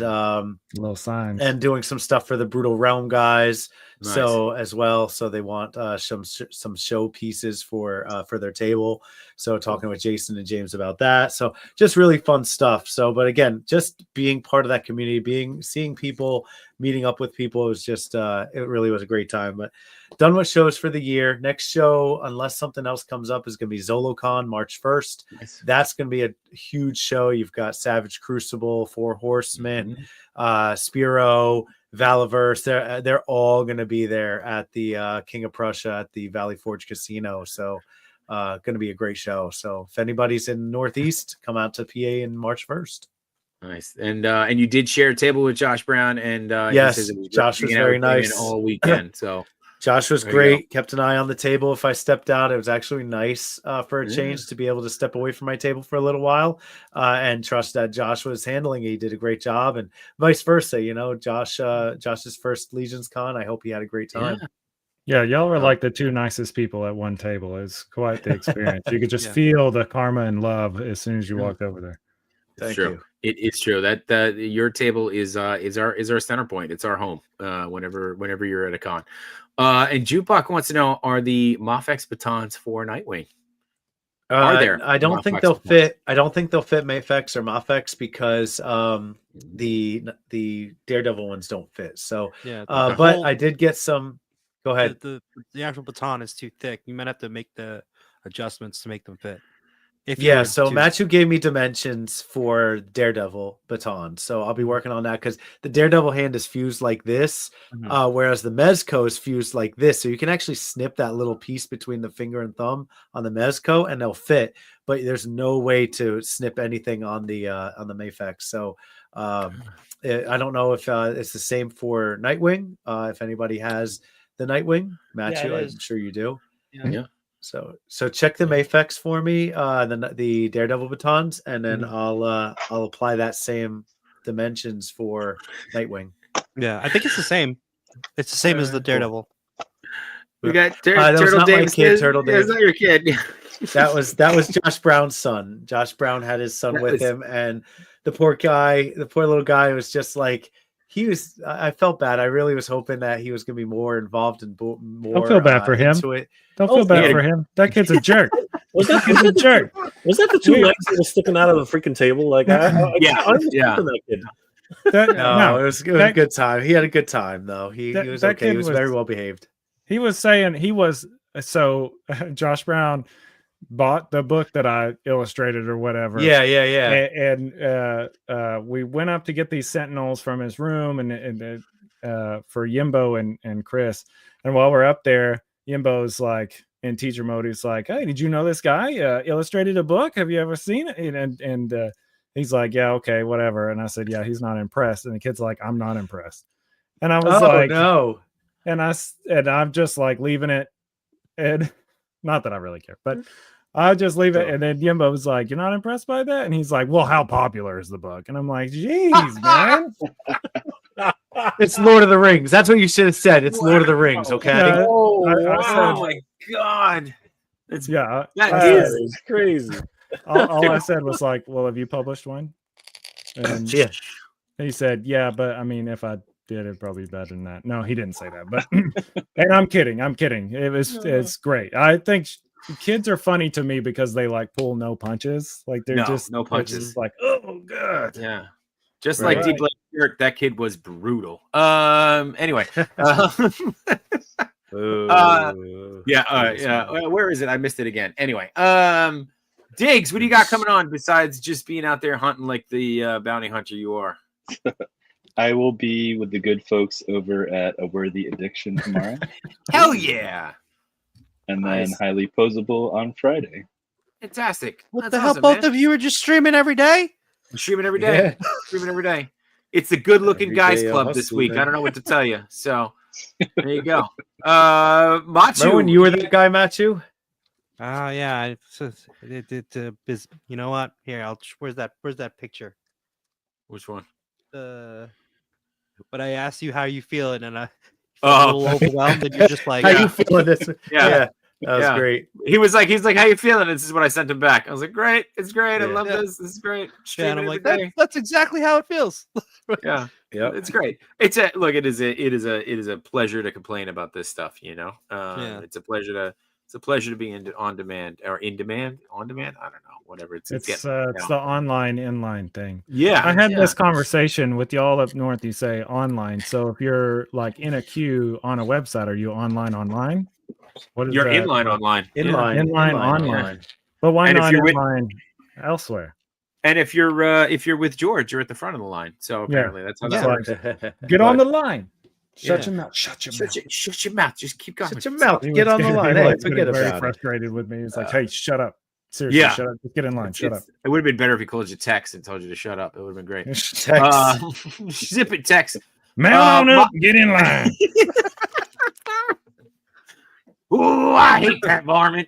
little signs, and doing some stuff for the Brutal Realm guys. Nice. So as well, so they want some show pieces for their table. So talking with Jason and James about that. So just really fun stuff. So, but again, just being part of that community, seeing people, meeting up with people, was just it really was a great time. But done with shows for the year. Next show, unless something else comes up, is going to be ZoloCon March 1st. Nice. That's going to be a huge show. You've got Savage Crucible, Four Horsemen, Spiro, Valiverse. They're all going to be there at the King of Prussia at the Valley Forge Casino. So going to be a great show. So if anybody's in Northeast, come out to PA in March 1st. Nice. And you did share a table with Josh Brown, and yes, Josh was very nice all weekend. So Josh was great. Kept an eye on the table. If I stepped out, it was actually nice for a change to be able to step away from my table for a little while and trust that Josh was handling it. He did a great job, and vice versa. You know, Josh's first LegionsCon. I hope he had a great time. Yeah, y'all were like the two nicest people at one table. It's quite the experience. You could just feel the karma and love as soon as you walked over there. Thank you. It is true that your table is our center point. It's our home. Whenever you're at a con. And Jukebox wants to know: are the Mafex batons for Nightwing? Are there? I don't think they'll fit. I don't think they'll fit Mafex or Mafex because the Daredevil ones don't fit. So but I did get some. Go ahead. The actual baton is too thick. You might have to make the adjustments to make them fit. So Matthew gave me dimensions for Daredevil baton, so I'll be working on that because the Daredevil hand is fused like this, whereas the Mezco is fused like this. So you can actually snip that little piece between the finger and thumb on the Mezco, and they'll fit. But there's no way to snip anything on the Mafex. So I don't know if it's the same for Nightwing. If anybody has the Nightwing, Matthew, I'm sure you do. Yeah. So check the Mafex for me, the Daredevil batons, and then I'll apply that same dimensions for Nightwing. Yeah, I think it's the same. It's the same as the Daredevil. We got Turtle Dave. Turtle Dave. That's not your kid. that was Josh Brown's son. Josh Brown had his son with him, and the poor little guy was just like. I felt bad. I really was hoping that he was going to be more involved and more. Don't feel bad for him. Don't feel bad for him. That kid's a jerk. Was that kid's a jerk? Was that the two legs that was sticking out of the freaking table? Like, yeah. That kid. No, it was a good time. He had a good time though. He was okay. He was very well behaved. He was saying Josh Brown bought the book that I illustrated or whatever. Yeah. And we went up to get these Sentinels from his room and for Yimbo and Chris. And while we're up there, Yimbo's like in teacher mode. He's like, "Hey, did you know this guy illustrated a book? Have you ever seen it?" And he's like, "Yeah, okay, whatever." And I said, "Yeah, he's not impressed." And the kid's like, "I'm not impressed." And I was like, "No." And I'm just like leaving it. And not that I really care, but I'll just leave it. And then Yimbo was like, "You're not impressed by that?" And he's like, "Well, how popular is the book?" And I'm like, "Jeez, man." It's Lord of the Rings. That's what you should have said. It's Lord of the Rings, okay? Yeah, oh my God. That is crazy. All I said was like, "Well, have you published one?" And he said, "Yeah, but I mean, if I did, it'd probably be better than that." No, he didn't say that, but and I'm kidding. It's great. I think kids are funny to me because they like pull no punches. Like they're just no punches. Just like, oh god. Yeah. Just like Deep Blake Jerk, that kid was brutal. Anyway. Where is it? I missed it again. Anyway. Diggs, what do you got coming on besides just being out there hunting like the bounty hunter you are? I will be with the good folks over at A Worthy Addiction tomorrow. Hell yeah. And then Highly Posable on Friday. Fantastic. What the hell? Both of you are just streaming every day? I'm streaming every day. Yeah. Streaming every day. It's the Good Looking Guys Club this week. I don't know what to tell you. So there you go. Machu. Remember when you were that guy, Machu? Yeah. You know what? Here, where's that picture? Which one? But I asked you how you feeling, and I felt a little overwhelmed, and you're just like, "How you feeling this?" Yeah. That was great. He's like, how you feeling? This is what I sent him back. I was like, great. It's great. I love this. This is great. Yeah, and I'm like, Streaming that's exactly how it feels. yeah. Yeah, It's great. It's a look. It is a pleasure to complain about this stuff. You know, it's a pleasure to be on demand. I don't know, whatever. It's the online inline thing. Yeah, I had this conversation with y'all up north. You say online, so if you're like in a queue on a website, are you online? What is you're that? inline online. Inline online. But why And if not you're inline elsewhere? And if you're with George, you're at the front of the line. So apparently that's how that works. Get on the line. Shut your mouth. Shut your mouth. Shut your mouth. Just keep going. Shut your mouth. Get on the line. Hey, forget very about it. frustrated with me. He's like, hey, shut up. Seriously, Yeah. shut up. Just get in line. Shut up. It would have been better if he called you text and told you to shut up. It would have been great. Text. Zip it, text. Man on up. Get in line. Ooh, I hate that varmint.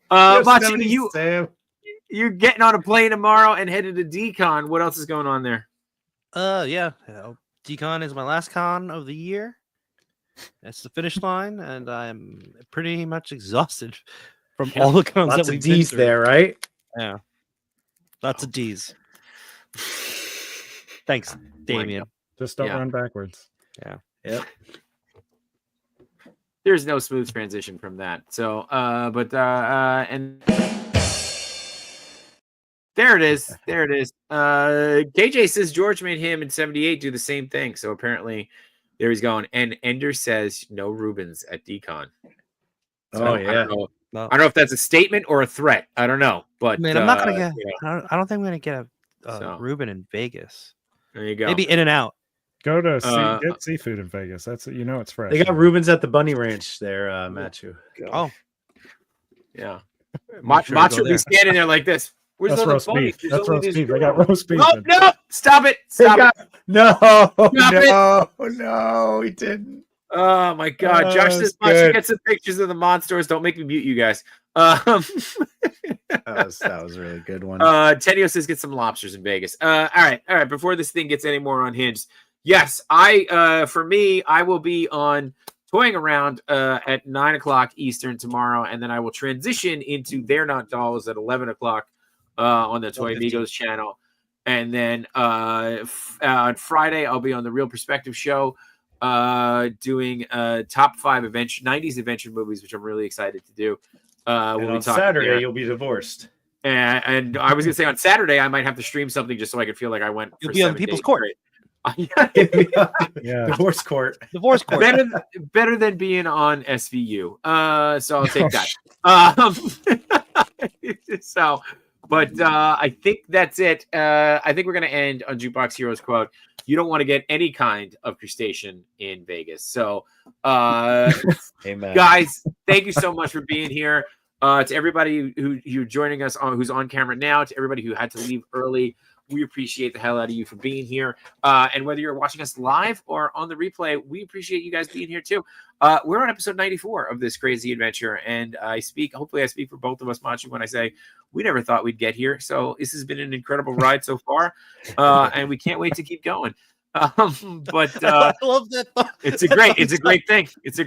Machi, you're getting on a plane tomorrow and headed to DCon. What else is going on there? Yeah. DCon is my last con of the year. That's the finish line, and I'm pretty much exhausted from all the cons Lots that we've of D's been through. there, right? Yeah. Lots of D's. Thanks, Damien. Just don't run backwards. Yeah. Yep. There's no smooth transition from that. So, and there it is. There it is. KJ says George made him in 78 do the same thing. So apparently there he's going. And Ender says no Rubens at DCon. So yeah. I don't know if that's a statement or a threat. I don't know. But Man, I'm not gonna get I don't think I'm gonna get a Reuben in Vegas. There you go. Maybe In and Out. Go to get seafood in Vegas. That's it's fresh. They got Rubens at the Bunny Ranch there, Matthew. Oh, yeah. Macho be standing there like this. Where's That's the roast bunny? beef. There's That's only roast these beef. I girls. got roast beef. Oh, no! Stop it! Stop it! No, he didn't. Oh my God! Josh says Macho gets some pictures of the monsters. Don't make me mute you guys. That was a really good one. Tenio says get some lobsters in Vegas. All right. Before this thing gets any more unhinged, yes, for me, I will be on toying around at 9:00 Eastern tomorrow, and then I will transition into They're Not Dolls at 11:00 on the Toy Amigos channel, and then on Friday I'll be on the Real Perspective show doing top 5 90s adventure movies, which I'm really excited to do. And on Saturday you'll be divorced. And I was gonna say on Saturday I might have to stream something just so I could feel like I went. You'll be on People's Court. Yeah, divorce court. Better than being on SVU. So I'll take that. But I think that's it. I think we're gonna end on Jukebox Heroes quote. You don't want to get any kind of crustacean in Vegas. So, Amen. Guys, thank you so much for being here. To everybody who's joining us who's on camera now, to everybody who had to leave early, we appreciate the hell out of you for being here. And whether you're watching us live or on the replay, we appreciate you guys being here too. We're on episode 94 of this crazy adventure, and hopefully I speak for both of us, Machi, when I say we never thought we'd get here. So this has been an incredible ride so far, and we can't wait to keep going. But I love that. It's a great thing. It's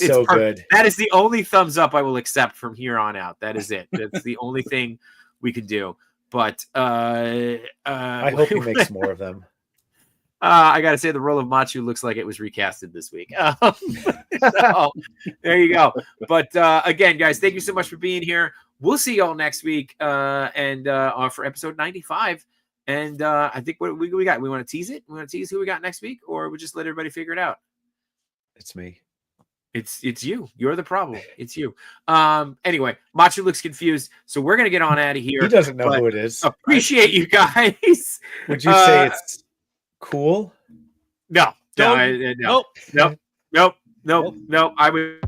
so good. That is the only thumbs up I will accept from here on out. That is it. That's the only thing we could do. But I hope he makes more of them. I gotta say the role of Machu looks like it was recasted this week. So, there you go. But again, guys, thank you so much for being here. We'll see y'all next week and for episode 95. And I think what we got. We want to tease it. We want to tease who we got next week, or we just let everybody figure it out. It's me. It's you. You're the problem. It's you. Anyway, Machu looks confused, so we're gonna get on out of here. He doesn't know who it is. Appreciate you guys. Would you say it's cool? No. Nope. I would.